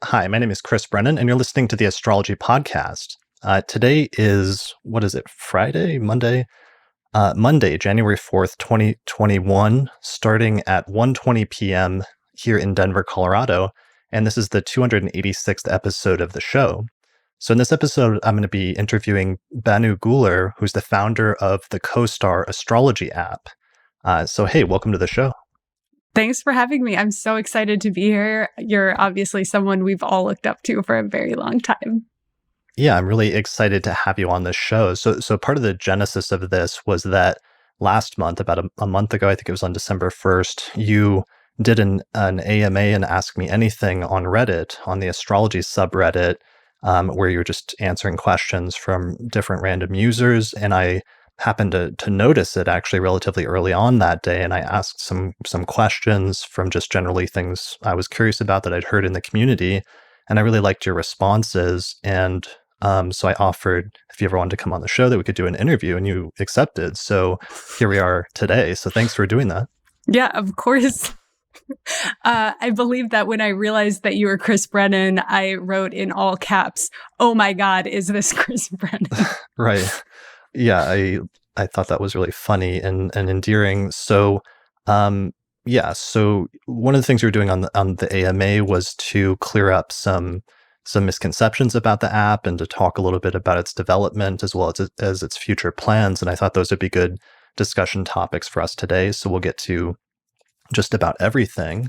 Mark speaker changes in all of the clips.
Speaker 1: Hi, my name is Chris Brennan, and you're listening to the Astrology podcast. Today is, what is it, Friday? Monday? Monday, January 4th, 2021, starting at 1:20 p.m. here in Denver, Colorado. And this is the 286th episode of the show. So in this episode, I'm going to be interviewing Banu Guler, who's the founder of the CoStar Astrology app. Hey, welcome to the show.
Speaker 2: Thanks for having me. I'm so excited to be here. You're obviously someone we've all looked up to for a very long time.
Speaker 1: Yeah, I'm really excited to have you on the show. So part of the genesis of this was that last month, about a month ago, I think it was on December 1st, you did an AMA and Ask Me Anything on Reddit, on the astrology subreddit, where you were just answering questions from different random users. And I happened to notice it actually relatively early on that day. And I asked some questions from just generally things I was curious about that I'd heard in the community. And I really liked your responses. And so I offered, if you ever wanted to come on the show, that we could do an interview, and you accepted. So here we are today. So thanks for doing that.
Speaker 2: Yeah, of course. I believe that when I realized that you were Chris Brennan, I wrote in all caps, "Oh my God, is this Chris Brennan?"
Speaker 1: Right. Yeah, I thought that was really funny and endearing. So so one of the things you were doing on the AMA was to clear up some misconceptions about the app and to talk a little bit about its development as well as its future plans. And I thought those would be good discussion topics for us today. So we'll get to just about everything.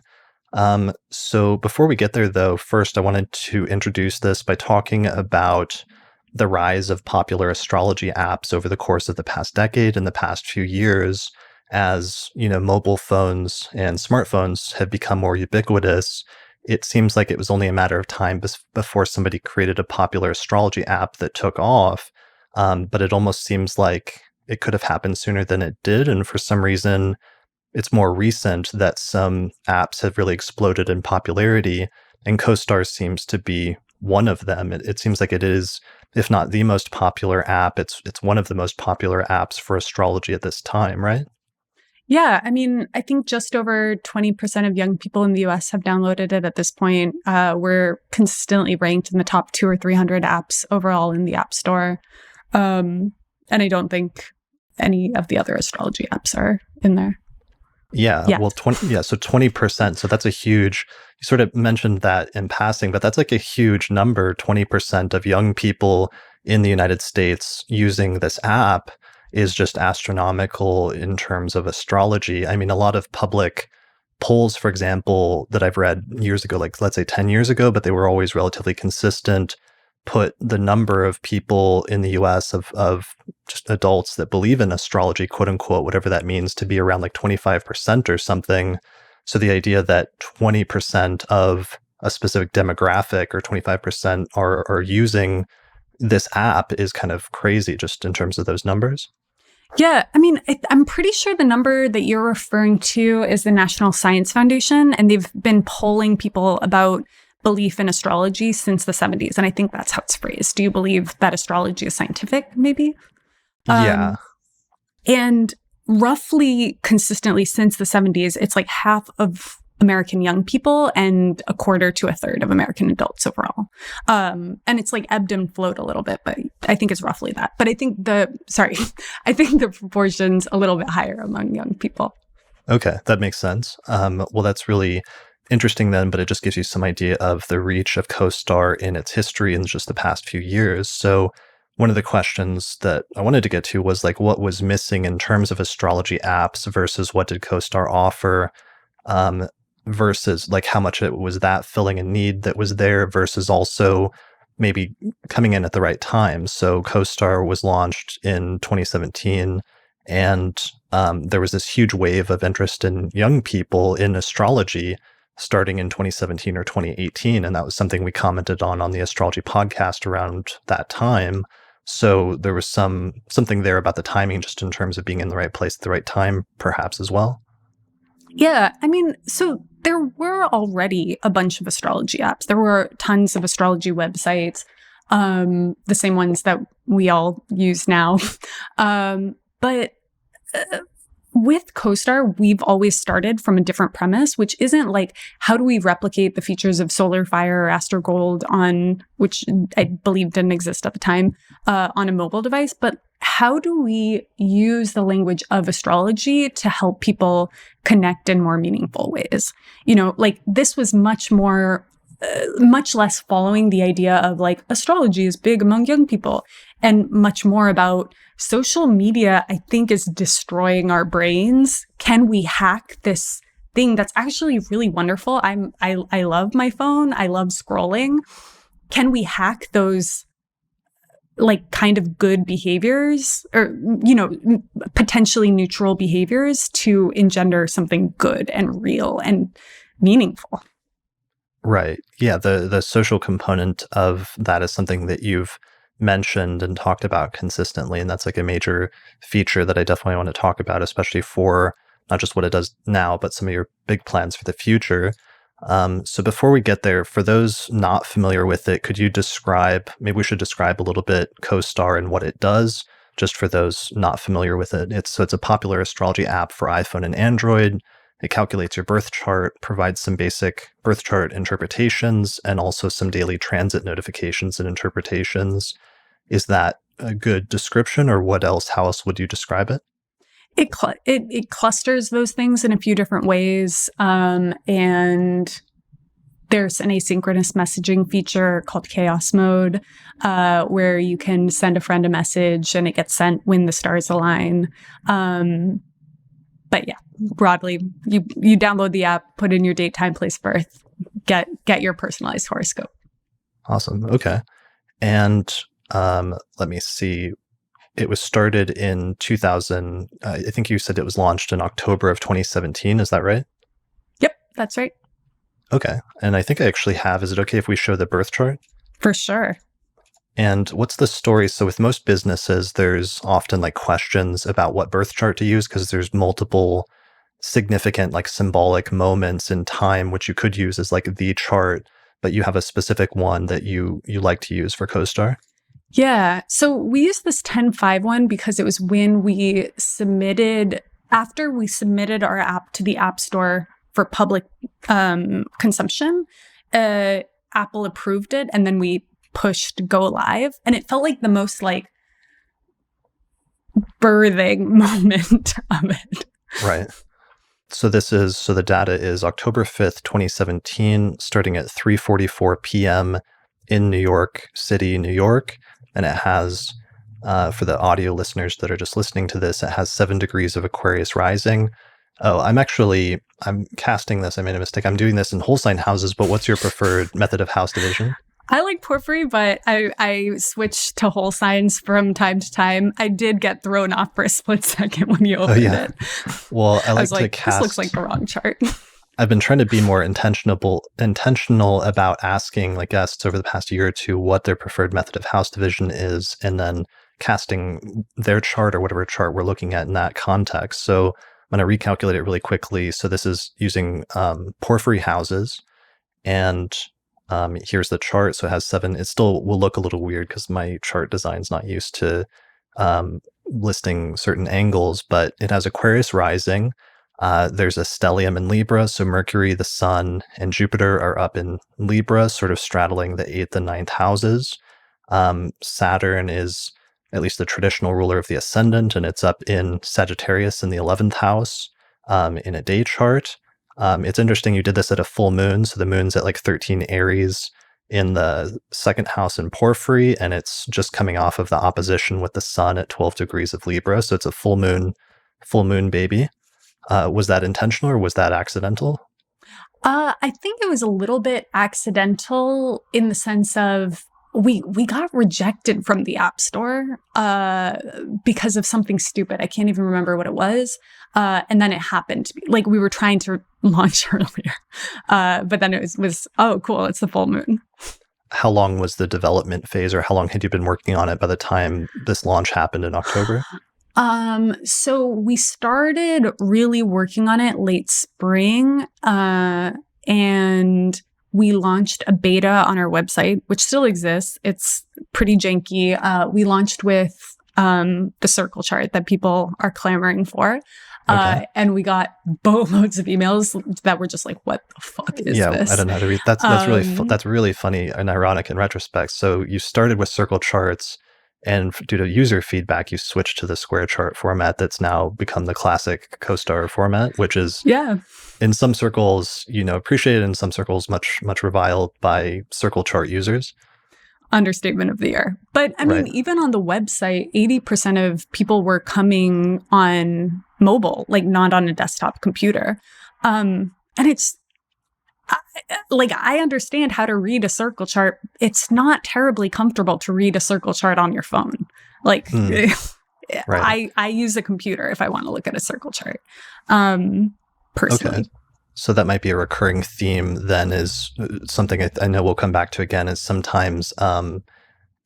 Speaker 1: So before we get there, though, first I wanted to introduce this by talking about the rise of popular astrology apps over the course of the past decade and the past few years. As mobile phones and smartphones have become more ubiquitous, it seems like it was only a matter of time before somebody created a popular astrology app that took off. But it almost seems like it could have happened sooner than it did. And for some reason, it's more recent that some apps have really exploded in popularity, and CoStar seems to be one of them. It seems like it is, if not the most popular app, it's one of the most popular apps for astrology at this time, right?
Speaker 2: Yeah, I mean, I think just over 20% of young people in the US have downloaded it at this point. We're consistently ranked in the top 200 or 300 apps overall in the App Store. And I don't think any of the other astrology apps are in there.
Speaker 1: Yeah, well, so 20%. So that's a huge, you sort of mentioned that in passing, but that's like a huge number. 20% of young people in the United States using this app is just astronomical in terms of astrology. I mean, a lot of public polls, for example, that I've read years ago, like let's say 10 years ago, but they were always relatively consistent, put the number of people in the US of just adults that believe in astrology, quote unquote, whatever that means, to be around like 25% or something. So the idea that 20% of a specific demographic or 25% are using this app is kind of crazy just in terms of those numbers.
Speaker 2: Yeah, I mean, I'm pretty sure the number that you're referring to is the National Science Foundation, and they've been polling people about belief in astrology since the 70s. And I think that's how it's phrased. Do you believe that astrology is scientific, maybe?
Speaker 1: Yeah.
Speaker 2: And roughly consistently since the 70s, it's like half of American young people and a quarter to a third of American adults overall. And it's like ebbed and flowed a little bit, but I think it's roughly that. But I think I think the proportion's a little bit higher among young people.
Speaker 1: Okay, that makes sense. Well, that's really interesting then, but it just gives you some idea of the reach of CoStar in its history in just the past few years. So one of the questions that I wanted to get to was like, what was missing in terms of astrology apps versus what did CoStar offer, versus like how much it was that filling a need that was there versus also maybe coming in at the right time. So CoStar was launched in 2017, and there was this huge wave of interest in young people in astrology starting in 2017 or 2018. And that was something we commented on the Astrology podcast around that time. So there was something there about the timing just in terms of being in the right place at the right time, perhaps as well.
Speaker 2: Yeah, I mean, so there were already a bunch of astrology apps. There were tons of astrology websites, the same ones that we all use now. But with CoStar, we've always started from a different premise, which isn't like, how do we replicate the features of Solar Fire or AstroGold on, which I believe didn't exist at the time, on a mobile device, but how do we use the language of astrology to help people connect in more meaningful ways? Like this was much less following the idea of like astrology is big among young people, and much more about social media, I think, is destroying our brains. Can we hack this thing that's actually really wonderful? I love my phone. I love scrolling. Can we hack those like kind of good behaviors or, potentially neutral behaviors to engender something good and real and meaningful?
Speaker 1: Right. Yeah. The social component of that is something that you've mentioned and talked about consistently. And that's like a major feature that I definitely want to talk about, especially for not just what it does now, but some of your big plans for the future. So before we get there, for those not familiar with it, could you maybe we should describe a little bit CoStar and what it does, just for those not familiar with it. It's a popular astrology app for iPhone and Android. It calculates your birth chart, provides some basic birth chart interpretations, and also some daily transit notifications and interpretations. Is that a good description, or how else would you describe it?
Speaker 2: It clusters those things in a few different ways, and there's an asynchronous messaging feature called Chaos Mode, where you can send a friend a message and it gets sent when the stars align. But yeah, broadly, you download the app, put in your date, time, place of birth, get your personalized horoscope.
Speaker 1: Awesome. Okay. And let me see. It was started in 2000. I think you said it was launched in October of 2017. Is that right?
Speaker 2: Yep, that's right.
Speaker 1: Okay. And I think I actually have. Is it okay if we show the birth chart?
Speaker 2: For sure.
Speaker 1: And what's the story? So with most businesses, there's often like questions about what birth chart to use because there's multiple significant like symbolic moments in time, which you could use as like the chart, but you have a specific one that you like to use for CoStar.
Speaker 2: Yeah. So we used this 10-5 one because it was when after we submitted our app to the App Store for public consumption, Apple approved it, and then we pushed go live. And it felt like the most like birthing moment of it.
Speaker 1: Right. So the data is October 5th, 2017, starting at 3:44 p.m. in New York City, New York. And it has, for the audio listeners that are just listening to this, it has 7 degrees of Aquarius rising. Oh, I'm casting this. I made a mistake. I'm doing this in whole sign houses, but what's your preferred method of house division?
Speaker 2: I like porphyry, but I switch to whole signs from time to time. I did get thrown off for a split second when you opened it.
Speaker 1: Well, I
Speaker 2: was
Speaker 1: to
Speaker 2: like,
Speaker 1: cast.
Speaker 2: This looks like the wrong chart.
Speaker 1: I've been trying to be more intentional about asking like guests over the past year or two what their preferred method of house division is, and then casting their chart or whatever chart we're looking at in that context. So I'm going to recalculate it really quickly. So this is using porphyry houses, and here's the chart. So it has 7. It still will look a little weird because my chart design's not used to listing certain angles, but it has Aquarius rising. There's a stellium in Libra, so Mercury, the Sun, and Jupiter are up in Libra, sort of straddling the 8th and 9th houses. Saturn is at least the traditional ruler of the ascendant, and it's up in Sagittarius in the 11th house in a day chart. It's interesting you did this at a full moon, so the moon's at like 13 Aries in the 2nd house in Porphyry, and it's just coming off of the opposition with the Sun at 12 degrees of Libra, so it's a full moon baby. Was that intentional or was that accidental?
Speaker 2: I think it was a little bit accidental in the sense of we got rejected from the App Store because of something stupid. I can't even remember what it was. And then it happened to be like we were trying to launch earlier. But then it was, oh, cool, it's the full moon.
Speaker 1: How long was the development phase, or how long had you been working on it by the time this launch happened in October?
Speaker 2: So we started really working on it late spring, and we launched a beta on our website, which still exists. It's pretty janky. We launched with the circle chart that people are clamoring for.
Speaker 1: Okay.
Speaker 2: And we got boatloads of emails that were just like, what the fuck is
Speaker 1: Yeah, I
Speaker 2: this?
Speaker 1: don't know how to read. That's really funny and ironic in retrospect. So you started with circle charts, and due to user feedback, you switched to the square chart format that's now become the classic CoStar format, which is
Speaker 2: Yeah.
Speaker 1: in some circles, appreciated, in some circles, much reviled by circle chart users.
Speaker 2: Understatement of the year. But I mean,
Speaker 1: Right.
Speaker 2: even on the website, 80% of people were coming on mobile, like not on a desktop computer. And it's I understand how to read a circle chart. It's not terribly comfortable to read a circle chart on your phone. Like,
Speaker 1: Right.
Speaker 2: I use a computer if I want to look at a circle chart. Personally.
Speaker 1: Okay. So that might be a recurring theme then, is something I know we'll come back to again, is sometimes,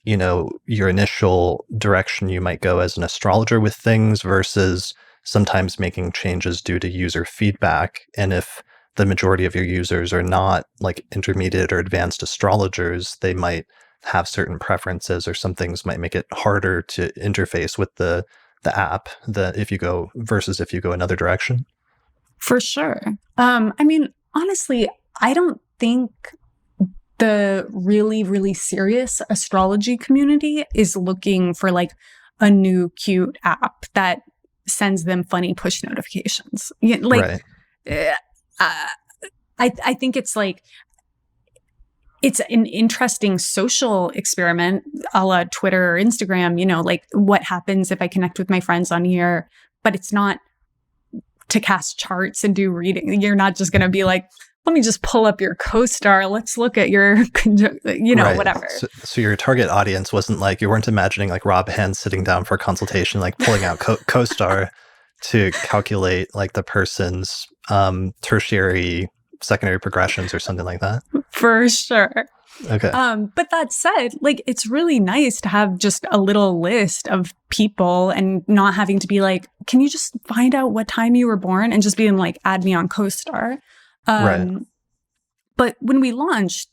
Speaker 1: your initial direction you might go as an astrologer with things versus sometimes making changes due to user feedback. And if the majority of your users are not like intermediate or advanced astrologers, they might have certain preferences, or some things might make it harder to interface with the app if you go another direction.
Speaker 2: For sure. I mean, honestly, I don't think the really, really serious astrology community is looking for like a new cute app that sends them funny push notifications. Yeah, like,
Speaker 1: Right.
Speaker 2: I think it's like, it's an interesting social experiment a la Twitter or Instagram, like what happens if I connect with my friends on here, but it's not to cast charts and do reading. You're not just going to be like, let me just pull up your CoStar. Let's look at your,
Speaker 1: Right.
Speaker 2: whatever.
Speaker 1: So your target audience wasn't like, you weren't imagining like Rob Hand sitting down for a consultation, like pulling out CoStar to calculate like the person's tertiary, secondary progressions or something like that.
Speaker 2: For sure.
Speaker 1: Okay.
Speaker 2: But that said, like, it's really nice to have just a little list of people and not having to be like, can you just find out what time you were born, and just being like, add me on CoStar.
Speaker 1: Right.
Speaker 2: But when we launched,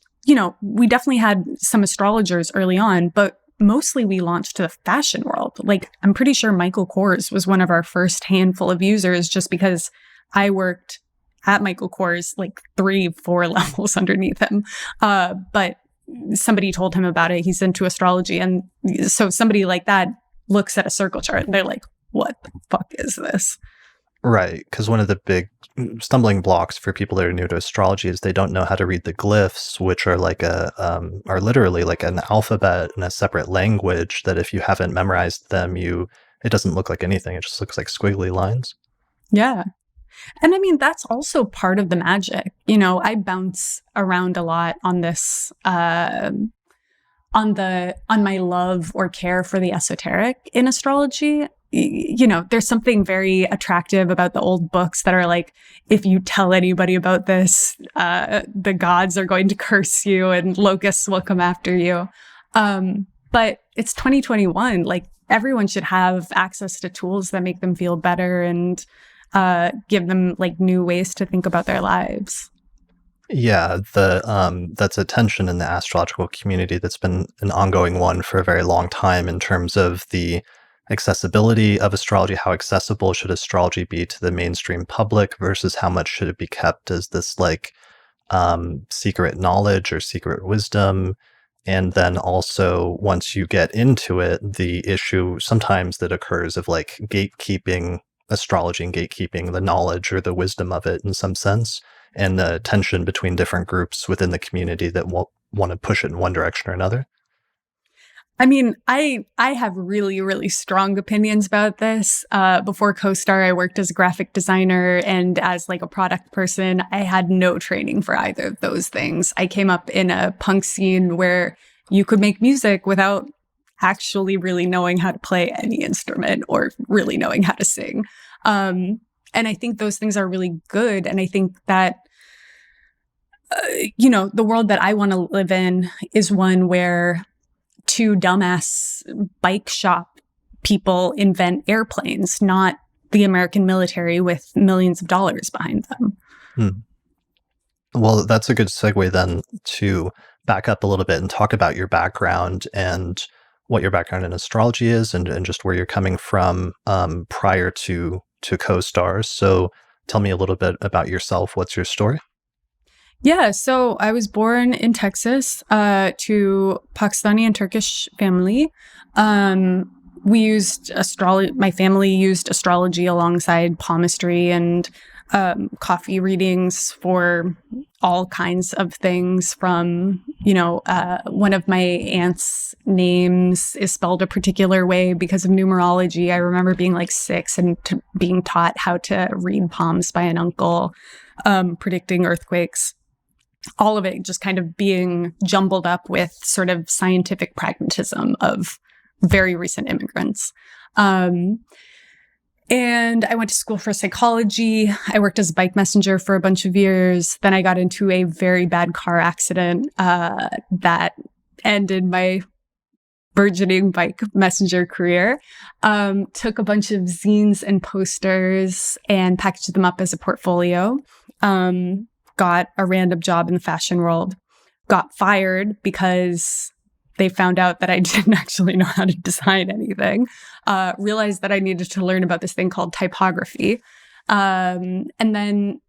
Speaker 2: we definitely had some astrologers early on, but mostly we launched to the fashion world. Like, I'm pretty sure Michael Kors was one of our first handful of users, just because I worked at Michael Kors, like 3-4 levels underneath him. But somebody told him about it. He's into astrology. And so somebody like that looks at a circle chart and they're like, what the fuck is this?
Speaker 1: Right. Because one of the big stumbling blocks for people that are new to astrology is they don't know how to read the glyphs, which are like are literally like an alphabet and a separate language that if you haven't memorized them, it doesn't look like anything. It just looks like squiggly lines.
Speaker 2: Yeah. And I mean, that's also part of the magic. I bounce around a lot on this, on my love or care for the esoteric in astrology. There's something very attractive about the old books that are like, if you tell anybody about this, the gods are going to curse you and locusts will come after you. But it's 2021. Like, everyone should have access to tools that make them feel better and give them like new ways to think about their lives.
Speaker 1: Yeah, that's a tension in the astrological community that's been an ongoing one for a very long time, in terms of the accessibility of astrology. How accessible should astrology be to the mainstream public versus how much should it be kept as this like secret knowledge or secret wisdom? And then also, once you get into it, the issue sometimes that occurs of like gatekeeping astrology and gatekeeping the knowledge or the wisdom of it in some sense, and the tension between different groups within the community that want to push it in one direction or another.
Speaker 2: I mean, I have really, really strong opinions about this. Before CoStar, I worked as a graphic designer, and as like a product person, I had no training for either of those things. I came up in a punk scene where you could make music without actually really knowing how to play any instrument or really knowing how to sing. And I think those things are really good. And I think that, the world that I want to live in is one where two dumbass bike shop people invent airplanes, not the American military with millions of dollars behind them.
Speaker 1: Well, that's a good segue then to back up a little bit and talk about your background and what your background in astrology is, and just where you're coming from prior to to co-stars. So tell me a little bit about yourself. What's your story?
Speaker 2: Yeah, so I was born in Texas to Pakistani and Turkish family. We used astrology. My family used astrology alongside palmistry and coffee readings for all kinds of things. From, one of my aunt's names is spelled a particular way because of numerology. I remember being like 6 and being taught how to read palms by an uncle, predicting earthquakes. All of it just kind of being jumbled up with sort of scientific pragmatism of very recent immigrants. And I went to school for psychology. I worked as a bike messenger for a bunch of years. Then I got into a very bad car accident that ended my burgeoning bike messenger career. Took a bunch of zines and posters and packaged them up as a portfolio. Got a random job in the fashion world, got fired because they found out that I didn't actually know how to design anything, realized that I needed to learn about this thing called typography, and then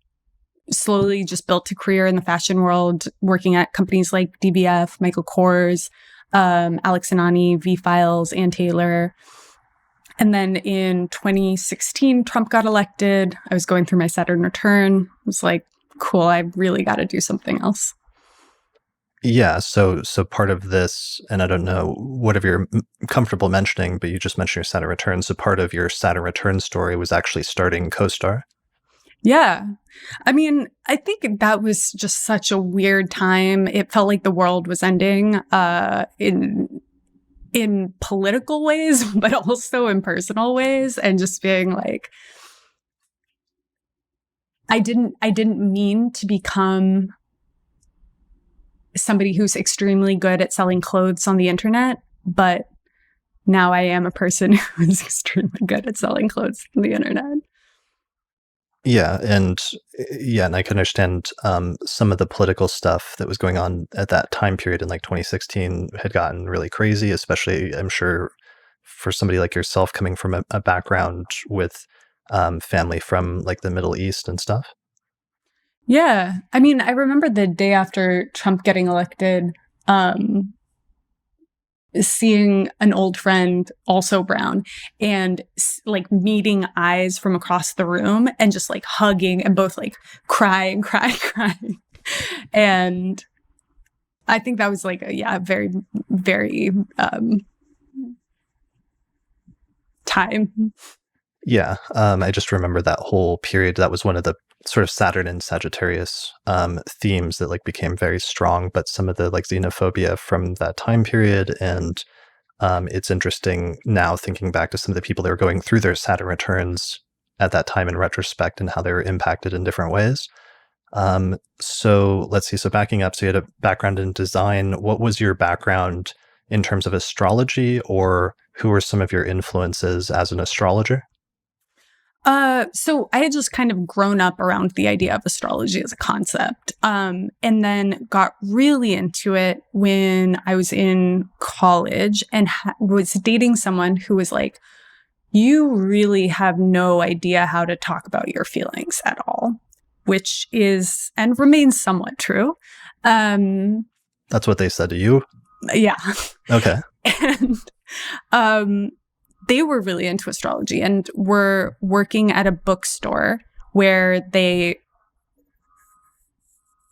Speaker 2: slowly just built a career in the fashion world, working at companies like DBF, Michael Kors, Alex and Ani, V-Files, Ann Taylor. And then in 2016, Trump got elected. I was going through my Saturn return. I was like, cool, I really got to do something else.
Speaker 1: Yeah, so part of this, and I don't know whatever you're comfortable mentioning, but you just mentioned your Saturn return. So part of your Saturn return story was actually starting CoStar.
Speaker 2: Yeah. I mean, I think that was just such a weird time. It felt like the world was ending in political ways, but also in personal ways, and just being like, I didn't mean to become somebody who's extremely good at selling clothes on the internet, but now I am a person who's extremely good at selling clothes on the internet.
Speaker 1: Yeah, and I can understand some of the political stuff that was going on at that time period in like 2016 had gotten really crazy, especially I'm sure for somebody like yourself coming from a background with family from like the Middle East and stuff.
Speaker 2: Yeah. I mean, I remember the day after Trump getting elected, seeing an old friend, also brown, and like meeting eyes from across the room and just like hugging and both like crying. And I think that was like, very, very time.
Speaker 1: Yeah, I just remember that whole period. That was one of the sort of Saturn and Sagittarius themes that like became very strong, but some of the like xenophobia from that time period. And it's interesting now thinking back to some of the people that were going through their Saturn returns at that time in retrospect and how they were impacted in different ways. So let's see. So backing up, so you had a background in design. What was your background in terms of astrology, or who were some of your influences as an astrologer?
Speaker 2: So I had just kind of grown up around the idea of astrology as a concept, and then got really into it when I was in college and was dating someone who was like, you really have no idea how to talk about your feelings at all, which is and remains somewhat true.
Speaker 1: That's what they said to you?
Speaker 2: Yeah.
Speaker 1: Okay.
Speaker 2: And they were really into astrology and were working at a bookstore where they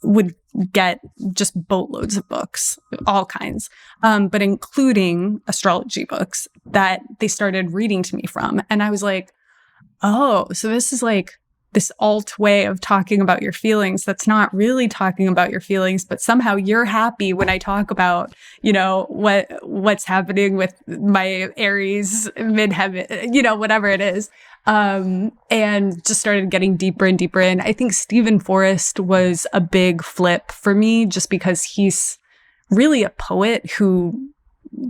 Speaker 2: would get just boatloads of books, all kinds, but including astrology books that they started reading to me from. And I was like, oh, so this is like this alt way of talking about your feelings that's not really talking about your feelings, but somehow you're happy when I talk about, what's happening with my Aries midheaven, whatever it is. And just started getting deeper and deeper in. I think Stephen Forrest was a big flip for me just because he's really a poet who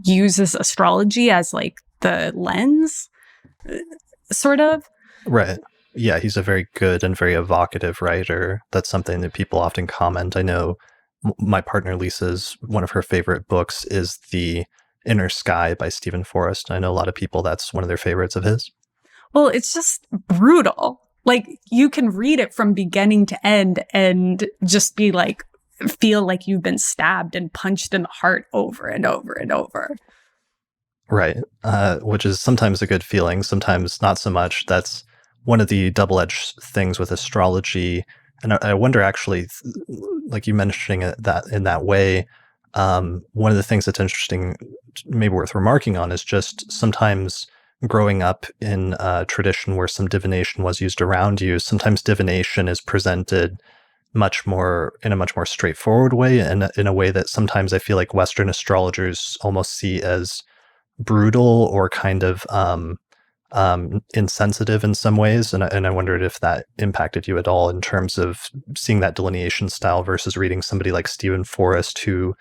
Speaker 2: uses astrology as like the lens, sort of.
Speaker 1: Right. Yeah, he's a very good and very evocative writer. That's something that people often comment. I know my partner Lisa's, one of her favorite books is The Inner Sky by Stephen Forrest. I know a lot of people, that's one of their favorites of his.
Speaker 2: Well, it's just brutal. Like, you can read it from beginning to end and just be like, feel like you've been stabbed and punched in the heart over and over and over.
Speaker 1: Right. Which is sometimes a good feeling, sometimes not so much. That's one of the double-edged things with astrology. And I wonder, actually, like you mentioning it that in that way, one of the things that's interesting, maybe worth remarking on, is just sometimes growing up in a tradition where some divination was used around you, sometimes divination is presented in a much more straightforward way, and in a way that sometimes I feel like Western astrologers almost see as brutal or kind of insensitive in some ways. And I wondered if that impacted you at all in terms of seeing that delineation style versus reading somebody like Stephen Forrest, who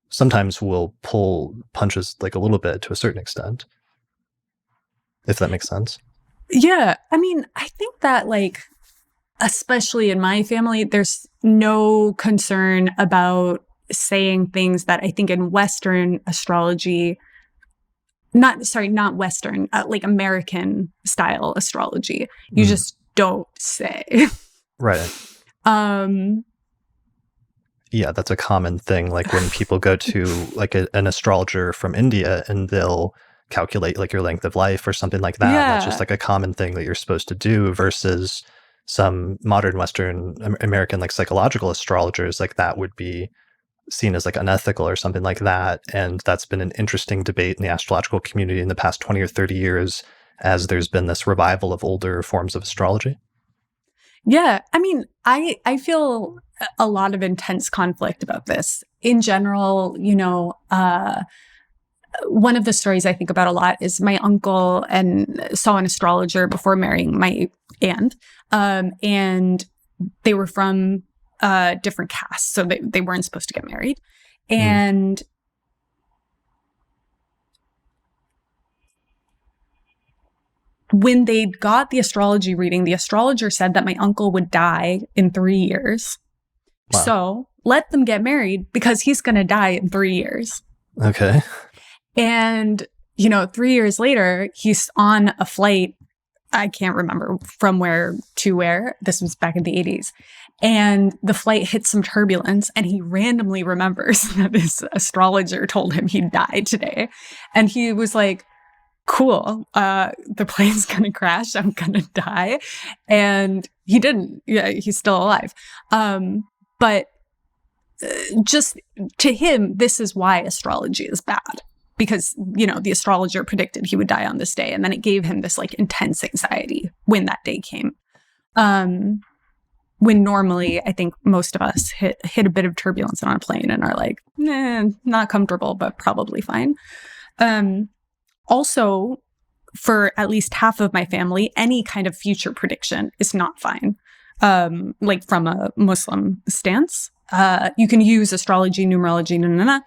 Speaker 1: sometimes will pull punches like a little bit to a certain extent, if that makes sense.
Speaker 2: Yeah. I mean, I think that, like, especially in my family, there's no concern about saying things that I think in Western astrology, not Western, like American style astrology, you just don't say.
Speaker 1: Right. Yeah, that's a common thing. Like when people go to like an astrologer from India and they'll calculate like your length of life or something like that.
Speaker 2: Yeah.
Speaker 1: That's just like a common thing that you're supposed to do versus some modern Western American like psychological astrologers, like that would be seen as like unethical or something like that. And that's been an interesting debate in the astrological community in the past 20 or 30 years as there's been this revival of older forms of astrology.
Speaker 2: Yeah. I mean, I feel a lot of intense conflict about this. In general, one of the stories I think about a lot is my uncle and saw an astrologer before marrying my aunt. And they were from different castes, so they weren't supposed to get married. And when they got the astrology reading, the astrologer said that my uncle would die in 3 years. Wow. So let them get married because he's going to die in 3 years.
Speaker 1: Okay.
Speaker 2: And, 3 years later, he's on a flight. I can't remember from where to where. This was back in the 80s. And the flight hits some turbulence, and he randomly remembers that his astrologer told him he'd die today. And he was like, cool, the plane's gonna crash, I'm gonna die. And he didn't. Yeah, he's still alive. But just to him, this is why astrology is bad. Because, the astrologer predicted he would die on this day. And then it gave him this like intense anxiety when that day came. When normally I think most of us hit a bit of turbulence on a plane and are like, not comfortable, but probably fine. Also, for at least half of my family, any kind of future prediction is not fine. Like from a Muslim stance, you can use astrology, numerology,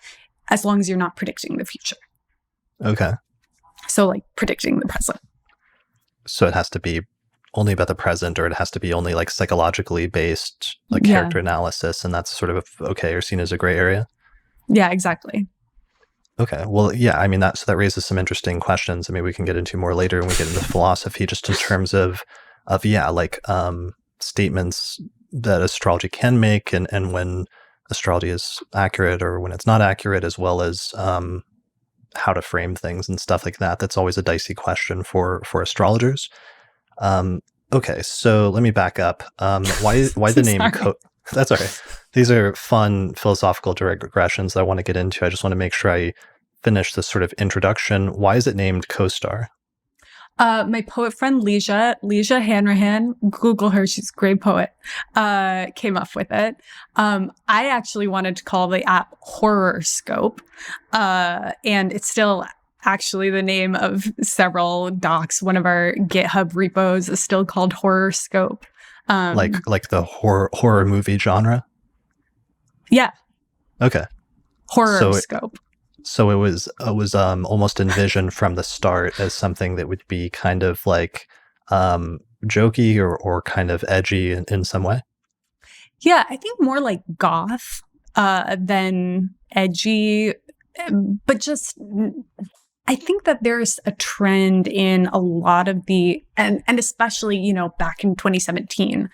Speaker 2: as long as you're not predicting the future.
Speaker 1: Okay.
Speaker 2: So like predicting the present.
Speaker 1: So it has to be only about the present, or it has to be only like psychologically based, like character analysis, and that's sort of okay or seen as a gray area?
Speaker 2: Yeah, exactly.
Speaker 1: Okay. Well, yeah, I mean, that raises some interesting questions. I mean, we can get into more later when we get into philosophy, just in terms of statements that astrology can make and when astrology is accurate or when it's not accurate, as well as how to frame things and stuff like that. That's always a dicey question for astrologers. Okay, so let me back up. Why the name? That's all right. These are fun philosophical digressions that I want to get into. I just want to make sure I finish this sort of introduction. Why is it named CoStar?
Speaker 2: My poet friend Leisha Hanrahan, Google her, she's a great poet, came up with it. I actually wanted to call the app Horoscope, and it's still actually the name of several docs. One of our GitHub repos is still called Horoscope.
Speaker 1: Like the horror movie genre?
Speaker 2: Yeah.
Speaker 1: Okay.
Speaker 2: Horoscope.
Speaker 1: So it was almost envisioned from the start as something that would be kind of like jokey or kind of edgy in some way.
Speaker 2: Yeah, I think more like goth than edgy, but just I think that there's a trend in a lot of and especially, back in 2017,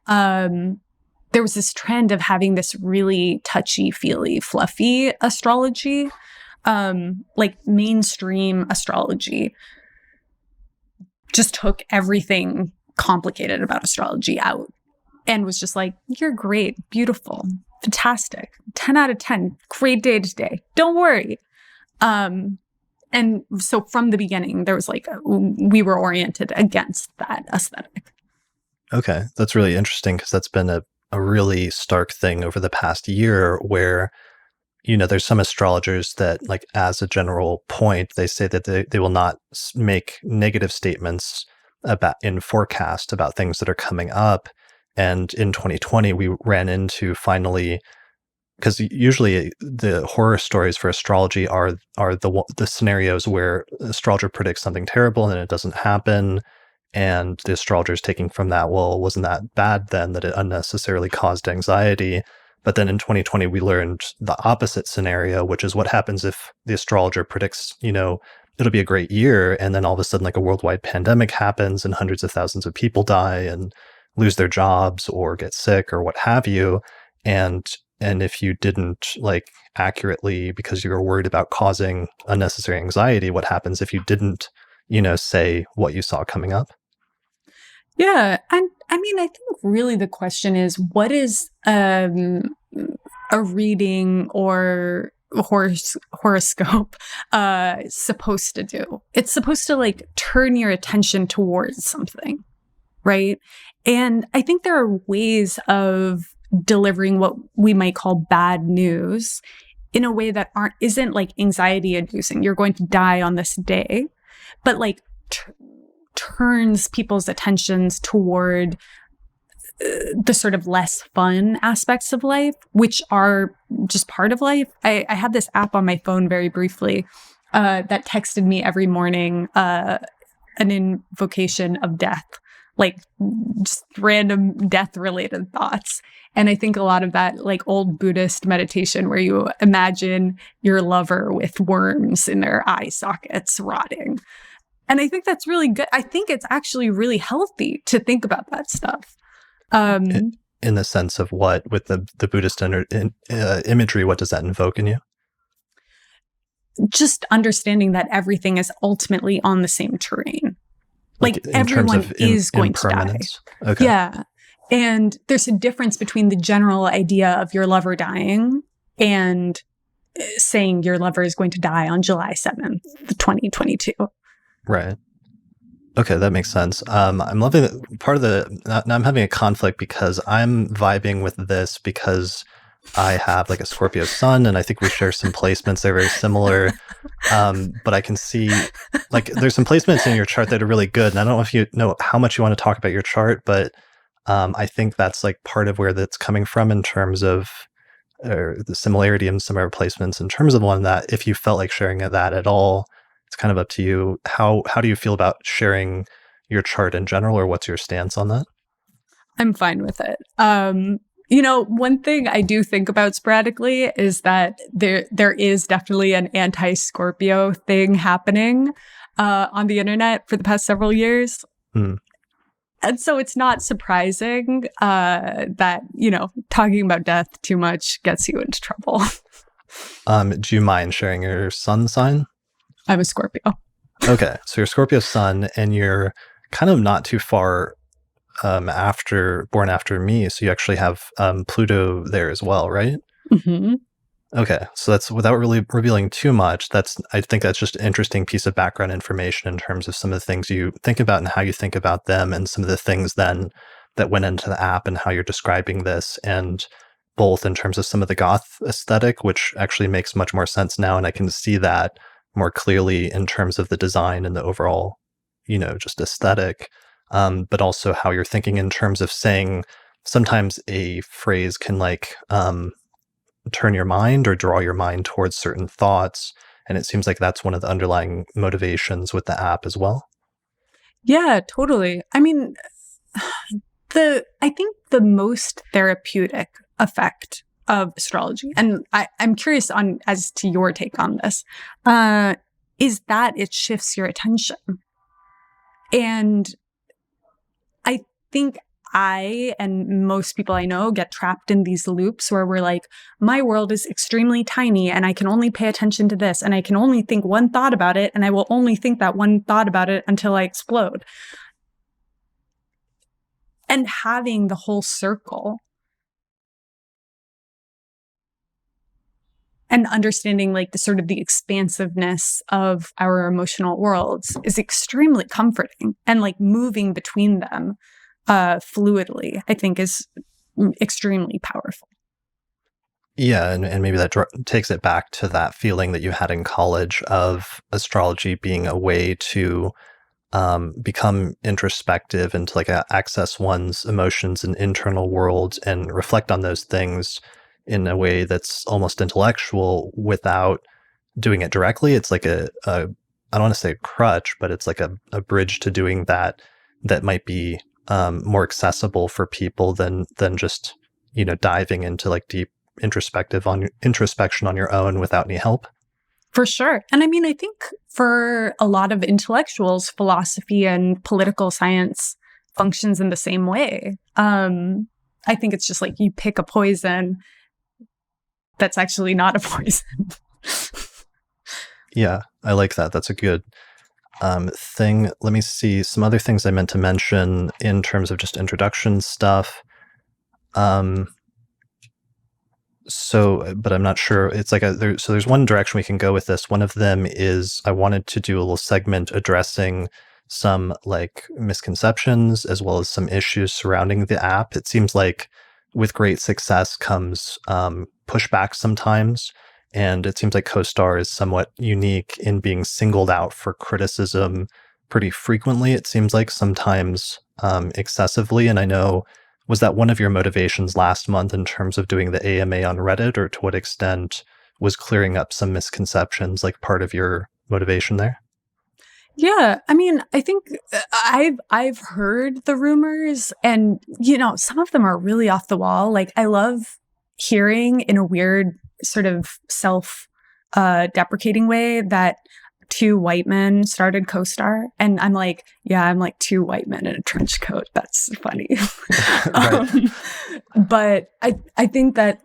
Speaker 2: there was this trend of having this really touchy-feely, fluffy astrology, like mainstream astrology just took everything complicated about astrology out and was just like, you're great, beautiful, fantastic, 10 out of 10, great day today, don't worry. And so from the beginning, there was we were oriented against that aesthetic.
Speaker 1: Okay, that's really interesting because that's been a really stark thing over the past year where, there's some astrologers that, like, as a general point, they say that they will not make negative statements in forecast about things that are coming up. And in 2020, we ran into finally, because usually the horror stories for astrology are the scenarios where the astrologer predicts something terrible and then it doesn't happen. And the astrologer is taking from that, well, wasn't that bad then that it unnecessarily caused anxiety? But then in 2020, we learned the opposite scenario, which is what happens if the astrologer predicts, it'll be a great year. And then all of a sudden, like, a worldwide pandemic happens and hundreds of thousands of people die and lose their jobs or get sick or what have you. And if you didn't, like, accurately, because you were worried about causing unnecessary anxiety, what happens if you didn't, say what you saw coming up?
Speaker 2: Yeah. And I mean, I think really the question is, what is a reading or horoscope supposed to do? It's supposed to, like, turn your attention towards something, right? And I think there are ways of delivering what we might call bad news in a way that isn't like anxiety inducing. You're going to die on this day, but like turns people's attentions toward the sort of less fun aspects of life, which are just part of life. I had this app on my phone very briefly that texted me every morning an invocation of death, like just random death-related thoughts. And I think a lot of that, like old Buddhist meditation where you imagine your lover with worms in their eye sockets rotting. And I think that's really good. I think it's actually really healthy to think about that stuff.
Speaker 1: In the sense of what, with the Buddhist imagery, what does that invoke in you?
Speaker 2: Just understanding that everything is ultimately on the same terrain. Like everyone is going to die.
Speaker 1: Okay.
Speaker 2: Yeah. And there's a difference between the general idea of your lover dying and saying your lover is going to die on July 7th, 2022.
Speaker 1: Right. Okay, that makes sense. I'm loving now I'm having a conflict because I'm vibing with this because I have like a Scorpio Sun, and I think we share some placements. They're very similar. But I can see, like, there's some placements in your chart that are really good. And I don't know if you know how much you want to talk about your chart, but I think that's like part of where that's coming from in terms of the similarity in some of our placements, in terms of one that if you felt like sharing that at all, it's kind of up to you. How do you feel about sharing your chart in general, or what's your stance on that?
Speaker 2: I'm fine with it. One thing I do think about sporadically is that there is definitely an anti-Scorpio thing happening on the internet for the past several years. And so it's not surprising that, talking about death too much gets you into trouble.
Speaker 1: Do you mind sharing your sun sign?
Speaker 2: I'm a Scorpio.
Speaker 1: Okay, so you're Scorpio Sun, and you're kind of not too far born after me, so you actually have Pluto there as well, right?
Speaker 2: Mm-hmm.
Speaker 1: Okay, so that's, without really revealing too much, I think that's just an interesting piece of background information in terms of some of the things you think about and how you think about them, and some of the things then that went into the app and how you're describing this, and both in terms of some of the goth aesthetic, which actually makes much more sense now, and I can see that more clearly in terms of the design and the overall, just aesthetic, but also how you're thinking in terms of saying sometimes a phrase can like turn your mind or draw your mind towards certain thoughts. And it seems like that's one of the underlying motivations with the app as well.
Speaker 2: Yeah, totally. I mean, I think the most therapeutic effect of astrology, and I'm curious as to your take on this, is that it shifts your attention. And I think I and most people I know get trapped in these loops where we're like, my world is extremely tiny and I can only pay attention to this and I can only think one thought about it and I will only think that one thought about it until I explode. And having the whole circle and understanding like the sort of the expansiveness of our emotional worlds is extremely comforting, and like moving between them fluidly, I think, is extremely powerful.
Speaker 1: Yeah, and maybe that takes it back to that feeling that you had in college of astrology being a way to become introspective and to like access one's emotions and internal world and reflect on those things in a way that's almost intellectual without doing it directly. It's like I don't want to say a crutch, but it's like a bridge to doing that might be more accessible for people than just, diving into like deep introspection on your own without any help.
Speaker 2: For sure. And I mean, I think for a lot of intellectuals, philosophy and political science functions in the same way. I think it's just like you pick a poison that's actually not a poison.
Speaker 1: Yeah, I like that. That's a good thing. Let me see some other things I meant to mention in terms of just introduction stuff. But I'm not sure. It's like there's one direction we can go with this. One of them is I wanted to do a little segment addressing some like misconceptions as well as some issues surrounding the app. It seems like with great success comes pushback sometimes. And it seems like CoStar is somewhat unique in being singled out for criticism pretty frequently. It seems like sometimes excessively. And I know, was that one of your motivations last month in terms of doing the AMA on Reddit, or to what extent was clearing up some misconceptions like part of your motivation there?
Speaker 2: Yeah, I mean, I think I've heard the rumors, and some of them are really off the wall. Like, I love hearing in a weird sort of self-deprecating way that 2 white men started CoStar, and I'm like, yeah, I'm like 2 white men in a trench coat. That's funny. But I think that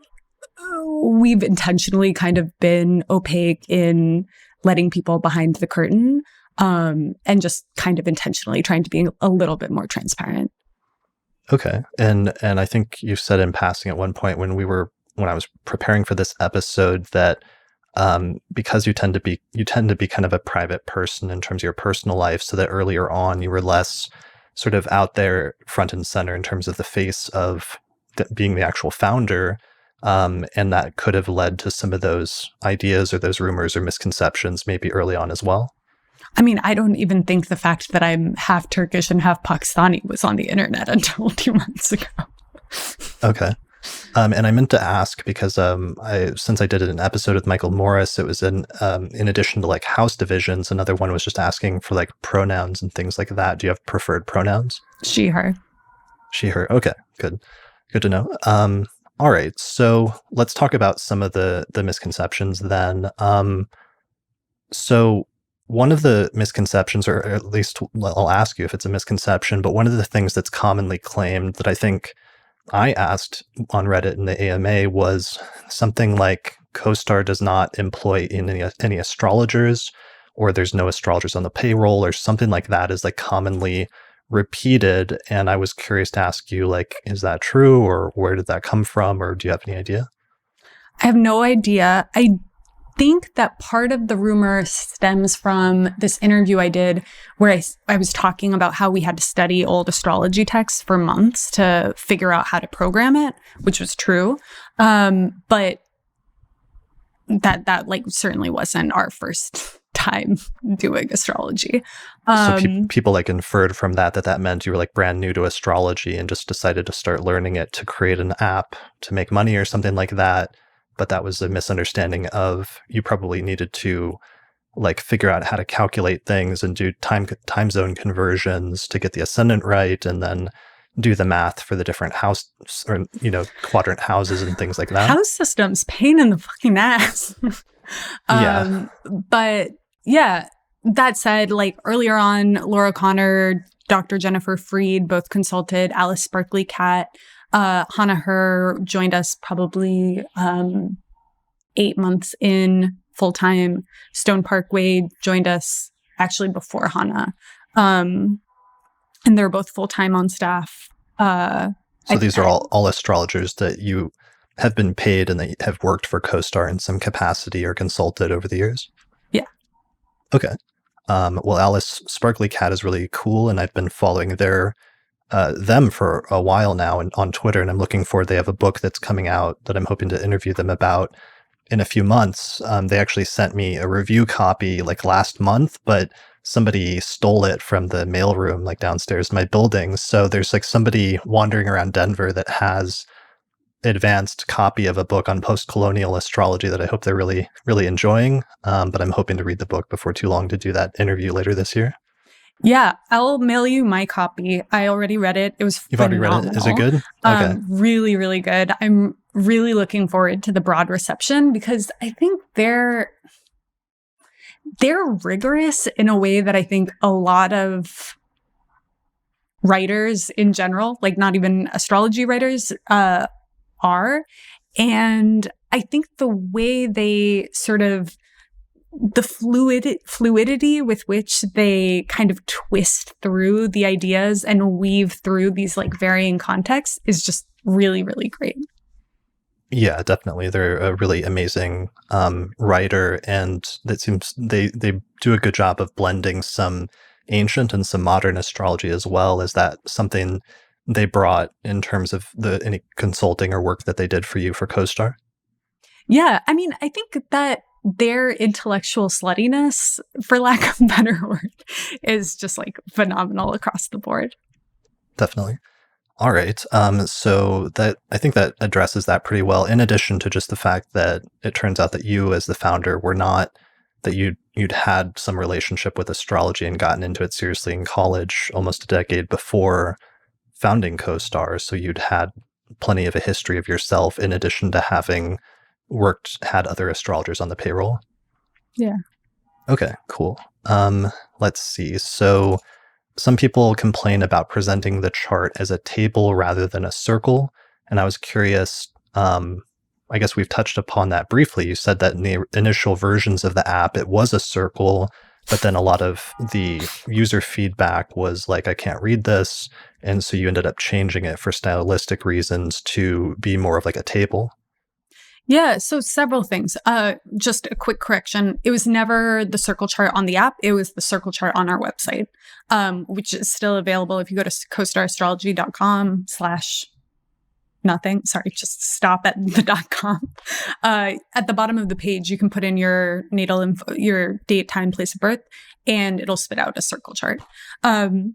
Speaker 2: we've intentionally kind of been opaque in letting people behind the curtain, and just kind of intentionally trying to be a little bit more transparent.
Speaker 1: Okay, and I think you said in passing at one point when I was preparing for this episode that because you tend to be kind of a private person in terms of your personal life, so that earlier on you were less sort of out there front and center in terms of the face of being the actual founder, and that could have led to some of those ideas or those rumors or misconceptions maybe early on as well.
Speaker 2: I mean, I don't even think the fact that I'm half Turkish and half Pakistani was on the internet until 2 months ago.
Speaker 1: Okay. And I meant to ask because since I did an episode with Michael Morris, it was in addition to like house divisions, another one was just asking for like pronouns and things like that. Do you have preferred pronouns?
Speaker 2: She, her.
Speaker 1: She, her. Okay, good to know. All right, so let's talk about some of the misconceptions then. So one of the misconceptions, or at least I'll ask you if it's a misconception, but one of the things that's commonly claimed that I think I asked on Reddit in the AMA was something like CoStar does not employ any astrologers, or there's no astrologers on the payroll, or something like that is like commonly repeated. And I was curious to ask you, like, is that true, or where did that come from, or do you have any idea?
Speaker 2: I have no idea. I think that part of the rumor stems from this interview I did where I was talking about how we had to study old astrology texts for months to figure out how to program it, which was true. But that like certainly wasn't our first time doing astrology.
Speaker 1: So people like inferred from that meant you were like brand new to astrology and just decided to start learning it to create an app to make money or something like that. But that was a misunderstanding of you probably needed to like figure out how to calculate things and do time zone conversions to get the ascendant right, and then do the math for the different house or quadrant houses and things like that.
Speaker 2: House systems, pain in the fucking ass.
Speaker 1: Yeah.
Speaker 2: But Yeah. That said, like earlier on, Laura Connor, Dr. Jennifer Freed both consulted. Alice Sparkly Cat, Hannah Herr joined us probably 8 months in full time. Stone Parkway joined us actually before Hannah, and they're both full time on staff.
Speaker 1: So these are all astrologers that you have been paid and that have worked for CoStar in some capacity or consulted over the years?
Speaker 2: Yeah.
Speaker 1: Okay. Well, Alice Sparkly Cat is really cool, and I've been following them for a while now on Twitter, and I'm looking forward. They have a book that's coming out that I'm hoping to interview them about in a few months. They actually sent me a review copy like last month, but somebody stole it from the mailroom like downstairs in my building. So there's like somebody wandering around Denver that has advanced copy of a book on post-colonial astrology that I hope they're really, really enjoying. But I'm hoping to read the book before too long to do that interview later this year.
Speaker 2: Yeah, I'll mail you my copy. I already read it. It was
Speaker 1: You've
Speaker 2: phenomenal.
Speaker 1: already read it? Is it good? Okay.
Speaker 2: Really, really good. I'm really looking forward to the broad reception because I think they're rigorous in a way that I think a lot of writers in general, like not even astrology writers, are. And I think the way they sort of the fluidity with which they kind of twist through the ideas and weave through these like varying contexts is just really, really great.
Speaker 1: Yeah, definitely. They're a really amazing writer, and that seems they do a good job of blending some ancient and some modern astrology as well. Is that something they brought in terms of any consulting or work that they did for you for CoStar?
Speaker 2: Yeah, I mean, I think that their intellectual sluttiness, for lack of a better word, is just like phenomenal across the board.
Speaker 1: Definitely. All right. So that I think that addresses that pretty well. In addition to just the fact that it turns out that you, as the founder, were not that you'd had some relationship with astrology and gotten into it seriously in college almost a decade before founding CoStar. So you'd had plenty of a history of yourself, in addition to having had other astrologers on the payroll.
Speaker 2: Yeah.
Speaker 1: Okay. Cool. Let's see. So some people complain about presenting the chart as a table rather than a circle. And I was curious, I guess we've touched upon that briefly. You said that in the initial versions of the app, it was a circle, but then a lot of the user feedback was like, I can't read this. And so you ended up changing it for stylistic reasons to be more of like a table.
Speaker 2: Yeah, so several things. Just a quick correction. It was never the circle chart on the app. It was the circle chart on our website, which is still available if you go to costarastrology.com/nothing. Sorry, just stop at the .com. At the bottom of the page, you can put in your natal info, your date, time, place of birth, and it'll spit out a circle chart. The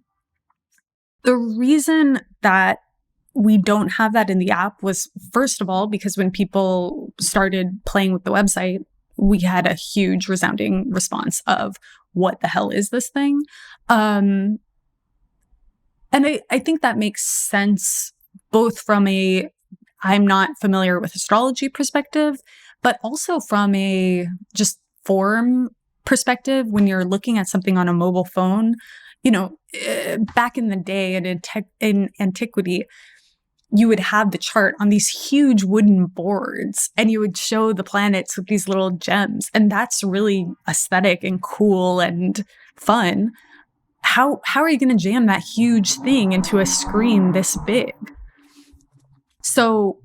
Speaker 2: reason that we don't have that in the app was, first of all, because when people started playing with the website, we had a huge resounding response of, what the hell is this thing? And I think that makes sense, both from I'm not familiar with astrology perspective, but also from a just form perspective. When you're looking at something on a mobile phone, back in the day in antiquity, you would have the chart on these huge wooden boards and you would show the planets with these little gems. And that's really aesthetic and cool and fun. How are you going to jam that huge thing into a screen this big? So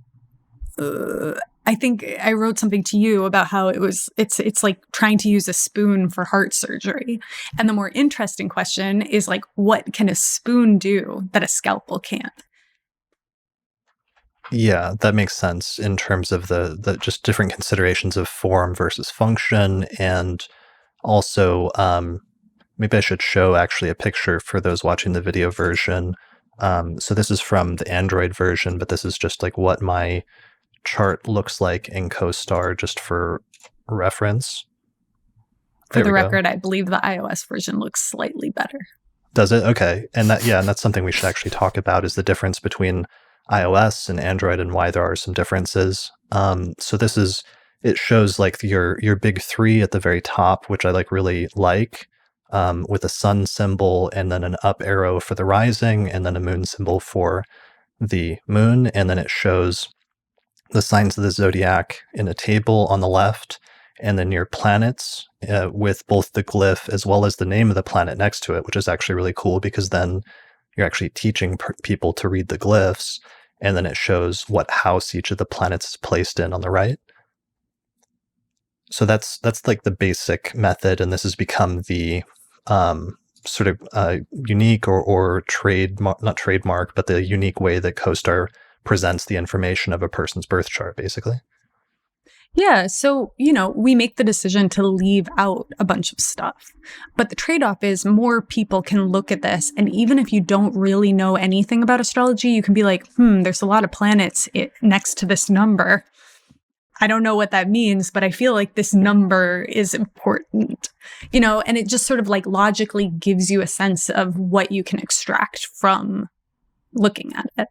Speaker 2: I think I wrote something to you about how it's like trying to use a spoon for heart surgery. And the more interesting question is like, what can a spoon do that a scalpel can't?
Speaker 1: Yeah, that makes sense in terms of the just different considerations of form versus function. And also, maybe I should show actually a picture for those watching the video version. So this is from the Android version, but this is just like what my chart looks like in CoStar, just for reference.
Speaker 2: For the record, I believe the iOS version looks slightly better.
Speaker 1: Does it? Okay. And that's something we should actually talk about, is the difference between iOS and Android and why there are some differences. So this is it shows like your big three at the very top, which I really like, with a sun symbol and then an up arrow for the rising and then a moon symbol for the moon. And then it shows the signs of the zodiac in a table on the left, and then your planets with both the glyph as well as the name of the planet next to it, which is actually really cool because then you're actually teaching people to read the glyphs. And then it shows what house each of the planets is placed in on the right. So that's like the basic method, and this has become the sort of unique or not trademark, but the unique way that CoStar presents the information of a person's birth chart, basically.
Speaker 2: Yeah. So, we make the decision to leave out a bunch of stuff. But the trade-off is more people can look at this. And even if you don't really know anything about astrology, you can be like, there's a lot of planets next to this number. I don't know what that means, but I feel like this number is important, and it just sort of like logically gives you a sense of what you can extract from looking at it.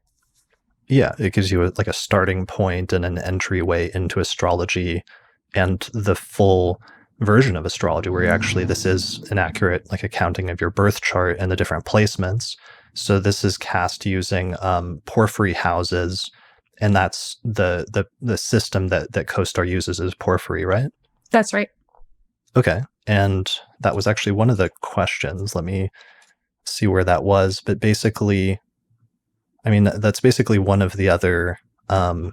Speaker 1: Yeah, it gives you a starting point and an entryway into astrology and the full version of astrology, where this is an accurate accounting of your birth chart and the different placements. So this is cast using porphyry houses, and that's the system that CoStar uses is porphyry, right?
Speaker 2: That's right.
Speaker 1: Okay, and that was actually one of the questions. Let me see where that was, but basically, that's basically one of the other, it's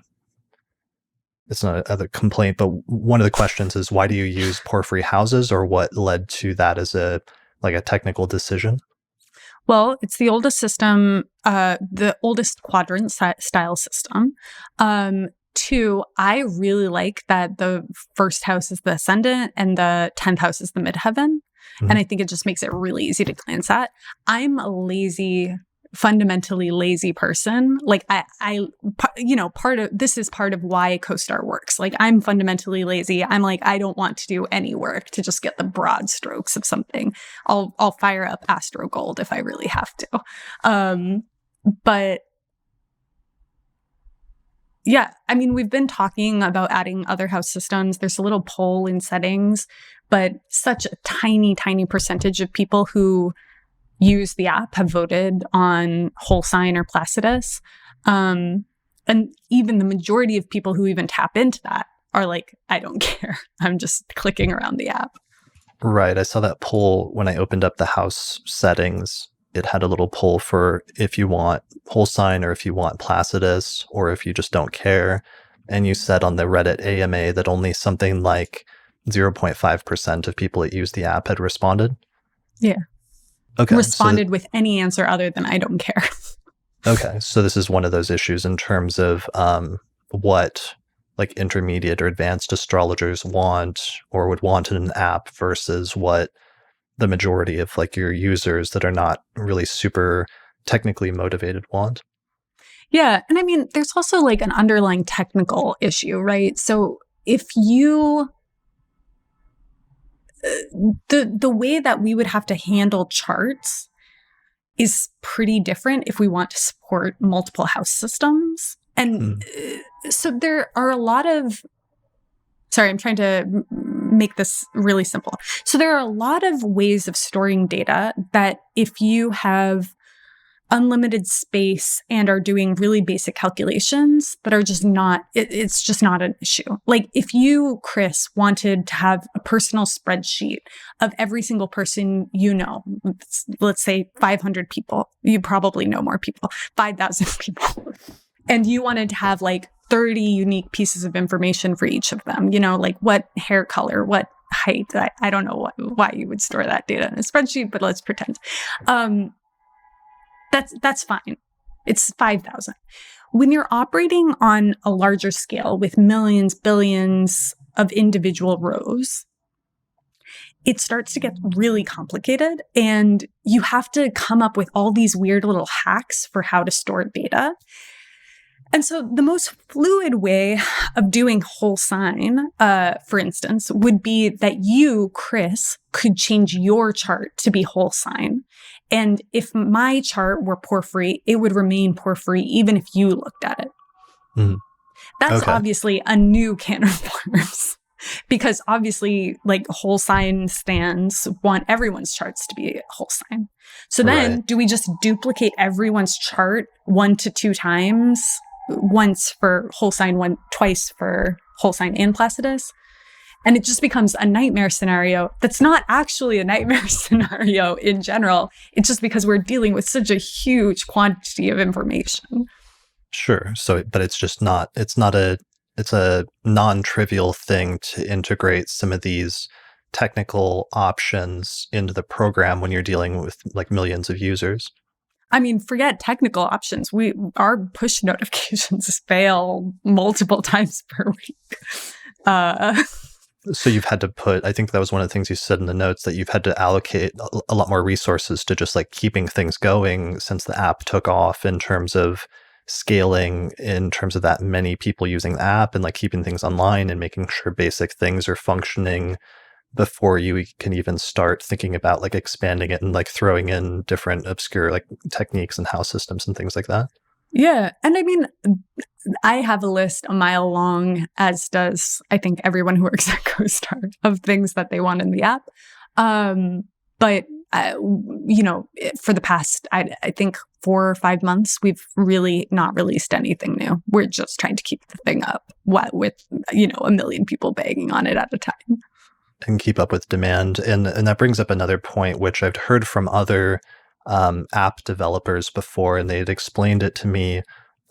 Speaker 1: not another complaint, but one of the questions is, why do you use porphyry houses, or what led to that as a technical decision?
Speaker 2: Well, it's the oldest system, the oldest quadrant style system. Two, I really like that the first house is the ascendant and the 10th house is the midheaven. And I think it just makes it really easy to glance at. I'm a fundamentally lazy person. This is part of why CoStar works. I'm fundamentally lazy. I'm I don't want to do any work to just get the broad strokes of something. I'll fire up Astro Gold if I really have to. But yeah, we've been talking about adding other house systems. There's a little poll in settings, but such a tiny, tiny percentage of people who use the app have voted on whole sign or Placidus. And even the majority of people who even tap into that are I don't care. I'm just clicking around the app.
Speaker 1: Right. I saw that poll when I opened up the house settings. It had a little poll for if you want whole sign or if you want Placidus or if you just don't care. And you said on the Reddit AMA that only something like 0.5% of people that use the app had responded.
Speaker 2: Yeah.
Speaker 1: Okay.
Speaker 2: Responded with any answer other than I don't care.
Speaker 1: Okay. So this is one of those issues in terms of what intermediate or advanced astrologers want or would want in an app versus what the majority of your users that are not really super technically motivated want.
Speaker 2: Yeah. And there's also an underlying technical issue, right? So if you the way that we would have to handle charts is pretty different if we want to support multiple house systems. And so there are a lot of, sorry, I'm trying to make this really simple. So there are a lot of ways of storing data that if you have unlimited space and are doing really basic calculations that are just not, it's just not an issue. If you, Chris, wanted to have a personal spreadsheet of every single person let's say 500 people, you probably know more people, 5,000 people, and you wanted to have 30 unique pieces of information for each of them, what hair color, what height, I don't know why you would store that data in a spreadsheet, but let's pretend. That's fine. It's 5,000. When you're operating on a larger scale with millions, billions of individual rows, it starts to get really complicated, and you have to come up with all these weird little hacks for how to store data. And so the most fluid way of doing whole sign, for instance, would be that you, Chris, could change your chart to be whole sign. And if my chart were porphyry, it would remain porphyry even if you looked at it.
Speaker 1: Mm-hmm.
Speaker 2: That's
Speaker 1: Okay.
Speaker 2: obviously a new can of worms. Because obviously, like, whole sign stands want everyone's charts to be whole sign. So then,
Speaker 1: Right.
Speaker 2: do we just duplicate everyone's chart 1 to 2 times? Once for whole sign, twice for whole sign and Placidus? And it just becomes a nightmare scenario that's not actually a nightmare scenario in general. It's just because we're dealing with such a huge quantity of information.
Speaker 1: Sure. So, but it's a non-trivial thing to integrate some of these technical options into the program when you're dealing with like millions of users.
Speaker 2: I mean, forget technical options. Our push notifications fail multiple times per week.
Speaker 1: So you've had to I think that was one of the things you said in the notes, that you've had to allocate a lot more resources to just like keeping things going since the app took off, in terms of scaling, in terms of that many people using the app, and like keeping things online and making sure basic things are functioning before you can even start thinking about like expanding it and like throwing in different obscure like techniques and house systems and things like that.
Speaker 2: Yeah. And I mean, I have a list a mile long, as does, I think, everyone who works at CoStar, of things that they want in the app. But, for the past, I think 4 or 5 months, we've really not released anything new. We're just trying to keep the thing up with, a million people banging on it at a time.
Speaker 1: And keep up with demand. And that brings up another point, which I've heard from other app developers before, and they had explained it to me.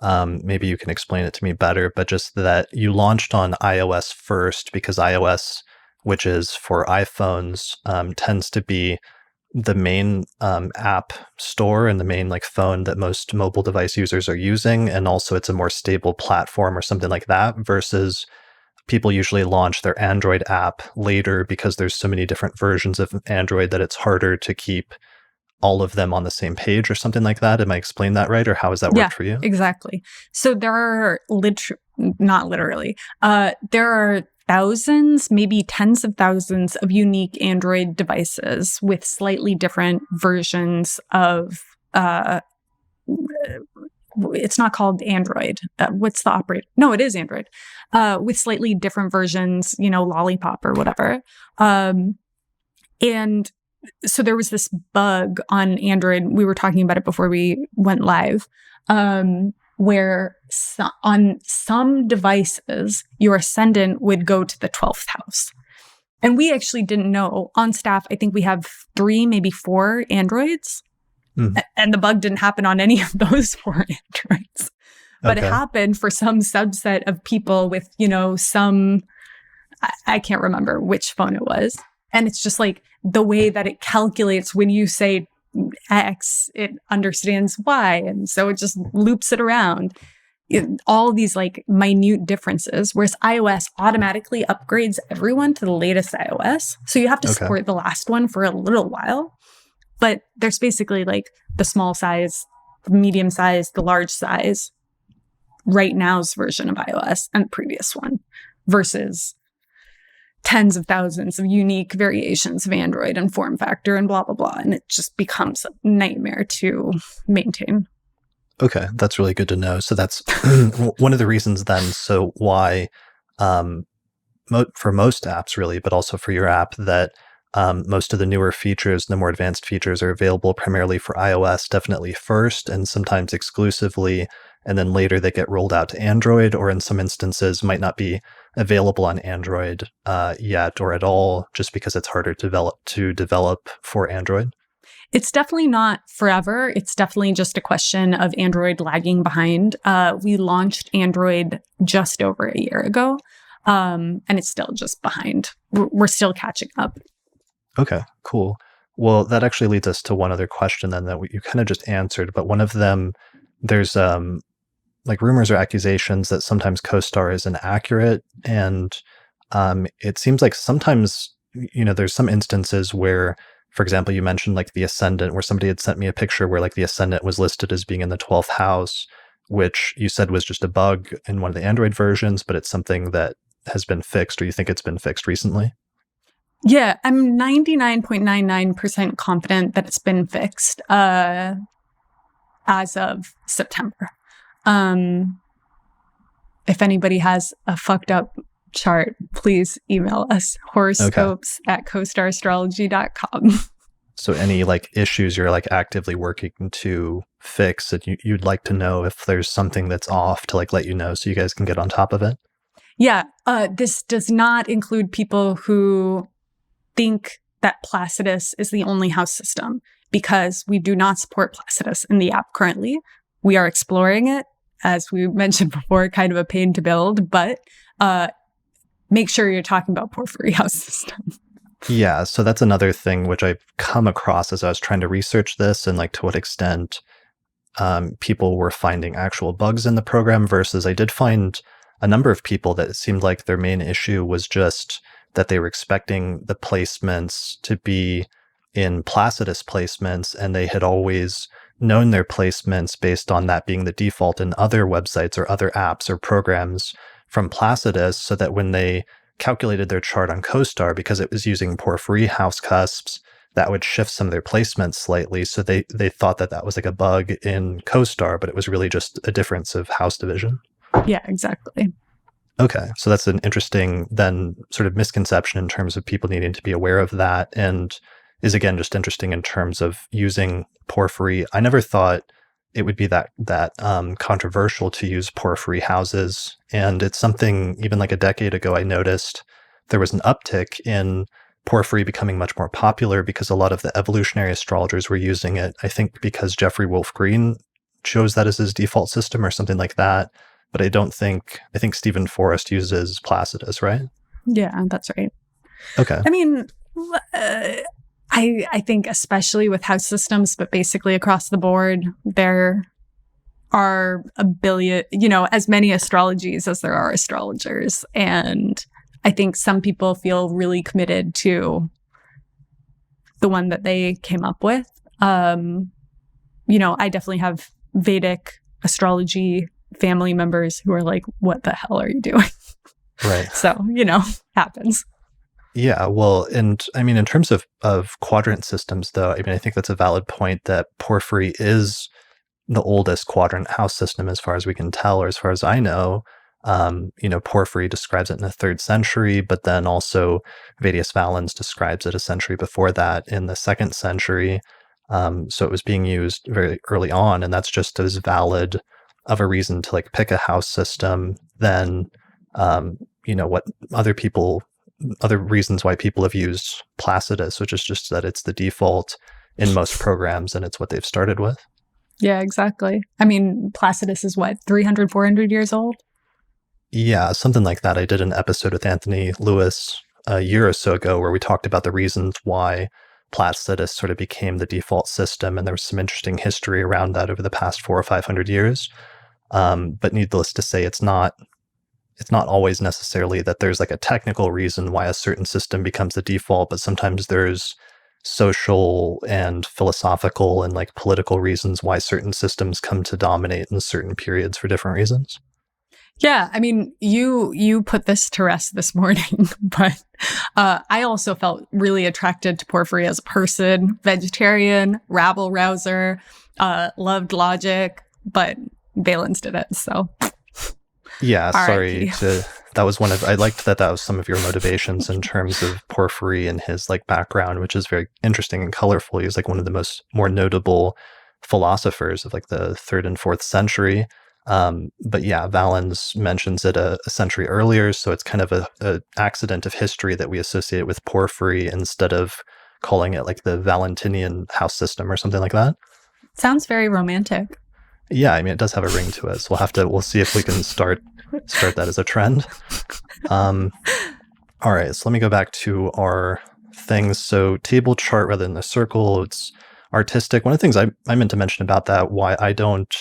Speaker 1: Maybe you can explain it to me better, but just that you launched on iOS first because iOS, which is for iPhones, tends to be the main app store and the main like phone that most mobile device users are using. And also it's a more stable platform or something like that, versus people usually launch their Android app later because there's so many different versions of Android that it's harder to keep all of them on the same page or something like that. Am I explaining that right? Or how has that
Speaker 2: Yeah,
Speaker 1: worked for you?
Speaker 2: exactly. So there are not literally, there are thousands, maybe tens of thousands of unique Android devices with slightly different versions of, it's not called Android. What's the operator? No, it is Android. With slightly different versions, Lollipop or whatever. And so there was this bug on Android. We were talking about it before we went live, where on some devices, your ascendant would go to the 12th house. And we actually didn't know. On staff, I think we have 3, maybe 4 Androids. And the bug didn't happen on any of those 4 Androids. But it happened for some subset of people with, some, I can't remember which phone it was. And it's just like the way that it calculates when you say X, it understands Y. And so it just loops it around. All these like minute differences, whereas iOS automatically upgrades everyone to the latest iOS. So you have to support the last one for a little while. But there's basically like the small size, the medium size, the large size, right now's version of iOS and the previous one, versus tens of thousands of unique variations of Android and form factor and blah, blah, blah. And it just becomes a nightmare to maintain.
Speaker 1: Okay, that's really good to know. So that's one of the reasons then, so why for most apps really, but also for your app, that most of the newer features, the more advanced features, are available primarily for iOS, definitely first and sometimes exclusively, and then later they get rolled out to Android, or in some instances might not be available on Android yet or at all, just because it's harder to develop for Android.
Speaker 2: It's definitely not forever. It's definitely just a question of Android lagging behind. We launched Android just over a year ago, and it's still just behind. We're still catching up.
Speaker 1: Okay, cool. Well, that actually leads us to one other question then that you kind of just answered, but one of them, there's like rumors or accusations that sometimes CoStar is inaccurate, and it seems like sometimes, there's some instances where, for example, you mentioned like the ascendant, where somebody had sent me a picture where like the ascendant was listed as being in the 12th house, which you said was just a bug in one of the Android versions, but it's something that has been fixed, or you think it's been fixed recently?
Speaker 2: Yeah, I'm 99.99% confident that it's been fixed as of September. if anybody has a fucked up chart, please email us horoscopes@costarastrology.com.
Speaker 1: So any like issues you're like actively working to fix that you'd like to know if there's something that's off to like let you know so you guys can get on top of it?
Speaker 2: Yeah, this does not include people who think that Placidus is the only house system, because we do not support Placidus in the app currently. We are exploring it, as we mentioned before, kind of a pain to build, but make sure you're talking about Porphyry house system.
Speaker 1: Yeah, so that's another thing which I've come across as I was trying to research this, and like to what extent people were finding actual bugs in the program versus I did find a number of people that it seemed like their main issue was just that they were expecting the placements to be in Placidus placements, and they had always known their placements based on that being the default in other websites or other apps or programs from Placidus, so that when they calculated their chart on CoStar, because it was using Porphyry house cusps, that would shift some of their placements slightly. So they thought that that was like a bug in CoStar, but it was really just a difference of house division.
Speaker 2: Yeah, exactly.
Speaker 1: Okay, so that's an interesting then sort of misconception in terms of people needing to be aware of that, and is again just interesting in terms of using Porphyry. I never thought it would be that controversial to use Porphyry houses, and it's something even like a decade ago I noticed there was an uptick in Porphyry becoming much more popular because a lot of the evolutionary astrologers were using it. I think because Jeffrey Wolf Green chose that as his default system or something like that. But I think Stephen Forrest uses Placidus, right?
Speaker 2: Yeah, that's right.
Speaker 1: Okay.
Speaker 2: I mean, I think especially with house systems, but basically across the board, there are a billion, as many astrologies as there are astrologers. And I think some people feel really committed to the one that they came up with. I definitely have Vedic astrology family members who are like, what the hell are you doing?
Speaker 1: Right.
Speaker 2: So, happens.
Speaker 1: Yeah, well, and I mean, in terms of quadrant systems, though, I mean, I think that's a valid point that Porphyry is the oldest quadrant house system as far as we can tell, or as far as I know. Porphyry describes it in the 3rd century, but then also Vedius Valens describes it a century before that in the 2nd century. So it was being used very early on, and that's just as valid of a reason to like pick a house system than what other reasons why people have used Placidus, which is just that it's the default in most programs and it's what they've started with.
Speaker 2: Yeah, exactly. I mean, Placidus is what, 300, 400 years old?
Speaker 1: Yeah, something like that. I did an episode with Anthony Lewis a year or so ago where we talked about the reasons why Placidus sort of became the default system, and there was some interesting history around that over the past 400 or 500 years. But needless to say, it's not always necessarily that there's like a technical reason why a certain system becomes the default, but sometimes there's social and philosophical and like political reasons why certain systems come to dominate in certain periods for different reasons.
Speaker 2: Yeah, I mean, you put this to rest this morning, but I also felt really attracted to Porphyry as a person, vegetarian, rabble rouser, loved logic, but Valens did it, so.
Speaker 1: Yeah, sorry. That was I liked that was some of your motivations in terms of Porphyry and his like background, which is very interesting and colorful. He was like one of the more notable philosophers of like the 3rd and 4th century. But yeah, Valens mentions it a century earlier, so it's kind of a accident of history that we associate with Porphyry instead of calling it like the Valentinian house system or something like that.
Speaker 2: Sounds very romantic.
Speaker 1: Yeah, I mean, it does have a ring to it. So we'll see if we can start that as a trend. All right, so let me go back to our things. So table chart rather than the circle, it's artistic. One of the things I meant to mention about that, why I don't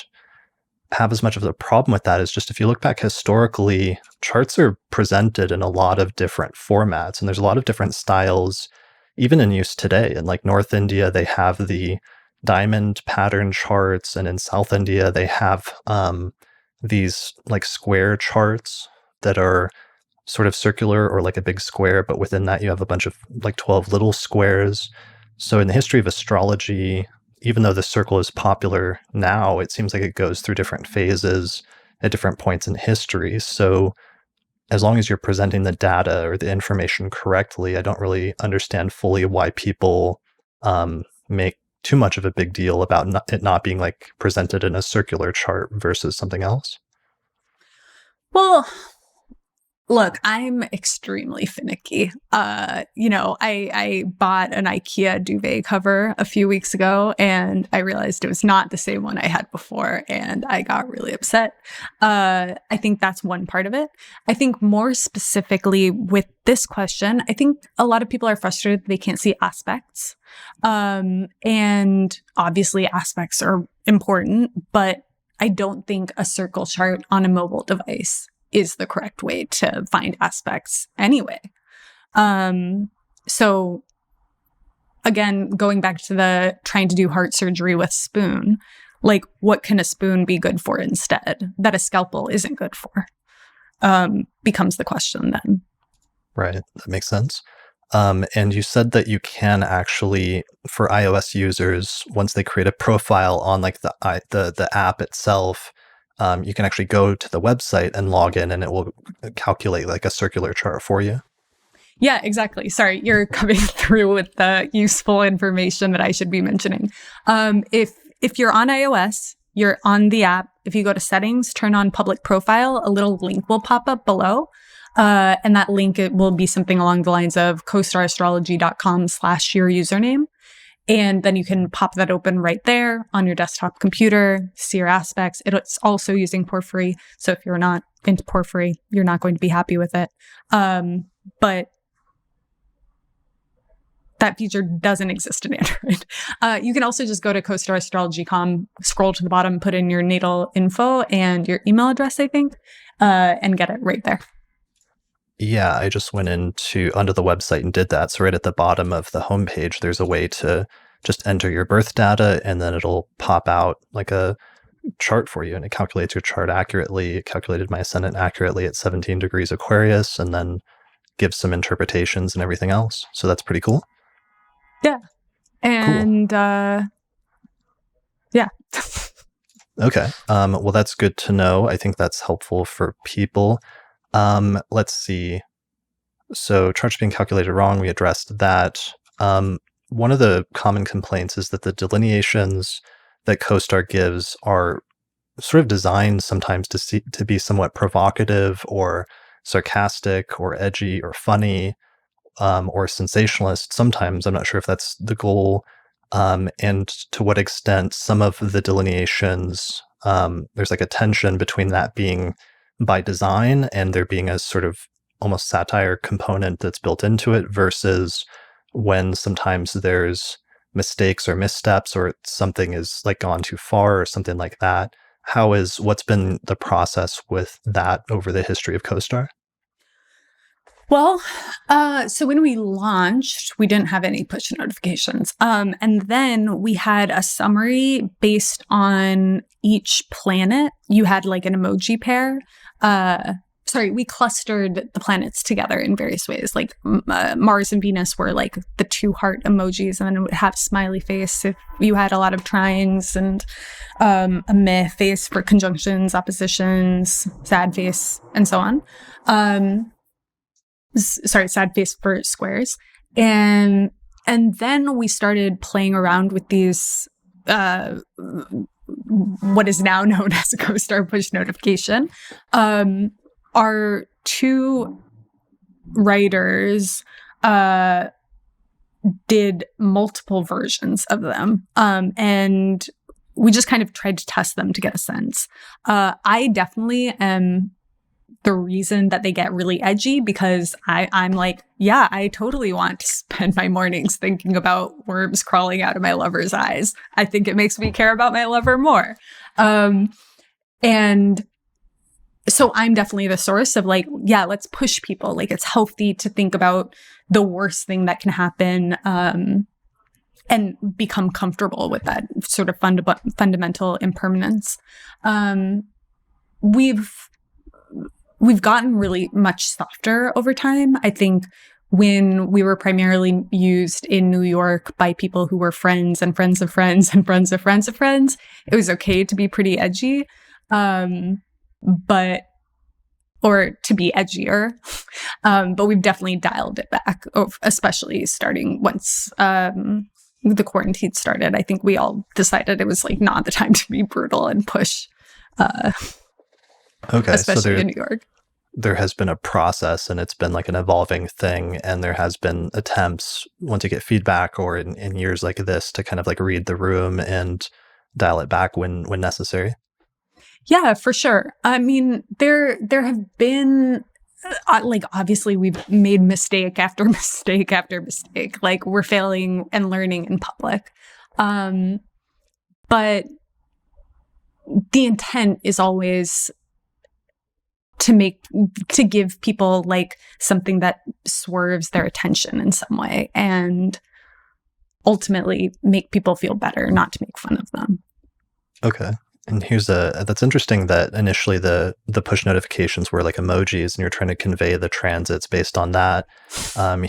Speaker 1: have as much of a problem with that, is just if you look back historically, charts are presented in a lot of different formats, and there's a lot of different styles even in use today. In like North India, they have the diamond pattern charts, and in South India they have these like square charts that are sort of circular or like a big square, but within that you have a bunch of like 12 little squares. So in the history of astrology, even though the circle is popular now, it seems like it goes through different phases at different points in history. So as long as you're presenting the data or the information correctly, I don't really understand fully why people make too much of a big deal about it not being like presented in a circular chart versus something else.
Speaker 2: Well, look, I'm extremely finicky. I bought an IKEA duvet cover a few weeks ago, and I realized it was not the same one I had before, and I got really upset. I think that's one part of it. I think more specifically with this question, I think a lot of people are frustrated that they can't see aspects. And obviously aspects are important, but I don't think a circle chart on a mobile device is the correct way to find aspects anyway. So again, going back to the trying to do heart surgery with spoon, like what can a spoon be good for instead that a scalpel isn't good for? Becomes the question then.
Speaker 1: Right. That makes sense. And you said that you can actually, for iOS users, once they create a profile on like the app itself, you can actually go to the website and log in, and it will calculate like a circular chart for you.
Speaker 2: Yeah, exactly. Sorry, you're coming through with the useful information that I should be mentioning. If you're on iOS, you're on the app. If you go to settings, turn on public profile, a little link will pop up below. And that link, it will be something along the lines of costarastrology.com/your username. And then you can pop that open right there on your desktop computer, see your aspects. It's also using porphyry. So if you're not into porphyry, you're not going to be happy with it. But that feature doesn't exist in Android. You can also just go to costarastrology.com, scroll to the bottom, put in your natal info and your email address, I think, and get it right there.
Speaker 1: Yeah, I just went onto the website and did that. So right at the bottom of the homepage, there's a way to just enter your birth data, and then it'll pop out like a chart for you, and it calculates your chart accurately. It calculated my ascendant accurately at 17 degrees Aquarius, and then gives some interpretations and everything else. So that's pretty cool.
Speaker 2: Yeah. And yeah.
Speaker 1: Okay. Well, that's good to know. I think that's helpful for people. Let's see. So charts being calculated wrong, we addressed that. One of the common complaints is that the delineations that CoStar gives are sort of designed sometimes to be somewhat provocative or sarcastic or edgy or funny, or sensationalist. Sometimes I'm not sure if that's the goal, and to what extent some of the delineations, there's like a tension between that being by design and there being a sort of almost satire component that's built into it, versus when sometimes there's mistakes or missteps, or something is like gone too far or something like that. What's been the process with that over the history of CoStar?
Speaker 2: Well, so when we launched, we didn't have any push notifications. And then we had a summary based on each planet. You had like an emoji pair. We clustered the planets together in various ways. Like Mars and Venus were like the two heart emojis, and then it would have smiley face if you had a lot of trines, and a meh face for conjunctions, oppositions, sad face, and so on. Sad face for squares. And then we started playing around with these, what is now known as a CoStar push notification. Our two writers did multiple versions of them. And we just kind of tried to test them to get a sense. I definitely am the reason that they get really edgy, because I'm like, yeah, I totally want to spend my mornings thinking about worms crawling out of my lover's eyes. I think it makes me care about my lover more. And so I'm definitely the source of like, yeah, let's push people. Like, it's healthy to think about the worst thing that can happen, and become comfortable with that sort of fundamental impermanence. We've gotten really much softer over time. I think when we were primarily used in New York by people who were friends and friends of friends and friends of friends of friends, it was okay to be pretty edgy. but or to be edgier. But we've definitely dialed it back, especially starting once the quarantine started. I think we all decided it was like not the time to be brutal and push, especially in New York.
Speaker 1: There has been a process, and it's been like an evolving thing, and there has been attempts once you get feedback or in years like this to kind of like read the room and dial it back when necessary.
Speaker 2: Yeah, for sure. I mean, there have been like, obviously we've made mistake after mistake after mistake. Like, we're failing and learning in public. But the intent is always to give people like something that swerves their attention in some way, and ultimately make people feel better, not to make fun of them.
Speaker 1: Okay. And that's interesting that initially the push notifications were like emojis and you're trying to convey the transits based on that.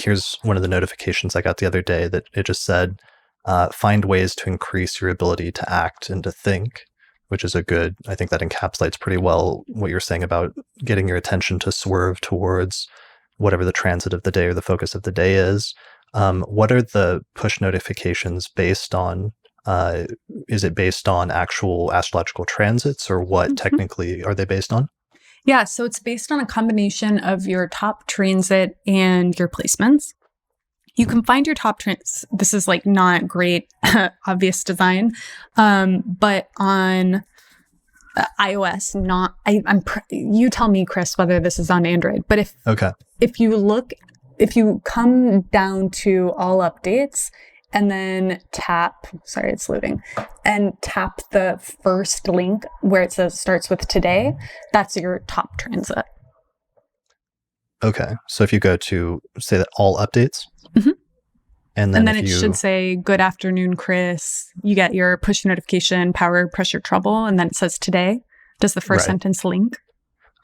Speaker 1: Here's one of the notifications I got the other day that it just said, find ways to increase your ability to act and to think, which is I think that encapsulates pretty well what you're saying about getting your attention to swerve towards whatever the transit of the day or the focus of the day is. What are the push notifications based on? Is it based on actual astrological transits, or what technically are they based on?
Speaker 2: Yeah, so it's based on a combination of your top transit and your placements. You can find your top trends. This is like not great, obvious design, but on iOS, you tell me, Chris, whether this is on Android. But if you come down to all updates and then it's loading, and tap the first link where it says starts with today, that's your top transit.
Speaker 1: Okay, so if you go to say that all updates.
Speaker 2: Mm-hmm.
Speaker 1: And then
Speaker 2: it should say, good afternoon, Chris. You get your push notification, power, pressure, trouble. And then it says today. Does the first sentence link?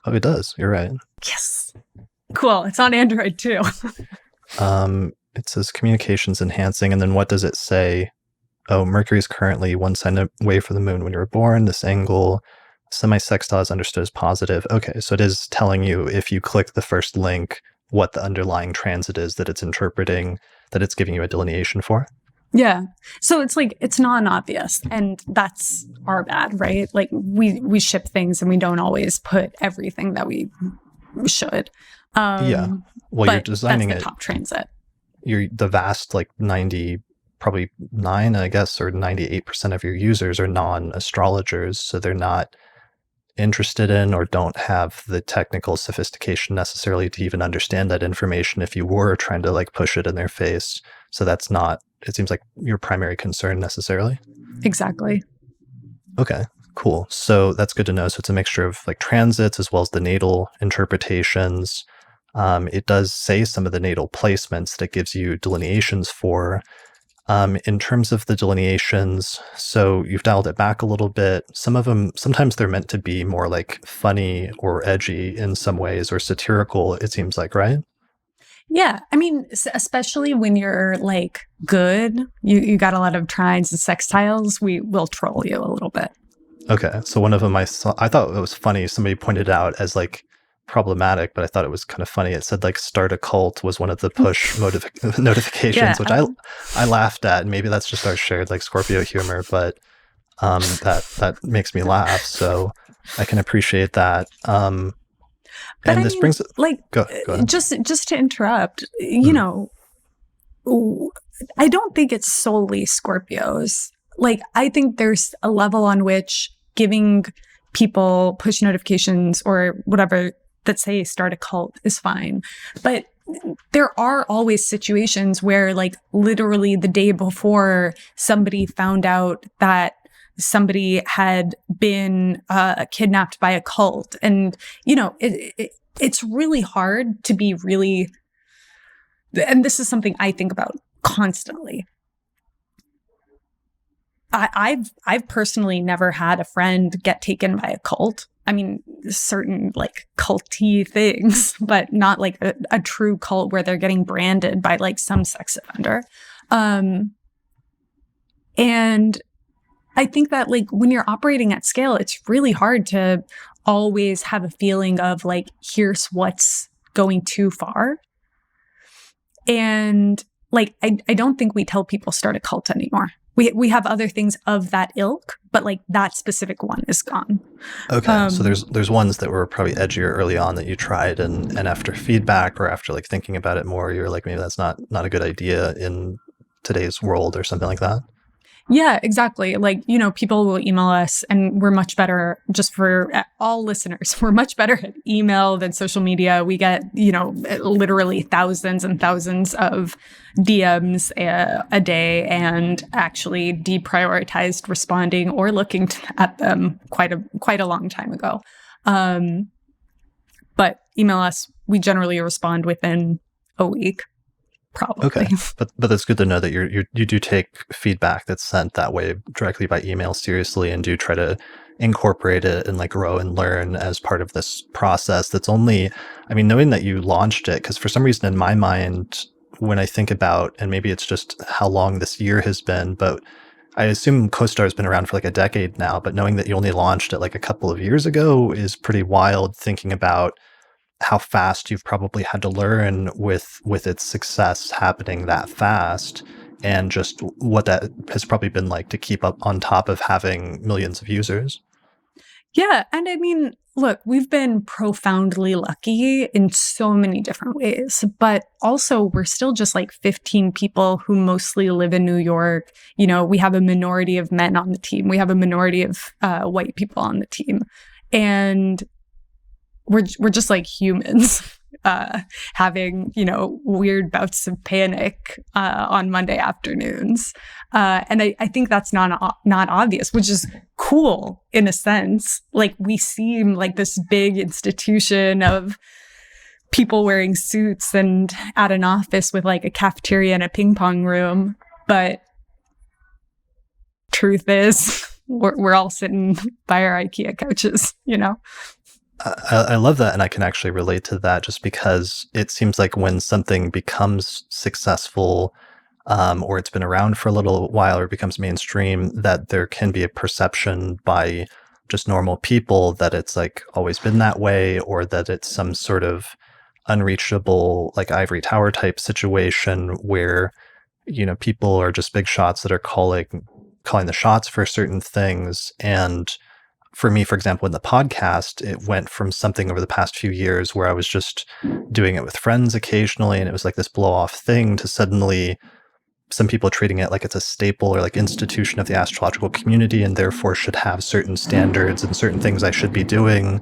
Speaker 1: Oh, it does. You're right.
Speaker 2: Yes. Cool. It's on Android too.
Speaker 1: It says communications enhancing. And then what does it say? Oh, Mercury is currently 1 sign away from the moon when you were born. This angle, semi-sextile, is understood as positive. Okay. So it is telling you, if you click the first link, what the underlying transit is that it's interpreting, that it's giving you a delineation for.
Speaker 2: Yeah. So it's like, it's non-obvious, and that's our bad, right? Like we ship things and we don't always put everything that we should.
Speaker 1: Yeah. Well, you're designing
Speaker 2: that's the top transit.
Speaker 1: You're the vast, like 90, probably 9, I guess, or 98% of your users are non-astrologers. So they're not interested in or don't have the technical sophistication necessarily to even understand that information if you were trying to like push it in their face. So that's not, it seems like, your primary concern necessarily.
Speaker 2: Exactly.
Speaker 1: Okay, cool. So that's good to know. So it's a mixture of like transits as well as the natal interpretations. It does say some of the natal placements that gives you delineations for. In terms of the delineations, so you've dialed it back a little bit. Some of them, sometimes they're meant to be more like funny or edgy in some ways, or satirical, it seems like, right?
Speaker 2: Yeah. I mean, especially when you're like good, you got a lot of trines and sextiles, we will troll you a little bit.
Speaker 1: Okay. So one of them I thought it was funny. Somebody pointed out as like problematic, but I thought it was kind of funny. It said like start a cult was one of the push notifications, which I laughed at. And maybe that's just our shared like Scorpio humor, but that makes me laugh. So I can appreciate that.
Speaker 2: But
Speaker 1: and this brings
Speaker 2: like
Speaker 1: go ahead.
Speaker 2: Just to interrupt, you know, I don't think it's solely Scorpios. Like, I think there's a level on which giving people push notifications or whatever that say start a cult is fine. But there are always situations where, like, literally the day before somebody found out that somebody had been kidnapped by a cult. And, you know, it's really hard to be really, and this is something I think about constantly. I've personally never had a friend get taken by a cult. I mean, certain like culty things, but not like a true cult where they're getting branded by like some sex offender. And I think that like when you're operating at scale, it's really hard to always have a feeling of like, here's what's going too far. And like, I don't think we tell people start a cult anymore. We have other things of that ilk, but like that specific one is gone.
Speaker 1: Okay, so there's ones that were probably edgier early on that you tried, and after feedback or after like thinking about it more, you're like, maybe that's not a good idea in today's world or something like that.
Speaker 2: Yeah, exactly. Like, you know, people will email us and we're much better, just for all listeners, we're much better at email than social media. We get, you know, literally thousands and thousands of DMs a day, and actually deprioritized responding or looking at them quite a long time ago. But email us, we generally respond within a week. Probably.
Speaker 1: Okay, but that's good to know that you do take feedback that's sent that way directly by email seriously, and do try to incorporate it and like grow and learn as part of this process. That's only, I mean, knowing that you launched it, because for some reason in my mind, when I think about, and maybe it's just how long this year has been, but I assume CoStar has been around for like a decade now. But knowing that you only launched it like a couple of years ago is pretty wild, thinking about how fast you've probably had to learn with its success happening that fast, and just what that has probably been like to keep up on top of having millions of users.
Speaker 2: Yeah. And I mean, look, we've been profoundly lucky in so many different ways, but also we're still just like 15 people who mostly live in New York. You know, we have a minority of men on the team. We have a minority of white people on the team. And we're just like humans having, you know, weird bouts of panic on Monday afternoons. And I think that's not obvious, which is cool in a sense. Like, we seem like this big institution of people wearing suits and at an office with like a cafeteria and a ping pong room. But truth is, we're all sitting by our IKEA couches, you know?
Speaker 1: I love that, and I can actually relate to that, just because it seems like when something becomes successful, or it's been around for a little while or becomes mainstream, that there can be a perception by just normal people that it's like always been that way, or that it's some sort of unreachable, like ivory tower type situation where, you know, people are just big shots that are calling the shots for certain things. And for me, for example, in the podcast, it went from something over the past few years where I was just doing it with friends occasionally, and it was like this blow off thing, to suddenly some people treating it like it's a staple or like institution of the astrological community, and therefore should have certain standards and certain things I should be doing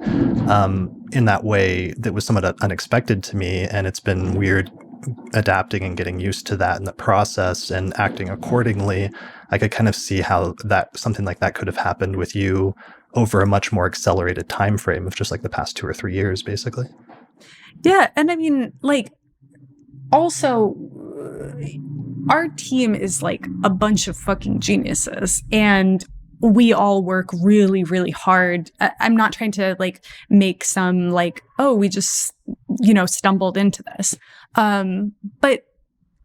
Speaker 1: in that way. That was somewhat unexpected to me. And it's been weird adapting and getting used to that in the process and acting accordingly. I could kind of see how that something like that could have happened with you over a much more accelerated time frame of just like the past 2 or 3 years, basically.
Speaker 2: Yeah. And I mean, like, also, our team is like a bunch of fucking geniuses, and we all work really, really hard. I'm not trying to like make some like, oh, we just, you know, stumbled into this. But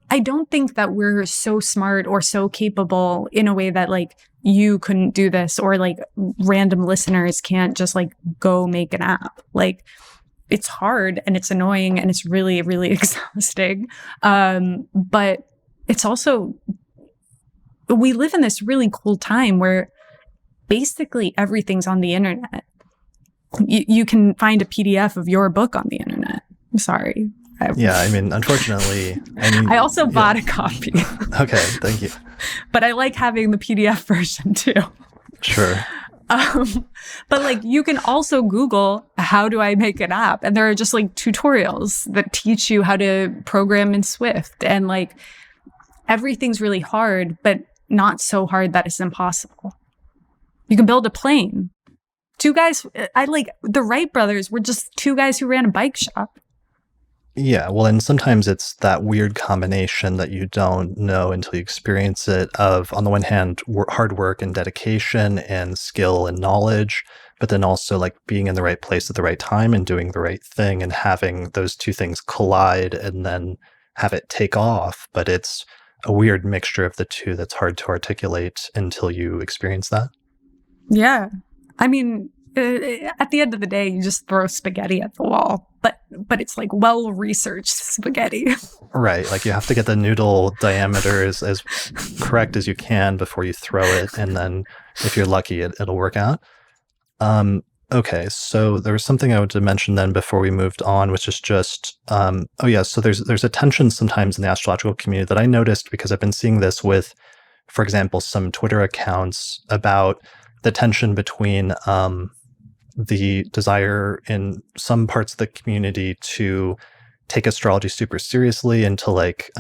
Speaker 2: I don't think that we're so smart or so capable in a way that like you couldn't do this, or like random listeners can't just like go make an app. Like, it's hard and it's annoying and it's really, really exhausting. But it's also, we live in this really cool time where basically everything's on the internet. You can find a PDF of your book on the internet. I'm sorry.
Speaker 1: Yeah, I mean, unfortunately,
Speaker 2: I also bought a copy.
Speaker 1: Okay, thank you.
Speaker 2: But I like having the PDF version too.
Speaker 1: Sure.
Speaker 2: But like, you can also Google, how do I make an app? And there are just like tutorials that teach you how to program in Swift. And like, everything's really hard, but not so hard that it's impossible. You can build a plane. Two guys, the Wright brothers were just two guys who ran a bike shop.
Speaker 1: Yeah, well, and sometimes it's that weird combination that you don't know until you experience it, of, on the one hand, hard work and dedication and skill and knowledge, but then also like being in the right place at the right time and doing the right thing, and having those two things collide and then have it take off. But it's a weird mixture of the two that's hard to articulate until you experience that.
Speaker 2: Yeah. I mean, at the end of the day, you just throw spaghetti at the wall, but it's like well-researched spaghetti.
Speaker 1: Right. Like you have to get the noodle diameter as correct as you can before you throw it. And then if you're lucky, it'll work out. Okay. So there was something I wanted to mention then before we moved on, which is just, so there's a tension sometimes in the astrological community that I noticed because I've been seeing this with, for example, some Twitter accounts about the tension between the desire in some parts of the community to take astrology super seriously and to like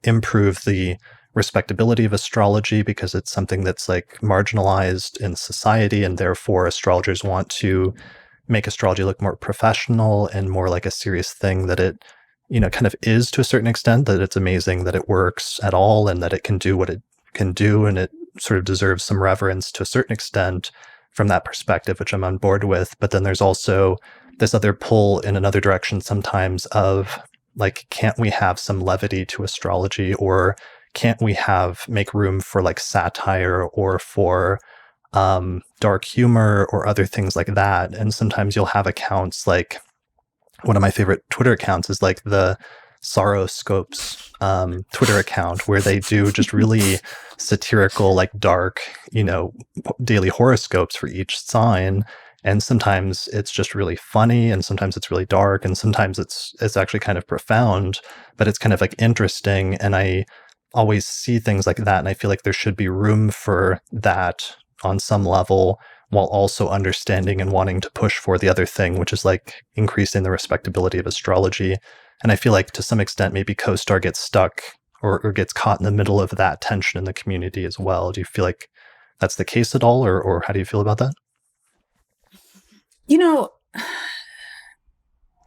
Speaker 1: improve the respectability of astrology because it's something that's like marginalized in society, and therefore astrologers want to make astrology look more professional and more like a serious thing that it, kind of is to a certain extent, that it's amazing that it works at all and that it can do what it can do, and it sort of deserves some reverence to a certain extent from that perspective, which I'm on board with. But then there's also this other pull in another direction sometimes of like, can't we have some levity to astrology, or can't we make room for like satire or for dark humor or other things like that? And sometimes you'll have accounts like, one of my favorite Twitter accounts is like the Soroscopes Twitter account, where they do just really satirical, like dark, daily horoscopes for each sign. And sometimes it's just really funny, and sometimes it's really dark, and sometimes it's actually kind of profound, but it's kind of like interesting. And I always see things like that, and I feel like there should be room for that on some level, while also understanding and wanting to push for the other thing, which is like increasing the respectability of astrology. And I feel like to some extent, maybe CoStar gets stuck or gets caught in the middle of that tension in the community as well. Do you feel like that's the case at all, or how do you feel about that?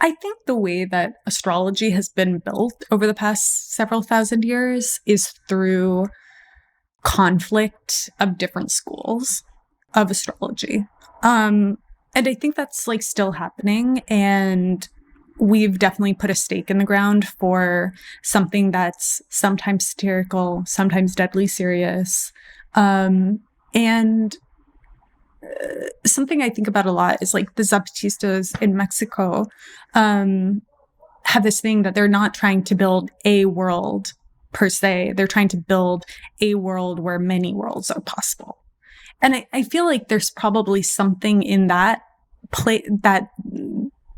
Speaker 2: I think the way that astrology has been built over the past several thousand years is through conflict of different schools of astrology. And I think that's like still happening. And we've definitely put a stake in the ground for something that's sometimes satirical, sometimes deadly serious. And something I think about a lot is like the Zapatistas in Mexico have this thing that they're not trying to build a world per se. They're trying to build a world where many worlds are possible. And I feel like there's probably something in that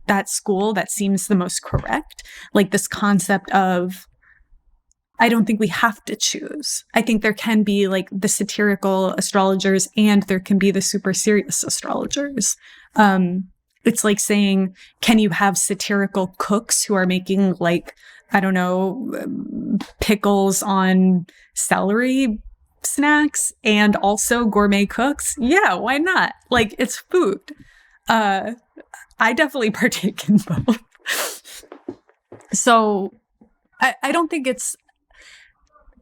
Speaker 2: that school that seems the most correct. Like this concept of, I don't think we have to choose. I think there can be like the satirical astrologers and there can be the super serious astrologers. It's like saying, can you have satirical cooks who are making like, I don't know, pickles on celery snacks and also gourmet cooks? Yeah, why not? Like, it's food. I definitely partake in both. So I don't think it's,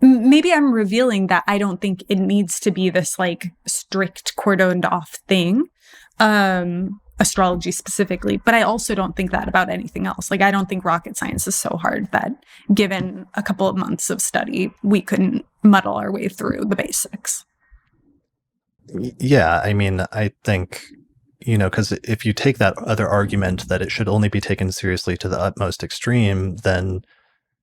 Speaker 2: maybe I'm revealing that I don't think it needs to be this like strict cordoned off thing, astrology specifically, but I also don't think that about anything else. Like, I don't think rocket science is so hard that given a couple of months of study, we couldn't muddle our way through the basics.
Speaker 1: Yeah, I mean, I think, because if you take that other argument that it should only be taken seriously to the utmost extreme, then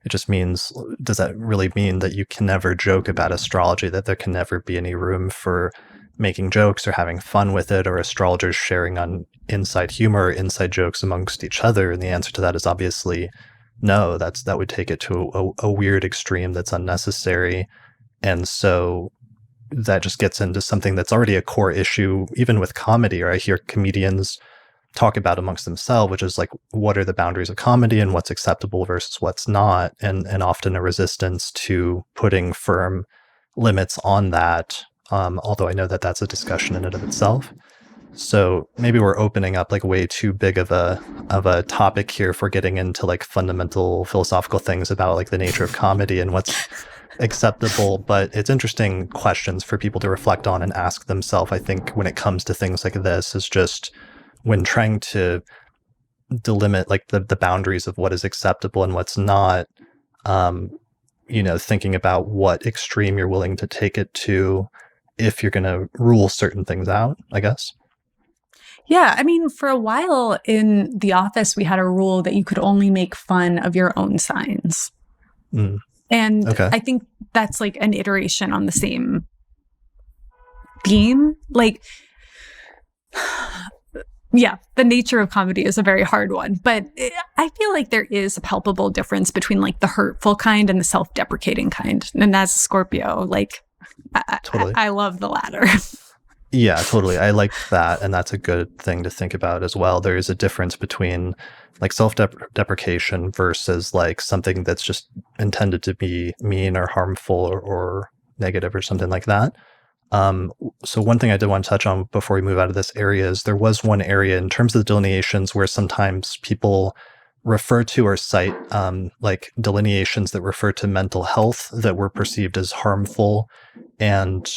Speaker 1: it just means, does that really mean that you can never joke about astrology, that there can never be any room for making jokes or having fun with it, or astrologers sharing on inside humor or inside jokes amongst each other? And the answer to that is obviously no. That would take it to a weird extreme that's unnecessary. And so that just gets into something that's already a core issue, even with comedy, or I hear comedians talk about amongst themselves, which is like, what are the boundaries of comedy and what's acceptable versus what's not, and often a resistance to putting firm limits on that. Although I know that that's a discussion in and of itself. So maybe we're opening up like way too big of a topic here for getting into like fundamental philosophical things about like the nature of comedy and what's acceptable. But it's interesting questions for people to reflect on and ask themselves, I think, when it comes to things like this, is just when trying to delimit like the boundaries of what is acceptable and what's not, thinking about what extreme you're willing to take it to if you're going to rule certain things out, I guess.
Speaker 2: Yeah, I mean, for a while in the office, we had a rule that you could only make fun of your own signs.
Speaker 1: Mm,
Speaker 2: And
Speaker 1: okay.
Speaker 2: I think that's like an iteration on the same theme. Like, yeah, the nature of comedy is a very hard one, but I feel like there is a palpable difference between like the hurtful kind and the self-deprecating kind. And as a Scorpio, like
Speaker 1: Totally.
Speaker 2: I love the latter.
Speaker 1: Yeah, totally. I liked that, and that's a good thing to think about as well. There is a difference between like self-deprecation versus like something that's just intended to be mean or harmful or negative or something like that. So one thing I did want to touch on before we move out of this area is there was one area in terms of the delineations where sometimes people refer to or cite like delineations that refer to mental health that were perceived as harmful. And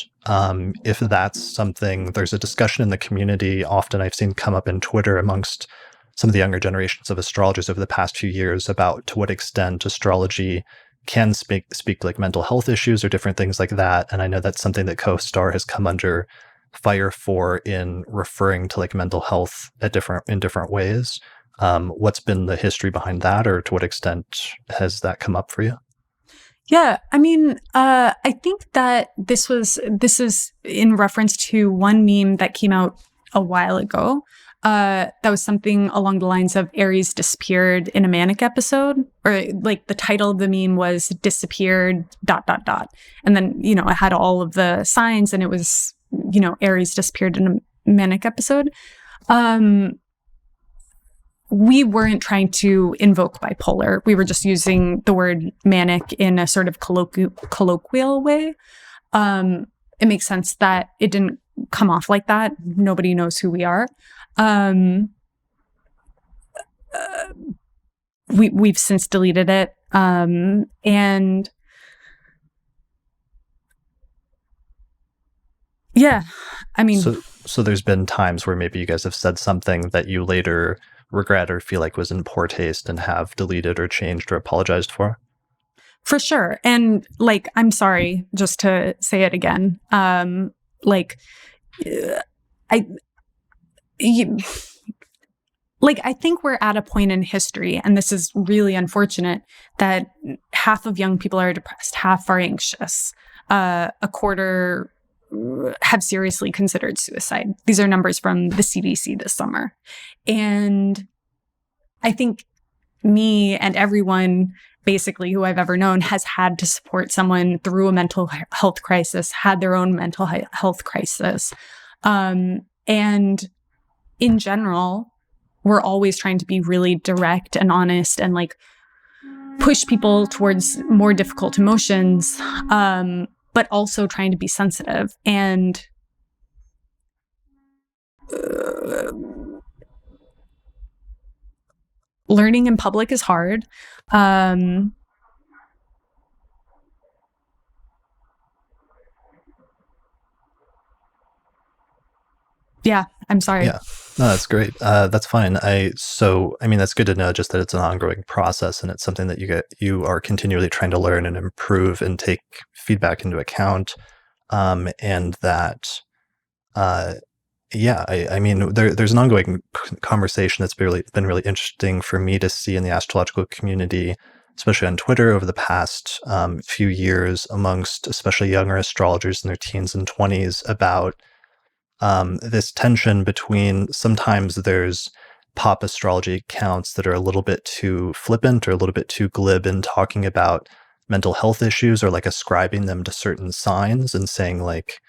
Speaker 1: if that's something, there's a discussion in the community often I've seen come up in Twitter amongst some of the younger generations of astrologers over the past few years about to what extent astrology can speak like mental health issues or different things like that. And I know that's something that CoStar has come under fire for in referring to like mental health in different ways. What's been the history behind that, or to what extent has that come up for you?
Speaker 2: Yeah, I mean, I think that this is in reference to one meme that came out a while ago. That was something along the lines of Aries disappeared in a manic episode, or like the title of the meme was disappeared ... And then, you know, it had all of the signs and it was, you know, Aries disappeared in a manic episode. We weren't trying to invoke bipolar. We were just using the word manic in a sort of colloquial way. It makes sense that it didn't come off like that. Nobody knows who we are. We've since deleted it. And yeah, I mean,
Speaker 1: so there's been times where maybe you guys have said something that you later regret or feel like was in poor taste and have deleted or changed or apologized for?
Speaker 2: for sure. And like, I'm sorry, just to say it again. Like, I, you, like, I think we're at a point in history, and this is really unfortunate, that half of young people are depressed, half are anxious. A quarter have seriously considered suicide. These are numbers from the CDC this summer. And I think me and everyone basically who I've ever known has had to support someone through a mental health crisis, had their own mental health crisis. And in general, we're always trying to be really direct and honest and like push people towards more difficult emotions, but also trying to be sensitive. And learning in public is hard. Yeah, I'm sorry.
Speaker 1: Yeah, no, that's great. That's fine. I mean, that's good to know. Just that it's an ongoing process, and it's something that you are continually trying to learn and improve and take feedback into account. And that, yeah, I mean, there's an ongoing conversation that's been really interesting for me to see in the astrological community, especially on Twitter over the past few years, amongst especially younger astrologers in their teens and 20s, about this tension between sometimes there's pop astrology accounts that are a little bit too flippant or a little bit too glib in talking about mental health issues, or like ascribing them to certain signs and saying like,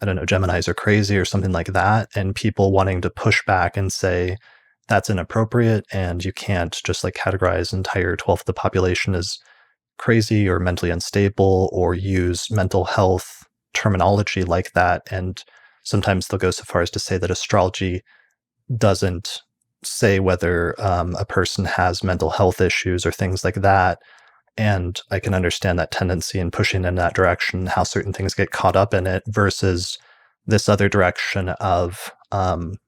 Speaker 1: I don't know, Geminis are crazy or something like that, and people wanting to push back and say that's inappropriate and you can't just like categorize entire 12th of the population as crazy or mentally unstable or use mental health terminology like that. And sometimes they'll go so far as to say that astrology doesn't say whether a person has mental health issues or things like that. And I can understand that tendency in pushing in that direction, how certain things get caught up in it, versus this other direction of,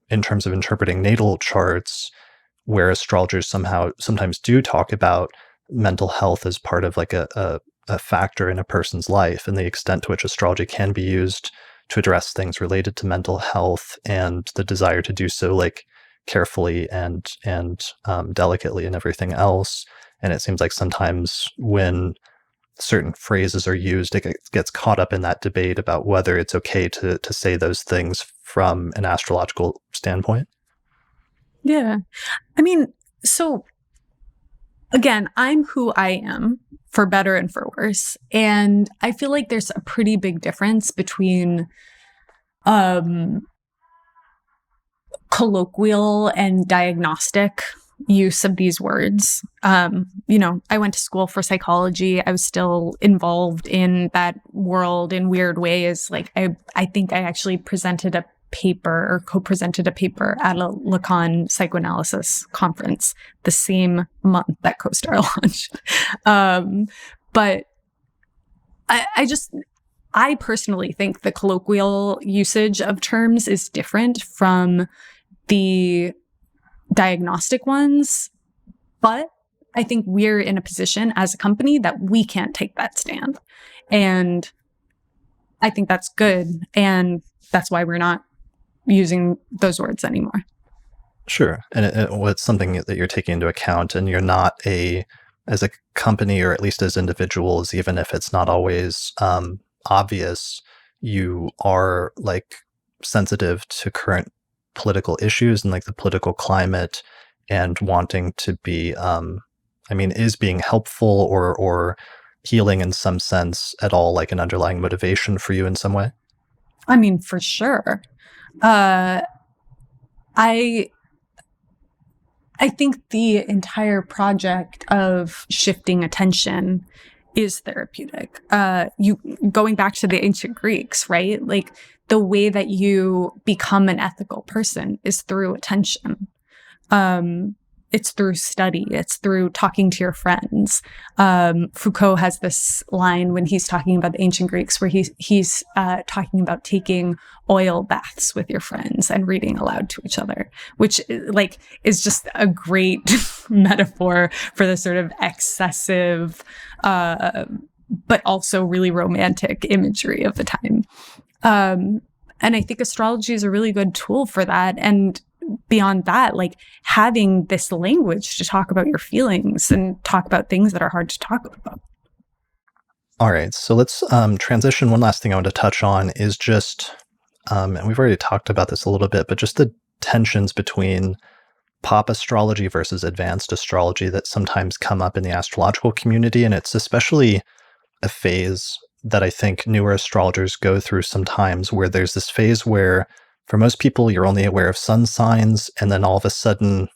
Speaker 1: in terms of interpreting natal charts, where astrologers sometimes do talk about mental health as part of like a factor in a person's life, and the extent to which astrology can be used to address things related to mental health and the desire to do so like carefully and delicately and everything else. And it seems like sometimes when certain phrases are used, it gets caught up in that debate about whether it's okay to say those things from an astrological standpoint.
Speaker 2: Yeah. I mean, so again, I'm who I am, for better and for worse. And I feel like there's a pretty big difference between colloquial and diagnostic use of these words. I went to school for psychology. I was still involved in that world in weird ways. Like I think I actually presented a paper or co-presented a paper at a Lacan psychoanalysis conference the same month that CoStar launched. But I personally think the colloquial usage of terms is different from the diagnostic ones, but I think we're in a position as a company that we can't take that stand. And I think that's good. And that's why we're not using those words anymore.
Speaker 1: Sure. And it's something that you're taking into account, and you're not as a company, or at least as individuals, even if it's not always obvious, you are like sensitive to current political issues and like the political climate, and wanting to be, is being helpful or healing in some sense at all like an underlying motivation for you in some way?
Speaker 2: I mean, for sure. I think the entire project of shifting attention is therapeutic. Going back to the ancient Greeks, right? Like the way that you become an ethical person is through attention. It's through study. It's through talking to your friends. Foucault has this line when he's talking about the ancient Greeks where he's talking about taking oil baths with your friends and reading aloud to each other, which like is just a great metaphor for the sort of excessive, but also really romantic imagery of the time. And I think astrology is a really good tool for that. And beyond that, like having this language to talk about your feelings and talk about things that are hard to talk about.
Speaker 1: All right, so let's transition. One last thing I want to touch on is just, and we've already talked about this a little bit, but just the tensions between pop astrology versus advanced astrology that sometimes come up in the astrological community. And it's especially a phase that I think newer astrologers go through sometimes, where there's this phase where for most people, you're only aware of sun signs, and then all of a sudden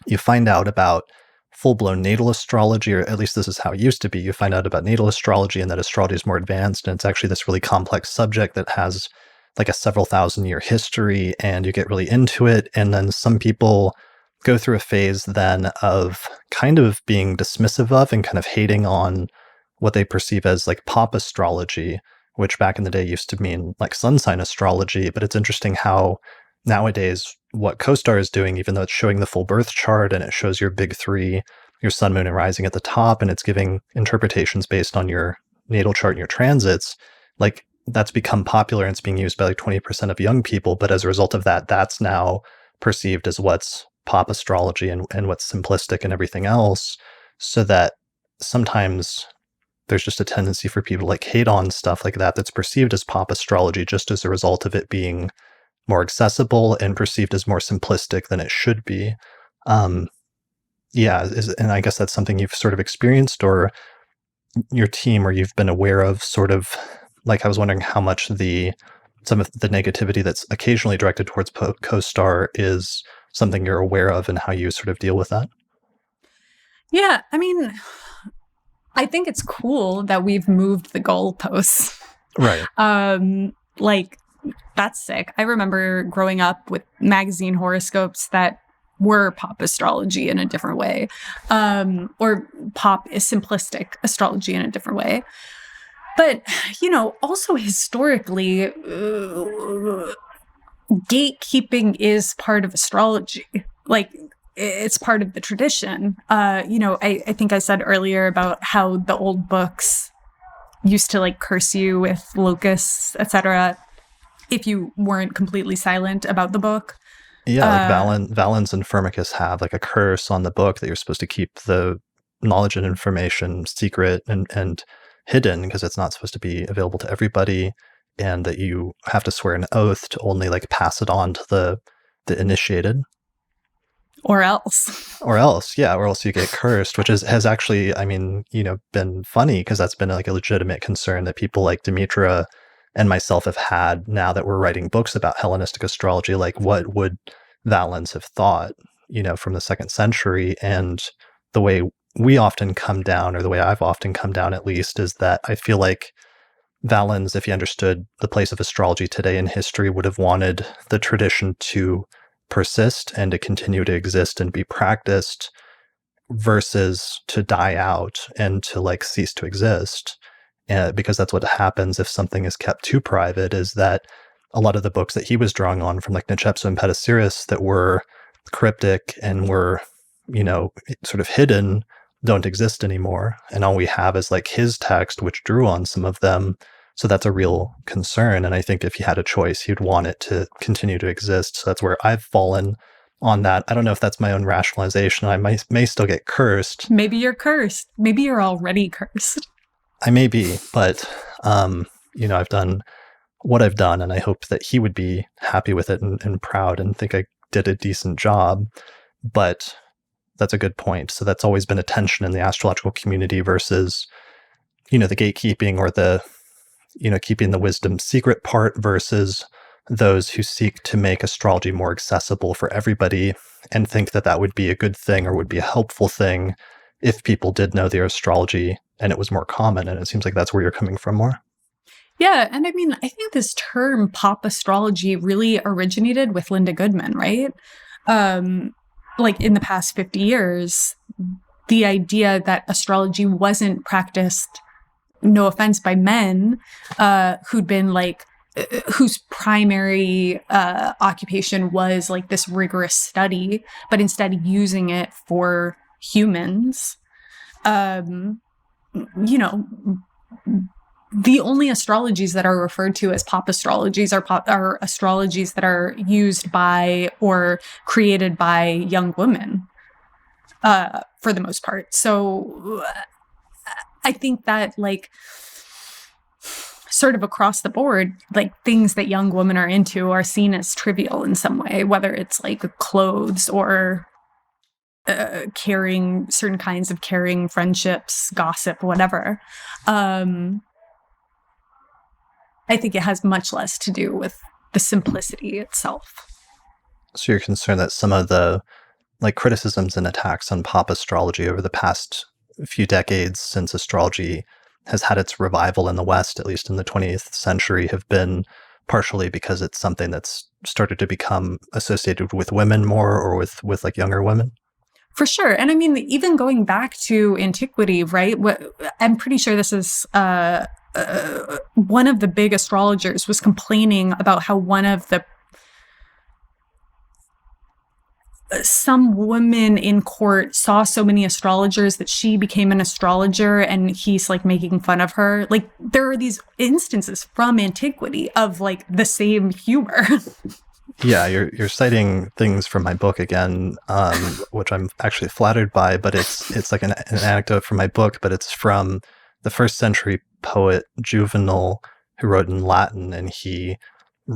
Speaker 1: you find out about full-blown natal astrology, or at least this is how it used to be. You find out about natal astrology and that astrology is more advanced, and it's actually this really complex subject that has like a several thousand-year history, and you get really into it. And then some people go through a phase then of kind of being dismissive of and kind of hating on what they perceive as like pop astrology, which back in the day used to mean like sun sign astrology. But it's interesting how nowadays what CoStar is doing, even though it's showing the full birth chart and it shows your big three, your sun, moon, and rising at the top, and it's giving interpretations based on your natal chart and your transits, like that's become popular and it's being used by like 20% of young people. But as a result of that, that's now perceived as what's pop astrology and what's simplistic and everything else. So that sometimes there's just a tendency for people to like hate on stuff like that that's perceived as pop astrology just as a result of it being more accessible and perceived as more simplistic than it should be. And I guess that's something you've sort of experienced, or your team, or you've been aware of, sort of like, I was wondering how much some of the negativity that's occasionally directed towards CoStar is something you're aware of and how you sort of deal with that.
Speaker 2: Yeah, I mean, I think it's cool that we've moved the goalposts.
Speaker 1: Right.
Speaker 2: Like, that's sick. I remember growing up with magazine horoscopes that were pop astrology in a different way, or pop is simplistic astrology in a different way. But, also historically, gatekeeping is part of astrology. Like, it's part of the tradition. I think I said earlier about how the old books used to like curse you with locusts, etc. if you weren't completely silent about the book.
Speaker 1: Yeah, like Valens and Firmicus have like a curse on the book that you're supposed to keep the knowledge and information secret and hidden because it's not supposed to be available to everybody, and that you have to swear an oath to only like pass it on to the initiated.
Speaker 2: Or else.
Speaker 1: Or else you get cursed, which has actually, I mean, been funny because that's been like a legitimate concern that people like Demetra and myself have had now that we're writing books about Hellenistic astrology. Like, what would Valens have thought, from the 2nd century? And the way we often come down, or the way I've often come down at least, is that I feel like Valens, if he understood the place of astrology today in history, would have wanted the tradition to persist and to continue to exist and be practiced versus to die out and to like cease to exist. Because that's what happens if something is kept too private, is that a lot of the books that he was drawing on from like Nicepso and Petasiris that were cryptic and were, sort of hidden don't exist anymore. And all we have is like his text, which drew on some of them. So that's a real concern. And I think if he had a choice, he'd want it to continue to exist. So that's where I've fallen on that. I don't know if that's my own rationalization. I may still get cursed.
Speaker 2: Maybe you're cursed. Maybe you're already cursed.
Speaker 1: I may be, but, I've done what I've done, and I hope that he would be happy with it and proud and think I did a decent job. But that's a good point. So that's always been a tension in the astrological community versus, the gatekeeping or the, keeping the wisdom secret part versus those who seek to make astrology more accessible for everybody and think that that would be a good thing or would be a helpful thing if people did know their astrology and it was more common. And it seems like that's where you're coming from more.
Speaker 2: Yeah. And I mean, I think this term pop astrology really originated with Linda Goodman, right? Like in the past 50 years, the idea that astrology wasn't practiced, no offense, by men who'd been like, whose primary occupation was like this rigorous study, but instead using it for humans. The only astrologies that are referred to as pop astrologies are astrologies that are used by or created by young women, for the most part. So I think that like sort of across the board, like things that young women are into are seen as trivial in some way, whether it's like clothes or caring, certain kinds of caring friendships, gossip, whatever. I think it has much less to do with the simplicity itself.
Speaker 1: So you're concerned that some of the like criticisms and attacks on pop astrology over the past few decades since astrology has had its revival in the West, at least in the 20th century, have been partially because it's something that's started to become associated with women more or with like younger women?
Speaker 2: For sure. And I mean, even going back to antiquity, right? I'm pretty sure this is one of the big astrologers was complaining about how some woman in court saw so many astrologers that she became an astrologer, and he's like making fun of her. Like there are these instances from antiquity of like the same humor.
Speaker 1: Yeah, you're citing things from my book again, which I'm actually flattered by, but it's like an anecdote from my book, but it's from the 1st century poet Juvenal, who wrote in Latin, and he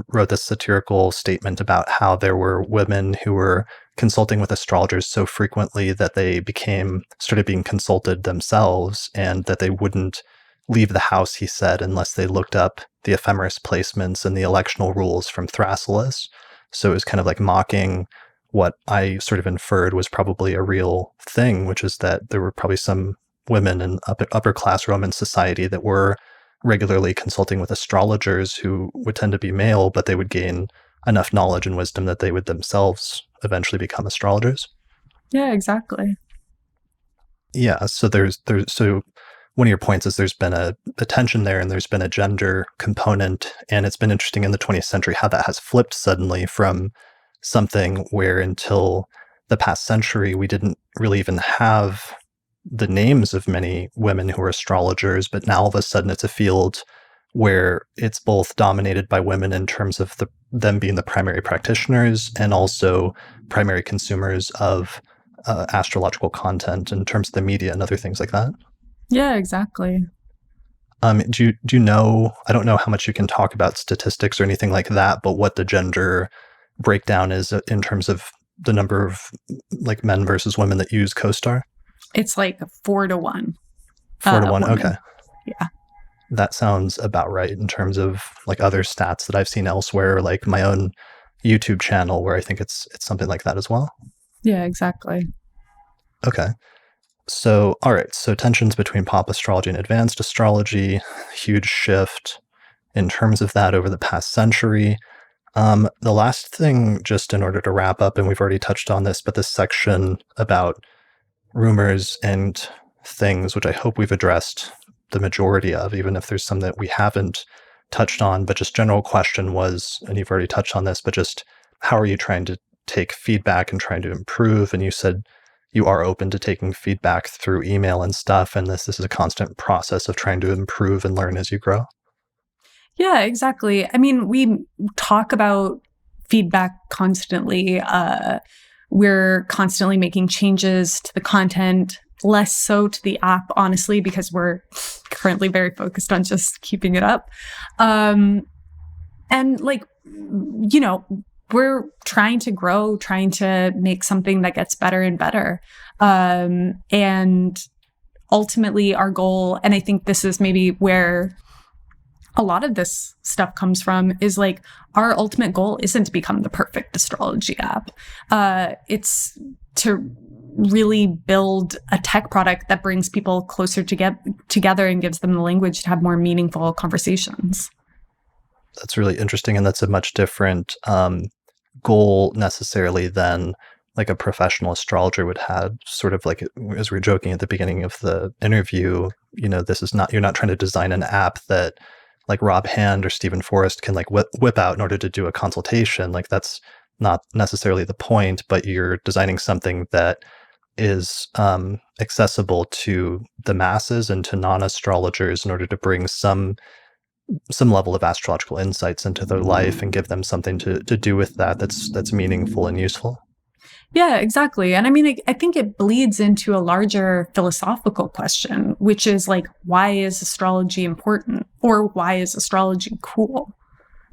Speaker 1: wrote this satirical statement about how there were women who were consulting with astrologers so frequently that they started being consulted themselves, and that they wouldn't leave the house, he said, unless they looked up the ephemeris placements and the electional rules from Thrasyllus. So it was kind of like mocking what I sort of inferred was probably a real thing, which is that there were probably some women in upper class Roman society that were regularly consulting with astrologers who would tend to be male, but they would gain enough knowledge and wisdom that they would themselves eventually become astrologers.
Speaker 2: Yeah, exactly.
Speaker 1: Yeah, so so one of your points is there's been a tension there, and there's been a gender component, and it's been interesting in the 20th century how that has flipped suddenly from something where until the past century we didn't really even have the names of many women who are astrologers, but now all of a sudden it's a field where it's both dominated by women in terms of them being the primary practitioners and also primary consumers of astrological content in terms of the media and other things like that.
Speaker 2: Yeah, exactly.
Speaker 1: Do you know, I don't know how much you can talk about statistics or anything like that, but what the gender breakdown is in terms of the number of like men versus women that use CoStar?
Speaker 2: It's like 4-1.
Speaker 1: 4-1,
Speaker 2: women.
Speaker 1: okay.
Speaker 2: Yeah.
Speaker 1: That sounds about right in terms of like other stats that I've seen elsewhere, like my own YouTube channel where I think it's something like that as well.
Speaker 2: Yeah, exactly.
Speaker 1: Okay. So, all right. So tensions between pop astrology and advanced astrology, huge shift in terms of that over the past century. The last thing, just in order to wrap up, and we've already touched on this, but this section about rumors and things, which I hope we've addressed the majority of, even if there's some that we haven't touched on, but just general question was, and you've already touched on this, but just how are you trying to take feedback and trying to improve? And you said you are open to taking feedback through email and stuff, and this is a constant process of trying to improve and learn as you grow.
Speaker 2: Yeah, exactly. I mean, we talk about feedback constantly. We're constantly making changes to the content, less so to the app, honestly, because we're currently very focused on just keeping it up. And like, you know, we're trying to grow, trying to make something that gets better and better. And ultimately our goal, and I think this is maybe where a lot of this stuff comes from, is like our ultimate goal isn't to become the perfect astrology app. It's to really build a tech product that brings people closer together and gives them the language to have more meaningful conversations.
Speaker 1: That's really interesting. And that's a much different goal necessarily than like a professional astrologer would have. Sort of like, as we were joking at the beginning of the interview, you know, this is not, you're not trying to design an app that like Rob Hand or Stephen Forrest can like whip out in order to do a consultation. Like that's not necessarily the point, but you're designing something that is accessible to the masses and to non-astrologers in order to bring some level of astrological insights into their life and give them something to do with that that's meaningful and useful.
Speaker 2: Yeah, exactly. And I mean, I think it bleeds into a larger philosophical question, which is like, why is astrology important? Or why is astrology cool?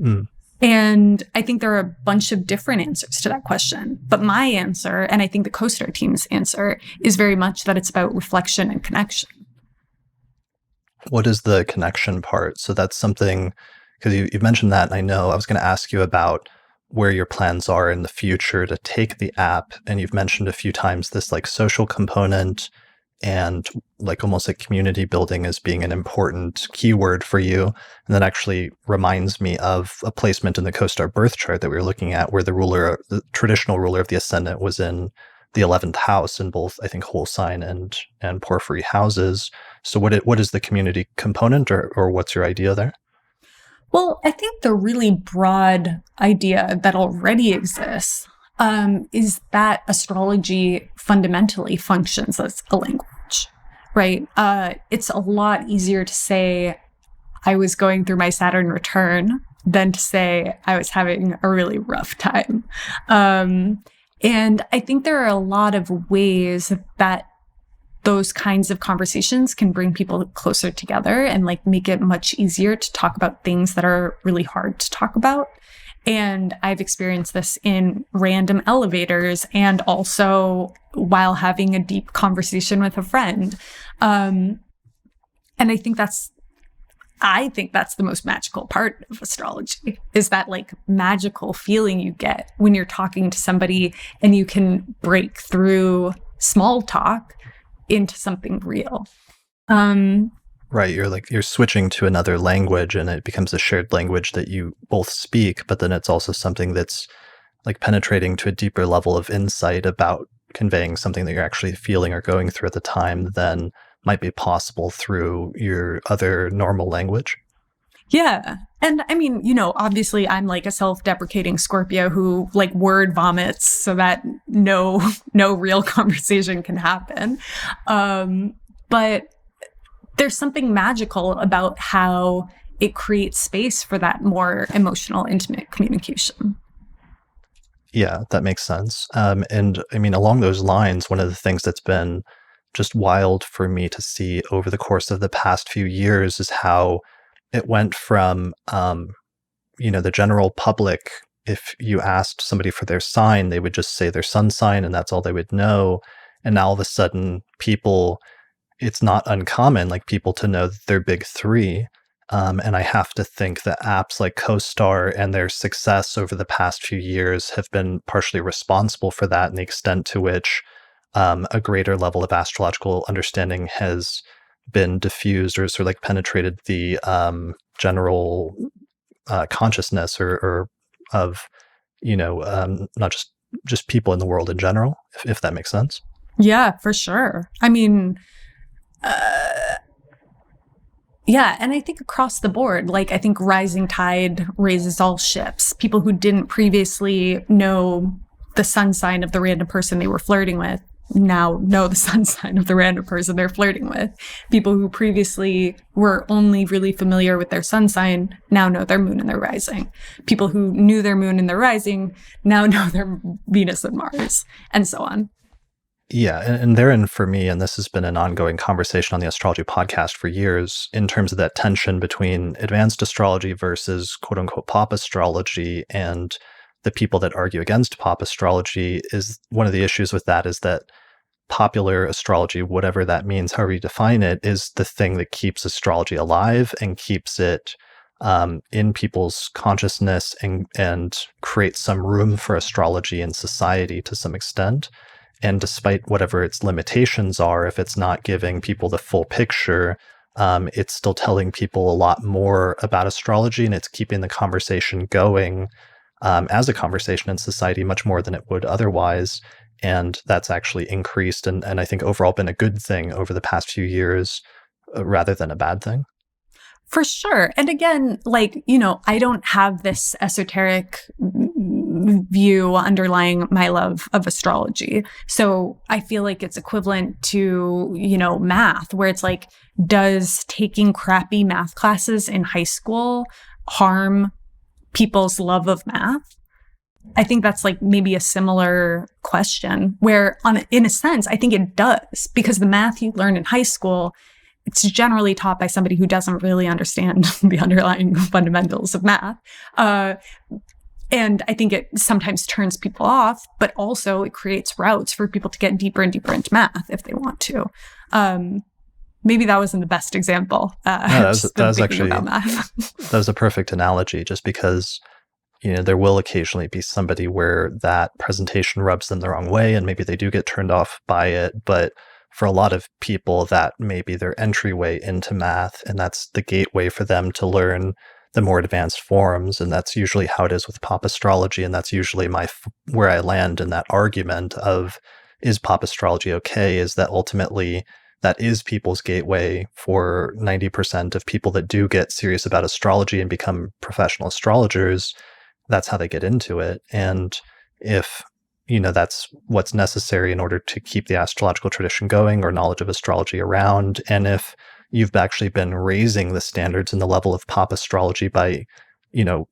Speaker 1: Mm.
Speaker 2: And I think there are a bunch of different answers to that question. But my answer, and I think the CoStar team's answer, is very much that it's about reflection and connection.
Speaker 1: What is the connection part? So that's something, because you mentioned that, and I know I was going to ask you about where your plans are in the future to take the app. And you've mentioned a few times this like social component and like almost like community building as being an important keyword for you. And that actually reminds me of a placement in the CoStar birth chart that we were looking at where the traditional ruler of the ascendant was in the 11th house in both, I think, whole sign and porphyry houses. So what is the community component or what's your idea there?
Speaker 2: Well, I think the really broad idea that already exists is that astrology fundamentally functions as a language, right? It's a lot easier to say I was going through my Saturn return than to say I was having a really rough time. And I think there are a lot of ways that those kinds of conversations can bring people closer together and like make it much easier to talk about things that are really hard to talk about. And I've experienced this in random elevators and also while having a deep conversation with a friend. And I think that's the most magical part of astrology, is that like magical feeling you get when you're talking to somebody and you can break through small talk into something real.
Speaker 1: Right. You're switching to another language and it becomes a shared language that you both speak, but then it's also something that's like penetrating to a deeper level of insight about conveying something that you're actually feeling or going through at the time than might be possible through your other normal language.
Speaker 2: Yeah. And I mean, you know, obviously I'm like a self-deprecating Scorpio who like word vomits so that no real conversation can happen. But there's something magical about how it creates space for that more emotional, intimate communication.
Speaker 1: Yeah, that makes sense. And I mean, along those lines, one of the things that's been just wild for me to see over the course of the past few years is how it went from, the general public, if you asked somebody for their sign, they would just say their sun sign and that's all they would know. And now all of a sudden, it's not uncommon, like people to know their big three. And I have to think that apps like CoStar and their success over the past few years have been partially responsible for that, and the extent to which a greater level of astrological understanding has been diffused or sort of like penetrated the general consciousness or of not just people in the world in general, if that makes sense.
Speaker 2: Yeah, for sure. I mean, yeah, and I think across the board, like I think rising tide raises all ships. People who didn't previously know the sun sign of the random person they were flirting with now know the sun sign of the random person they're flirting with. People who previously were only really familiar with their sun sign now know their moon and their rising. People who knew their moon and their rising now know their Venus and Mars, and so on.
Speaker 1: Yeah, and therein for me, and this has been an ongoing conversation on the Astrology podcast for years, in terms of that tension between advanced astrology versus quote unquote pop astrology, and the people that argue against pop astrology, is one of the issues with that is that popular astrology, whatever that means, however you define it, is the thing that keeps astrology alive and keeps it in people's consciousness and creates some room for astrology in society to some extent. And despite whatever its limitations are, if it's not giving people the full picture, it's still telling people a lot more about astrology, and it's keeping the conversation going as a conversation in society much more than it would otherwise. And that's actually increased and I think overall been a good thing over the past few years rather than a bad thing.
Speaker 2: For sure. And again, like, I don't have this esoteric view underlying my love of astrology. So I feel like it's equivalent to, math, where it's like, does taking crappy math classes in high school harm people's love of math? I think that's like maybe a similar question where in a sense, I think it does, because the math you learn in high school, it's generally taught by somebody who doesn't really understand the underlying fundamentals of math. And I think it sometimes turns people off, but also it creates routes for people to get deeper and deeper into math if they want to. Maybe that wasn't the best example.
Speaker 1: No, that was actually, that was a perfect analogy, just because, there will occasionally be somebody where that presentation rubs them the wrong way and maybe they do get turned off by it. But for a lot of people, that may be their entryway into math, and that's the gateway for them to learn the more advanced forms. And that's usually how it is with pop astrology. And that's usually where I land in that argument of, is pop astrology okay? Is that ultimately that is people's gateway for 90% of people that do get serious about astrology and become professional astrologers. That's how they get into it. And if, that's what's necessary in order to keep the astrological tradition going or knowledge of astrology around, and if you've actually been raising the standards and the level of pop astrology by,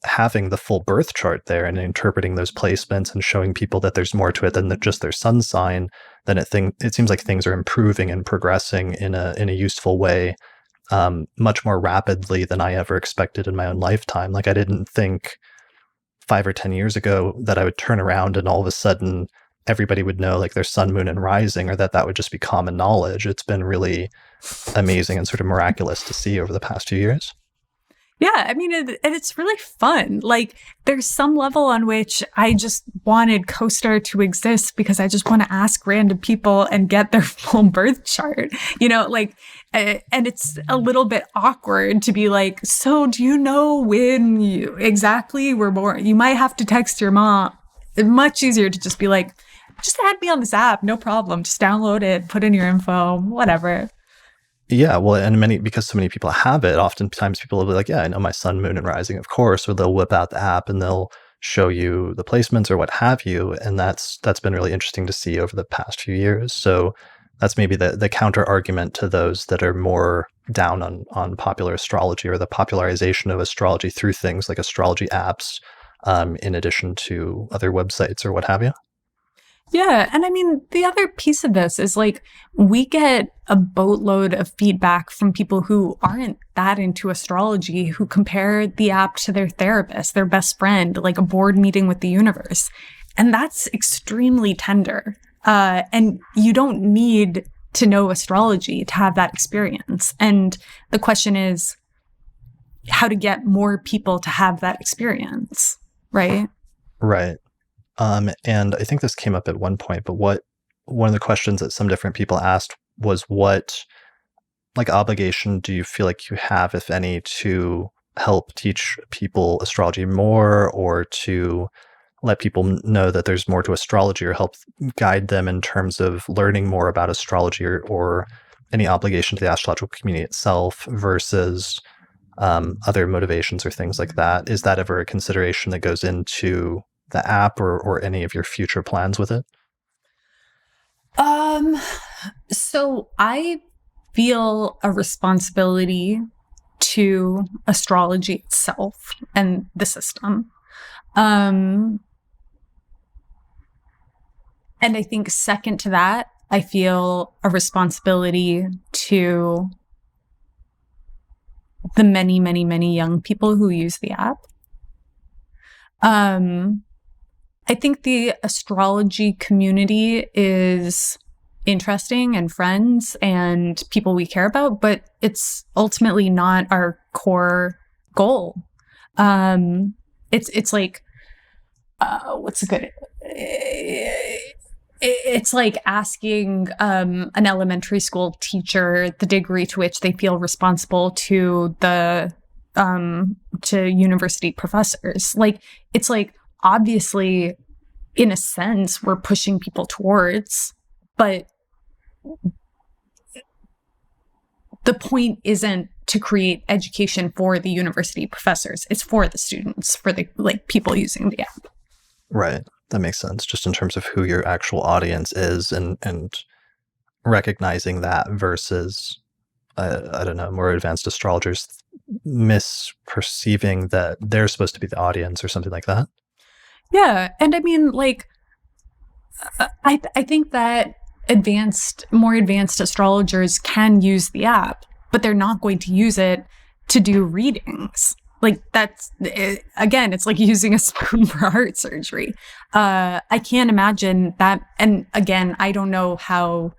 Speaker 1: having the full birth chart there and interpreting those placements and showing people that there's more to it than just their sun sign, then it seems like things are improving and progressing in a useful way, much more rapidly than I ever expected in my own lifetime. Like I didn't think 5 or 10 years ago that I would turn around and all of a sudden everybody would know like their sun, moon, and rising, or that would just be common knowledge. It's been really amazing and sort of miraculous to see over the past few years.
Speaker 2: Yeah, I mean, and it's really fun. Like, there's some level on which I just wanted CoStar to exist because I just want to ask random people and get their full birth chart, and it's a little bit awkward to be like, so do you know when you exactly were born? You might have to text your mom. It's much easier to just be like, just add me on this app, no problem. Just download it, put in your info, whatever.
Speaker 1: Yeah, well, and because so many people have it, oftentimes people will be like, yeah, I know my sun, moon, and rising, of course, or they'll whip out the app and they'll show you the placements or what have you. And that's been really interesting to see over the past few years. So that's maybe the counter argument to those that are more down on popular astrology or the popularization of astrology through things like astrology apps, in addition to other websites or what have you.
Speaker 2: Yeah. And I mean, the other piece of this is like, we get a boatload of feedback from people who aren't that into astrology, who compare the app to their therapist, their best friend, like a board meeting with the universe. And that's extremely tender. And you don't need to know astrology to have that experience. And the question is how to get more people to have that experience, right?
Speaker 1: Right. And I think this came up at one point, but one of the questions that some different people asked was what like obligation do you feel like you have, if any, to help teach people astrology more, or to let people know that there's more to astrology, or help guide them in terms of learning more about astrology, or any obligation to the astrological community itself versus other motivations or things like that? Is that ever a consideration that goes into the app or any of your future plans with it?
Speaker 2: So I feel a responsibility to astrology itself and the system. And I think second to that, I feel a responsibility to the many, many, many young people who use the app. I think the astrology community is interesting and friends and people we care about, but it's ultimately not our core goal. It's like, what's a good? It's like asking an elementary school teacher the degree to which they feel responsible to the to university professors. Like, it's like, obviously, in a sense, we're pushing people towards, but the point isn't to create education for the university professors. It's for the students, for the like people using the app.
Speaker 1: Right. That makes sense. Just in terms of who your actual audience is, and recognizing that versus, I don't know, more advanced astrologers misperceiving that they're supposed to be the audience or something like that.
Speaker 2: Yeah. And I mean, like, I think that more advanced astrologers can use the app, but they're not going to use it to do readings. Like, that's, again, it's like using a spoon for heart surgery. I can't imagine that. And again, I don't know how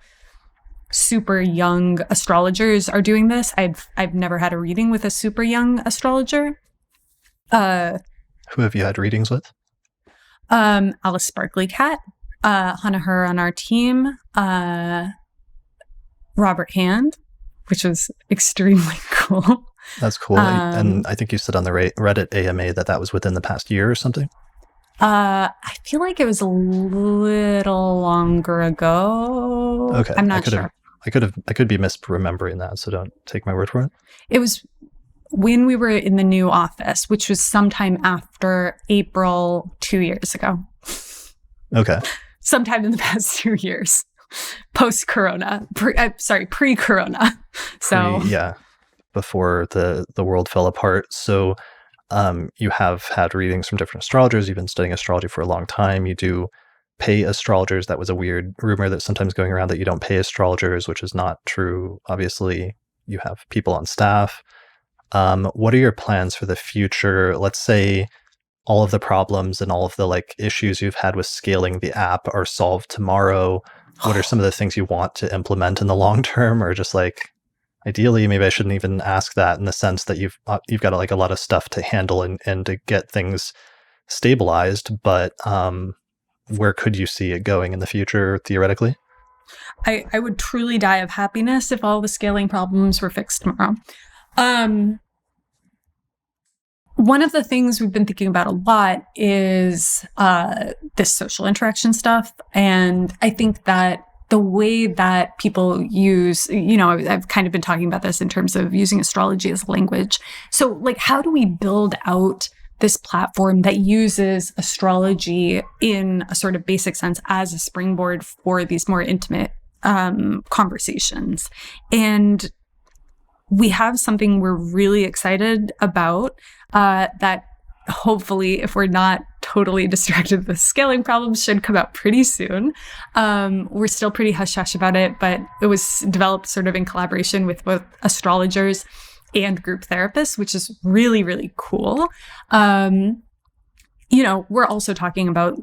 Speaker 2: super young astrologers are doing this. I've never had a reading with a super young astrologer.
Speaker 1: Who have you had readings with?
Speaker 2: Alice Sparkly Cat, Hannah Her on our team, Robert Hand, which was extremely cool.
Speaker 1: That's cool. And I think you said on the Reddit AMA that was within the past year or something.
Speaker 2: I feel like it was a little longer ago.
Speaker 1: Okay.
Speaker 2: I'm not sure.
Speaker 1: I could be misremembering that, so don't take my word for it.
Speaker 2: It was when we were in the new office, which was sometime after April 2 years ago.
Speaker 1: Okay.
Speaker 2: Sometime in the past 2 years. Post-corona. Pre-corona. So
Speaker 1: yeah. Before the world fell apart. So you have had readings from different astrologers. You've been studying astrology for a long time. You do pay astrologers. That was a weird rumor that's sometimes going around that you don't pay astrologers, which is not true. Obviously, you have people on staff. What are your plans for the future? Let's say all of the problems and all of the like issues you've had with scaling the app are solved tomorrow. What are some of the things you want to implement in the long term, or just like, ideally, maybe I shouldn't even ask that in the sense that you've got like a lot of stuff to handle and to get things stabilized, but where could you see it going in the future theoretically?
Speaker 2: I would truly die of happiness if all the scaling problems were fixed tomorrow. One of the things we've been thinking about a lot is this social interaction stuff. And I think that the way that people use, I've kind of been talking about this in terms of using astrology as language. So, like, how do we build out this platform that uses astrology in a sort of basic sense as a springboard for these more intimate conversations. And we have something we're really excited about that hopefully, if we're not totally distracted with scaling problems, should come out pretty soon. We're still pretty hush-hush about it, but it was developed sort of in collaboration with both astrologers and group therapists, which is really, really cool. We're also talking about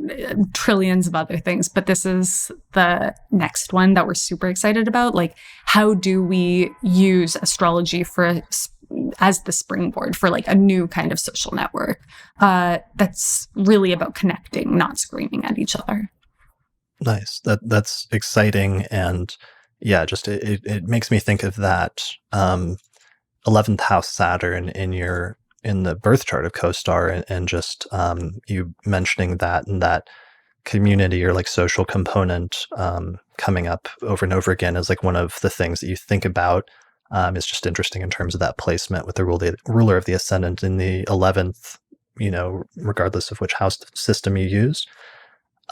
Speaker 2: trillions of other things, but this is the next one that we're super excited about. Like, how do we use astrology as the springboard for like a new kind of social network that's really about connecting, not screaming at each other?
Speaker 1: Nice. That's exciting. And yeah, just it makes me think of that 11th house Saturn in the birth chart of CoStar, and just you mentioning that and that community or like social component coming up over and over again is like one of the things that you think about. Is just interesting in terms of that placement with the ruler of the ascendant in the 11th, regardless of which house system you use.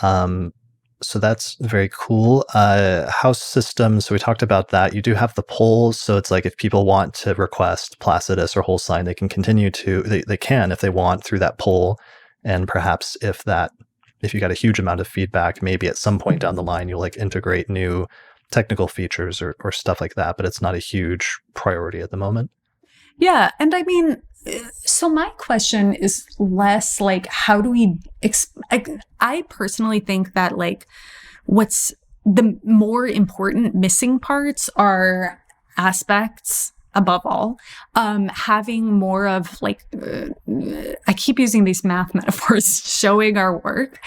Speaker 1: So that's very cool. House systems, so we talked about that. You do have the poles, so it's like if people want to request Placidus or whole sign, they can continue to, they can if they want through that pole. And perhaps if you got a huge amount of feedback, maybe at some point down the line, you'll like integrate new technical features or stuff like that, but it's not a huge priority at the moment.
Speaker 2: Yeah. And I mean, so my question is less like, how do we, I personally think that like what's the more important missing parts are aspects above all, having more of like, I keep using these math metaphors, showing our work,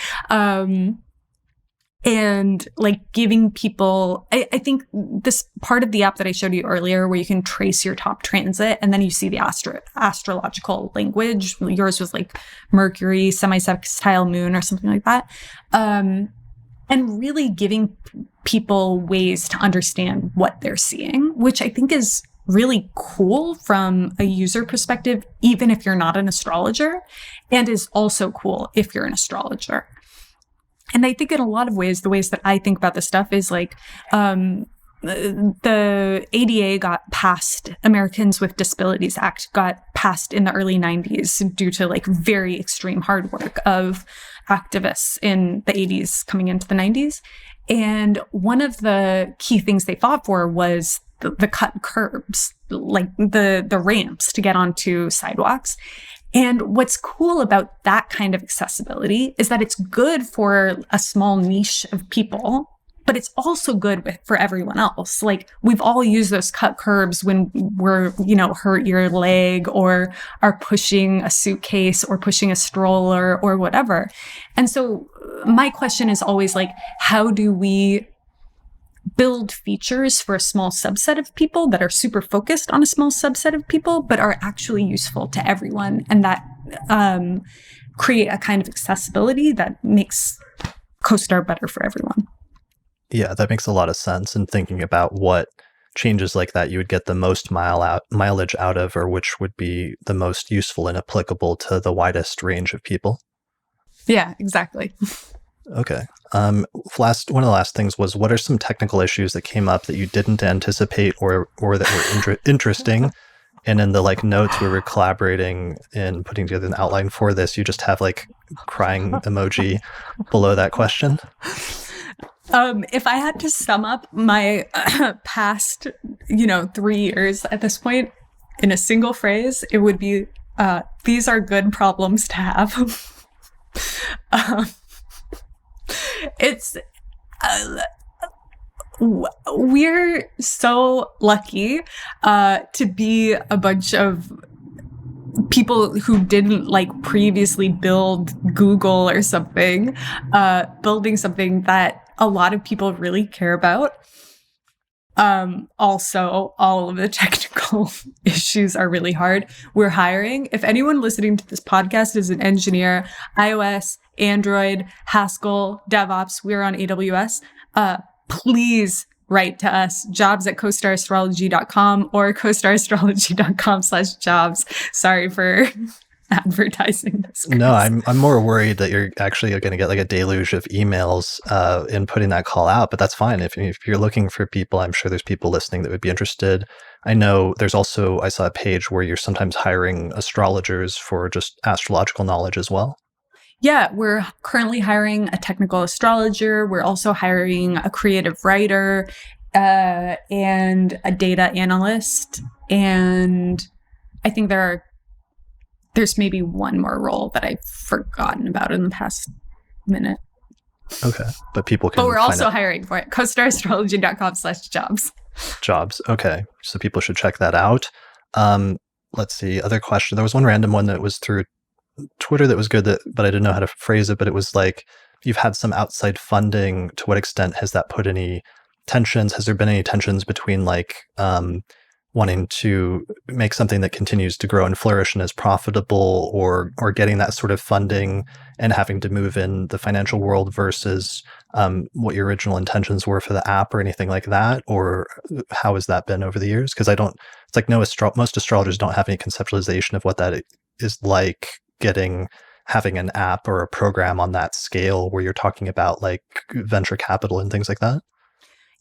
Speaker 2: and like giving people, I think this part of the app that I showed you earlier where you can trace your top transit and then you see the astrological language. Yours was like Mercury, semi-sextile moon or something like that. And really giving people ways to understand what they're seeing, which I think is really cool from a user perspective, even if you're not an astrologer, and is also cool if you're an astrologer. And I think in a lot of ways, the ways that I think about this stuff is like the ADA got passed, Americans with Disabilities Act got passed in the early 90s due to like very extreme hard work of activists in the 80s coming into the 90s. And one of the key things they fought for was the cut curbs, like the ramps to get onto sidewalks. And what's cool about that kind of accessibility is that it's good for a small niche of people, but it's also good for everyone else. Like we've all used those cut curbs when we're, hurt your leg or are pushing a suitcase or pushing a stroller or whatever. And so my question is always like, how do we build features for a small subset of people that are super focused on a small subset of people, but are actually useful to everyone, and that create a kind of accessibility that makes CoStar better for everyone.
Speaker 1: Yeah, that makes a lot of sense. And thinking about what changes like that you would get the most mileage out of, or which would be the most useful and applicable to the widest range of people.
Speaker 2: Yeah, exactly.
Speaker 1: Okay. One of the last things was, what are some technical issues that came up that you didn't anticipate or that were interesting? And in the like notes we were collaborating in putting together an outline for this, you just have like crying emoji below that question.
Speaker 2: If I had to sum up my past, 3 years at this point in a single phrase, it would be, these are good problems to have. It's we're so lucky to be a bunch of people who didn't like previously build Google or something, building something that a lot of people really care about. Also, all of the technical issues are really hard. We're hiring. If anyone listening to this podcast is an engineer, iOS, Android, Haskell, DevOps, we're on AWS. Please write to us, jobs@costarastrology.com or costarastrology.com/jobs. Sorry for advertising this.
Speaker 1: No,
Speaker 2: Chris.
Speaker 1: I'm more worried that you're actually going to get like a deluge of emails in putting that call out, but that's fine. If you're looking for people, I'm sure there's people listening that would be interested. I know there's also, I saw a page where you're sometimes hiring astrologers for just astrological knowledge as well.
Speaker 2: Yeah, we're currently hiring a technical astrologer. We're also hiring a creative writer and a data analyst. And I think there's maybe one more role that I've forgotten about in the past minute.
Speaker 1: Okay. But people can.
Speaker 2: But we're also hiring for it. CoStarAstrology.com/jobs.
Speaker 1: Jobs. Okay. So people should check that out. Let's see. Other question. There was one random one that was through Twitter that was good, but I didn't know how to phrase it. But it was like, you've had some outside funding. To what extent has that put any tensions? Has there been any tensions between like wanting to make something that continues to grow and flourish and is profitable, or getting that sort of funding and having to move in the financial world versus what your original intentions were for the app or anything like that? Or how has that been over the years? Because it's like most astrologers don't have any conceptualization of what that is like, having an app or a program on that scale where you're talking about like venture capital and things like that.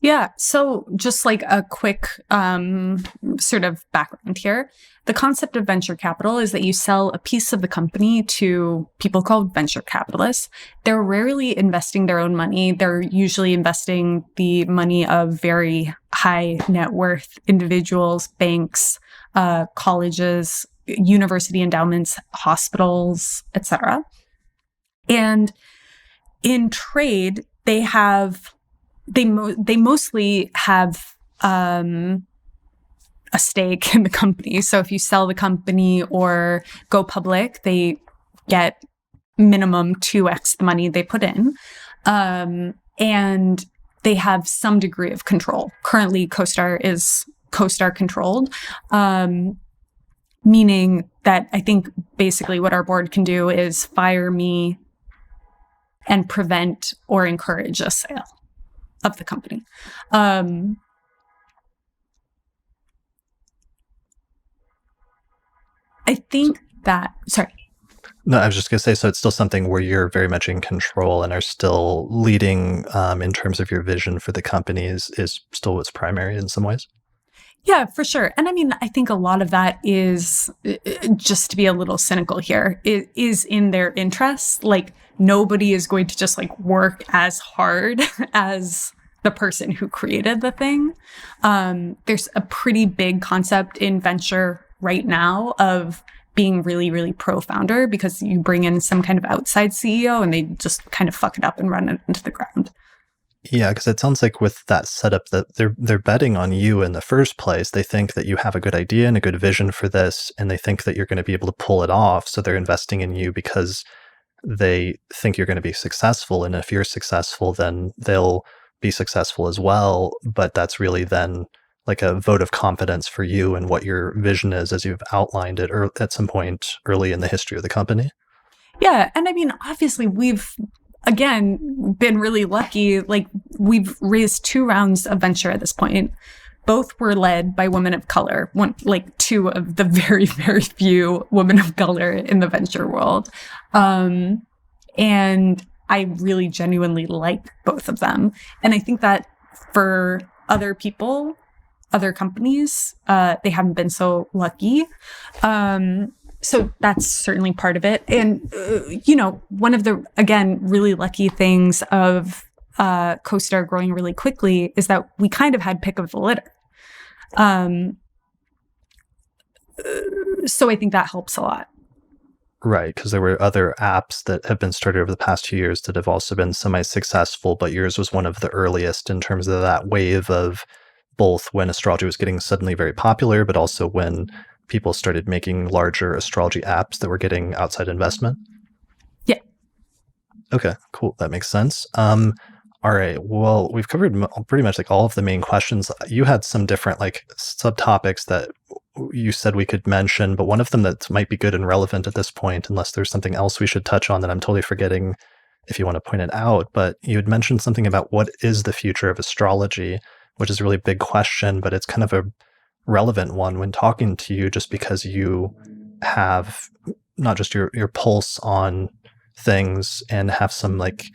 Speaker 2: Yeah. So just like a quick sort of background here. The concept of venture capital is that you sell a piece of the company to people called venture capitalists. They're rarely investing their own money. They're usually investing the money of very high net worth individuals, banks, colleges, university endowments, hospitals, etc. And in trade, they mostly have a stake in the company. So if you sell the company or go public, they get minimum 2x the money they put in. And they have some degree of control. Currently, CoStar is CoStar controlled, meaning that I think basically what our board can do is fire me and prevent or encourage a sale of the company. I think sorry.
Speaker 1: No, I was just going to say, so it's still something where you're very much in control and are still leading in terms of your vision for the company is still what's primary in some ways?
Speaker 2: Yeah, for sure. And I mean, I think a lot of that is, just to be a little cynical here, it is in their interests. Like, nobody is going to just like work as hard as the person who created the thing. There's a pretty big concept in venture right now of being really, really pro-founder, because you bring in some kind of outside CEO and they just kind of fuck it up and run it into the ground.
Speaker 1: Yeah, because it sounds like with that setup that they're betting on you in the first place. They think that you have a good idea and a good vision for this, and they think that you're going to be able to pull it off. So they're investing in you because they think you're going to be successful. And if you're successful, then they'll be successful as well. But that's really then like a vote of confidence for you and what your vision is as you've outlined it at some point early in the history of the company.
Speaker 2: Yeah. And I mean, obviously we've, again, been really lucky. Like, we've raised 2 rounds of venture at this point. Both were led by women of color, two of the very, very few women of color in the venture world. And I really genuinely like both of them. And I think that for other people, other companies, they haven't been so lucky. So that's certainly part of it. And, one of the, again, really lucky things of CoStar growing really quickly is that we kind of had pick of the litter. So I think that helps a lot.
Speaker 1: Right, because there were other apps that have been started over the past 2 years that have also been semi-successful, but yours was one of the earliest in terms of that wave of both when astrology was getting suddenly very popular, but also when people started making larger astrology apps that were getting outside investment.
Speaker 2: Yeah.
Speaker 1: Okay, cool. That makes sense. All right. Well, we've covered pretty much like all of the main questions. You had some different like subtopics that you said we could mention, but one of them that might be good and relevant at this point, unless there's something else we should touch on that I'm totally forgetting if you want to point it out, but you had mentioned something about what is the future of astrology, which is a really big question, but it's kind of a relevant one when talking to you just because you have not just your pulse on things and have some like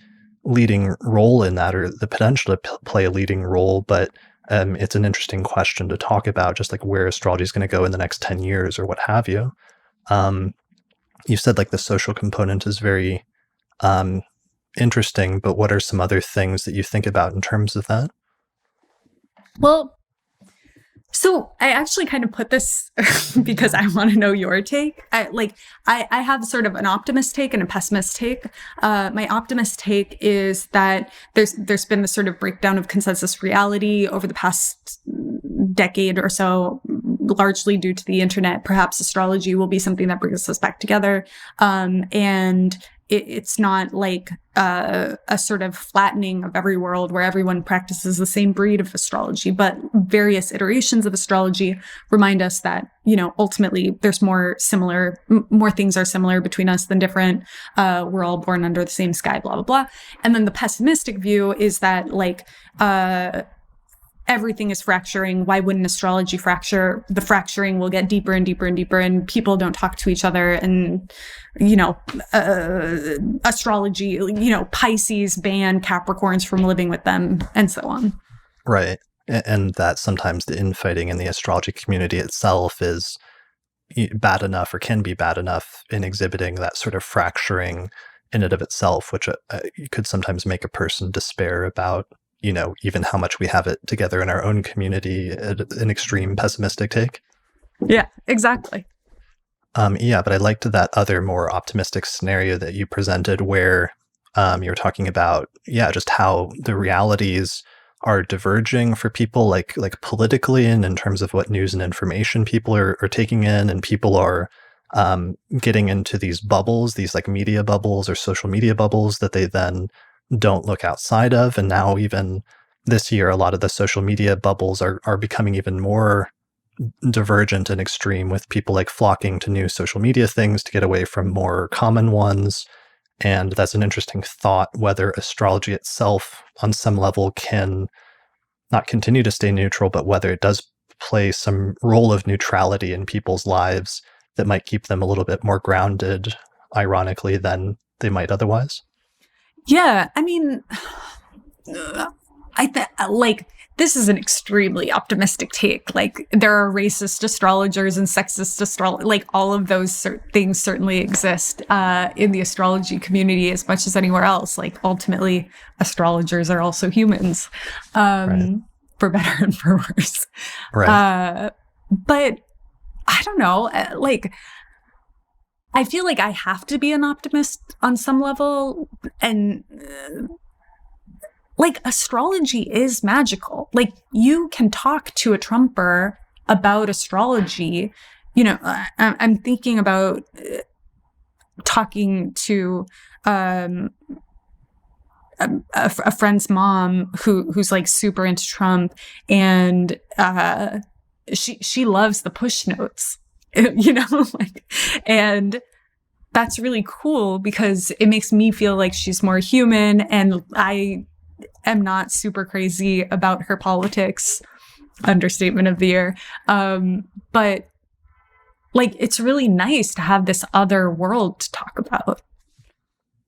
Speaker 1: leading role in that, or the potential to play a leading role, but it's an interesting question to talk about, just like where astrology is going to go in the next 10 years or what have you. Um, you said like the social component is very interesting, but what are some other things that you think about in terms of that?
Speaker 2: Well, so I actually kind of put this because I want to know your take. I have sort of an optimist take and a pessimist take. My optimist take is that there's been this sort of breakdown of consensus reality over the past decade or so, largely due to the internet. Perhaps astrology will be something that brings us back together. And it's not like a sort of flattening of every world where everyone practices the same breed of astrology, but various iterations of astrology remind us that, ultimately there's more things are similar between us than different. We're all born under the same sky, blah, blah, blah. And then the pessimistic view is that everything is fracturing. Why wouldn't astrology fracture? The fracturing will get deeper and deeper and deeper, and people don't talk to each other. And, astrology, Pisces ban Capricorns from living with them, and so on.
Speaker 1: Right. And that sometimes the infighting in the astrology community itself is bad enough, or can be bad enough, in exhibiting that sort of fracturing in and of itself, which could sometimes make a person despair about, even how much we have it together in our own community, an extreme pessimistic take.
Speaker 2: Yeah, exactly.
Speaker 1: But I liked that other more optimistic scenario that you presented, where you were talking about, just how the realities are diverging for people, like politically, and in terms of what news and information people are taking in, and people are getting into these bubbles, these like media bubbles or social media bubbles that they then don't look outside of. And now even this year, a lot of the social media bubbles are becoming even more divergent and extreme, with people like flocking to new social media things to get away from more common ones. And that's an interesting thought, whether astrology itself on some level can not continue to stay neutral, but whether it does play some role of neutrality in people's lives that might keep them a little bit more grounded, ironically, than they might otherwise.
Speaker 2: Yeah, I mean, this is an extremely optimistic take. Like, there are racist astrologers and sexist astrologers. Like, all of those things certainly exist in the astrology community as much as anywhere else. Like, ultimately, astrologers are also humans,
Speaker 1: Right.
Speaker 2: for better and for worse.
Speaker 1: Right.
Speaker 2: But I don't know, I feel like I have to be an optimist on some level, and astrology is magical. Like, you can talk to a Trumper about astrology. I'm thinking about talking to a friend's mom who's like super into Trump, and she loves the push notes. And that's really cool because it makes me feel like she's more human, and I am not super crazy about her politics. Understatement of the year. But it's really nice to have this other world to talk about.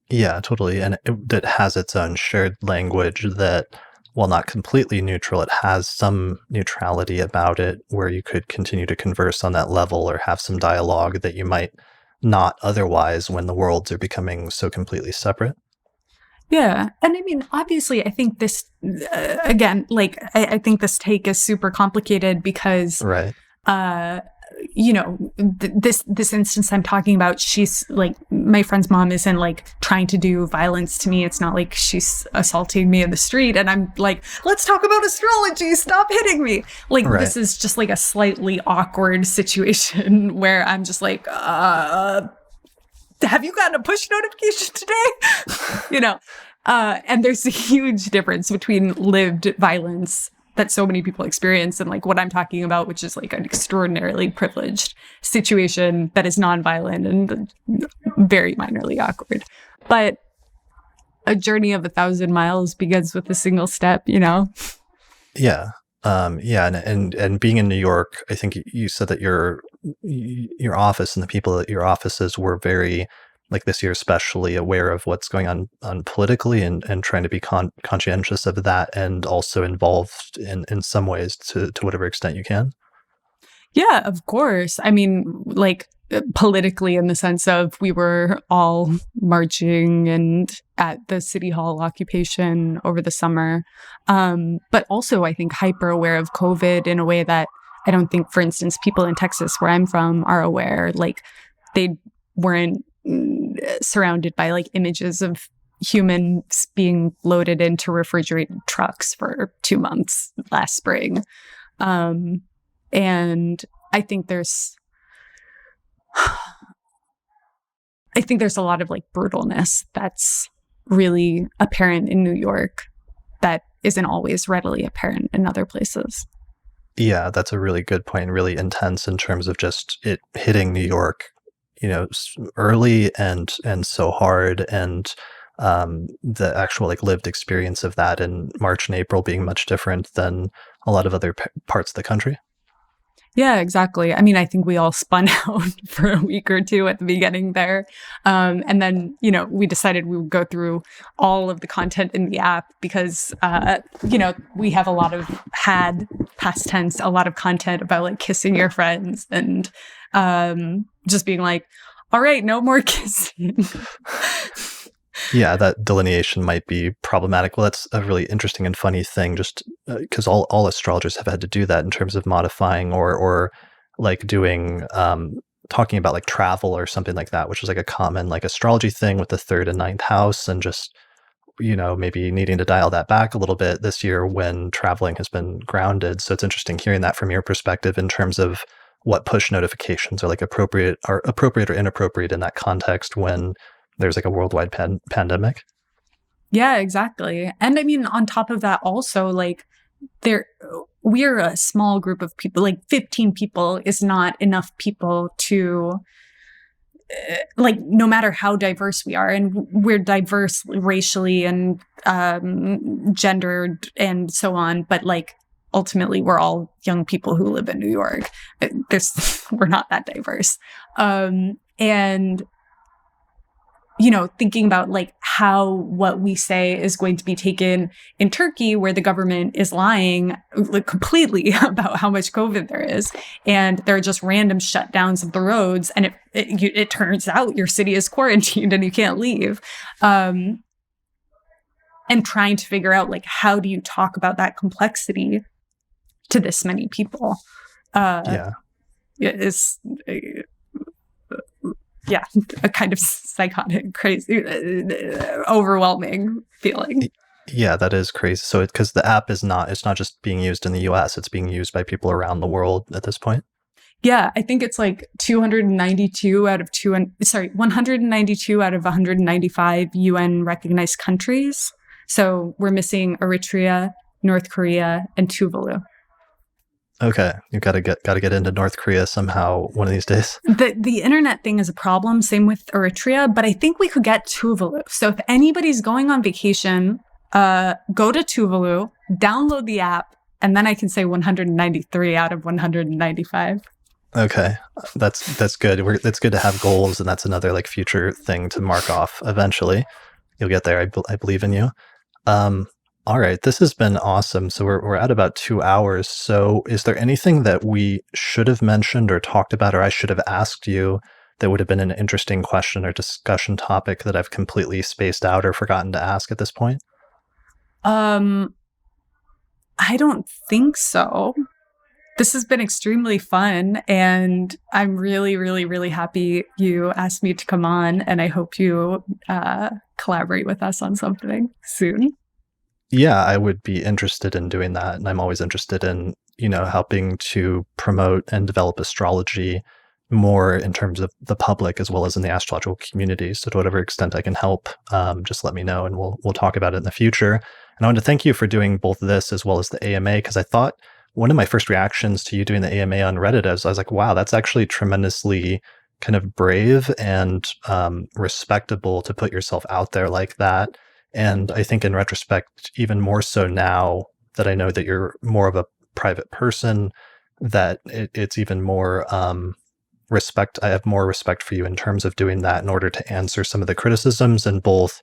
Speaker 1: Yeah, totally. And that has its own shared language that, while not completely neutral, it has some neutrality about it, where you could continue to converse on that level or have some dialogue that you might not otherwise when the worlds are becoming so completely separate.
Speaker 2: Yeah. And I mean, obviously, I think this, again, I think this take is super complicated because,
Speaker 1: Right.
Speaker 2: This instance I'm talking about, she's like, my friend's mom isn't like trying to do violence to me. It's not like she's assaulting me in the street and I'm like, let's talk about astrology, stop hitting me. Right. This is just like a slightly awkward situation where I'm just like, have you gotten a push notification today? And there's a huge difference between lived violence that so many people experience and like what I'm talking about, which is like an extraordinarily privileged situation that is nonviolent and very minorly awkward. But a journey of 1,000 miles begins with a single step,
Speaker 1: Yeah. And being in New York, I think you said that you're your office and the people at your offices were very, like this year especially, aware of what's going on politically, and trying to be conscientious of that, and also involved in some ways to whatever extent you can.
Speaker 2: Yeah, of course. I mean, like politically, in the sense of we were all marching and at the city hall occupation over the summer. But also, I think, hyper aware of COVID in a way that I don't think, for instance, people in Texas, where I'm from, are aware. Like, they weren't surrounded by like images of humans being loaded into refrigerated trucks for 2 months last spring. And I think there's a lot of like brutalness that's really apparent in New York that isn't always readily apparent in other places.
Speaker 1: Yeah, that's a really good point. Really intense in terms of just it hitting New York, early and so hard, and the actual like lived experience of that in March and April being much different than a lot of other parts of the country.
Speaker 2: Yeah, exactly. I mean, I think we all spun out for a week or two at the beginning there. And then, we decided we would go through all of the content in the app because, we have had past tense, a lot of content about like kissing your friends and just being like, all right, no more kissing.
Speaker 1: Yeah, that delineation might be problematic. Well, that's a really interesting and funny thing, just because all astrologers have had to do that in terms of modifying or like doing talking about like travel or something like that, which is like a common like astrology thing with the third and ninth house, and just maybe needing to dial that back a little bit this year when traveling has been grounded. So it's interesting hearing that from your perspective in terms of what push notifications are like appropriate or inappropriate in that context when there's like a worldwide pandemic.
Speaker 2: Yeah, exactly. And I mean, on top of that, also like we're a small group of people, like 15 people is not enough people to like, no matter how diverse we are, and we're diverse racially and gendered and so on, but like ultimately we're all young people who live in New York. We're not that diverse. And thinking about like how what we say is going to be taken in Turkey, where the government is lying like completely about how much COVID there is, and there are just random shutdowns of the roads, and it turns out your city is quarantined and you can't leave. And trying to figure out like how do you talk about that complexity to this many people? Is a kind of psychotic, crazy, overwhelming feeling.
Speaker 1: Yeah, that is crazy. So because the app it's not just being used in the US, it's being used by people around the world at this point.
Speaker 2: Yeah, I think it's like 192 out of 195 UN recognized countries. So we're missing Eritrea, North Korea, and Tuvalu.
Speaker 1: Okay, you've got to get into North Korea somehow one of these days.
Speaker 2: The internet thing is a problem. Same with Eritrea, but I think we could get Tuvalu. So if anybody's going on vacation, go to Tuvalu, download the app, and then I can say 193 out of 195.
Speaker 1: Okay, that's good. It's good to have goals, and that's another like future thing to mark off. Eventually, you'll get there. I believe in you. All right, this has been awesome. So we're at about 2 hours. So is there anything that we should have mentioned or talked about, or I should have asked you that would have been an interesting question or discussion topic that I've completely spaced out or forgotten to ask at this point?
Speaker 2: I don't think so. This has been extremely fun, and I'm really, really, really happy you asked me to come on, and I hope you collaborate with us on something soon.
Speaker 1: Yeah, I would be interested in doing that. And I'm always interested in, helping to promote and develop astrology more in terms of the public as well as in the astrological community. So to whatever extent I can help, just let me know and we'll talk about it in the future. And I want to thank you for doing both this as well as the AMA, because I thought one of my first reactions to you doing the AMA on Reddit is I was like, wow, that's actually tremendously kind of brave and respectable to put yourself out there like that. And I think in retrospect, even more so now that I know that you're more of a private person, that it's even more I have more respect for you in terms of doing that in order to answer some of the criticisms and both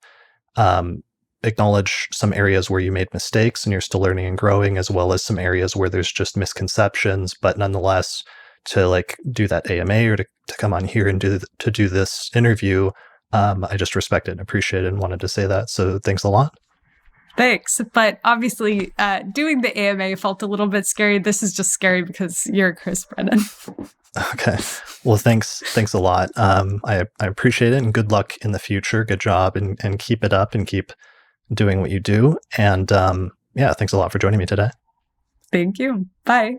Speaker 1: acknowledge some areas where you made mistakes and you're still learning and growing, as well as some areas where there's just misconceptions, but nonetheless to like do that AMA or to come on here and do this interview. I just respect it and appreciate it and wanted to say that. So thanks a lot.
Speaker 2: Thanks. But obviously, doing the AMA felt a little bit scary. This is just scary because you're Chris Brennan.
Speaker 1: Okay. Well, thanks a lot. I appreciate it and good luck in the future. Good job and keep it up and keep doing what you do. And yeah, thanks a lot for joining me today.
Speaker 2: Thank you. Bye.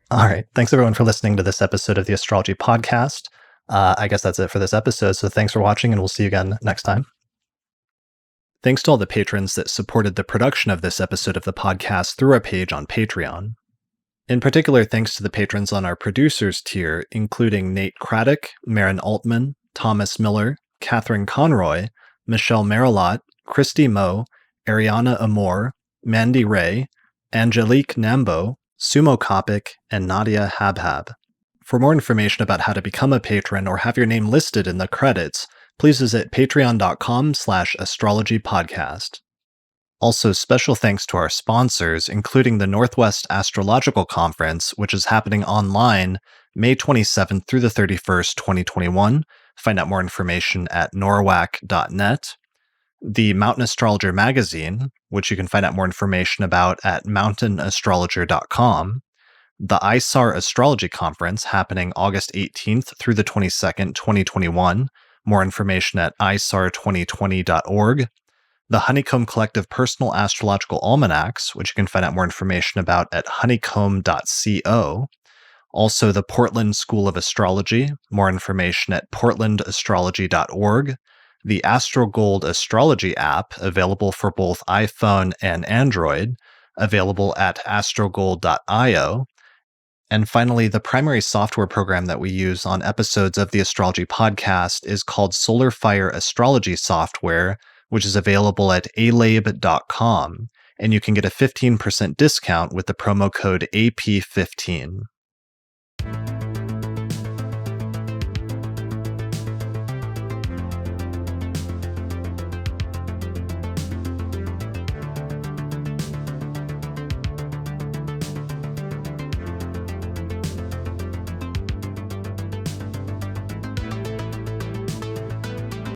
Speaker 1: All right. Thanks everyone for listening to this episode of the Astrology Podcast. I guess that's it for this episode. So thanks for watching and we'll see you again next time. Thanks to all the patrons that supported the production of this episode of the podcast through our page on Patreon. In particular, thanks to the patrons on our producers tier, including Nate Craddock, Marin Altman, Thomas Miller, Catherine Conroy, Michelle Marilot, Christy Moe, Ariana Amor, Mandy Ray, Angelique Nambo, Sumo Kopic, and Nadia Habhab. For more information about how to become a patron or have your name listed in the credits, please visit patreon.com/astrologypodcast. Also, special thanks to our sponsors, including the Northwest Astrological Conference, which is happening online May 27th through the 31st, 2021. Find out more information at norwac.net. The Mountain Astrologer magazine, which you can find out more information about at mountainastrologer.com. The ISAR Astrology Conference, happening August 18th through the 22nd, 2021. More information at isar2020.org. The Honeycomb Collective Personal Astrological Almanacs, which you can find out more information about at honeycomb.co. Also, the Portland School of Astrology, more information at portlandastrology.org. The AstroGold Astrology app, available for both iPhone and Android, available at astrogold.io. And finally, the primary software program that we use on episodes of the Astrology Podcast is called Solar Fire Astrology Software, which is available at alabe.com, and you can get a 15% discount with the promo code AP15.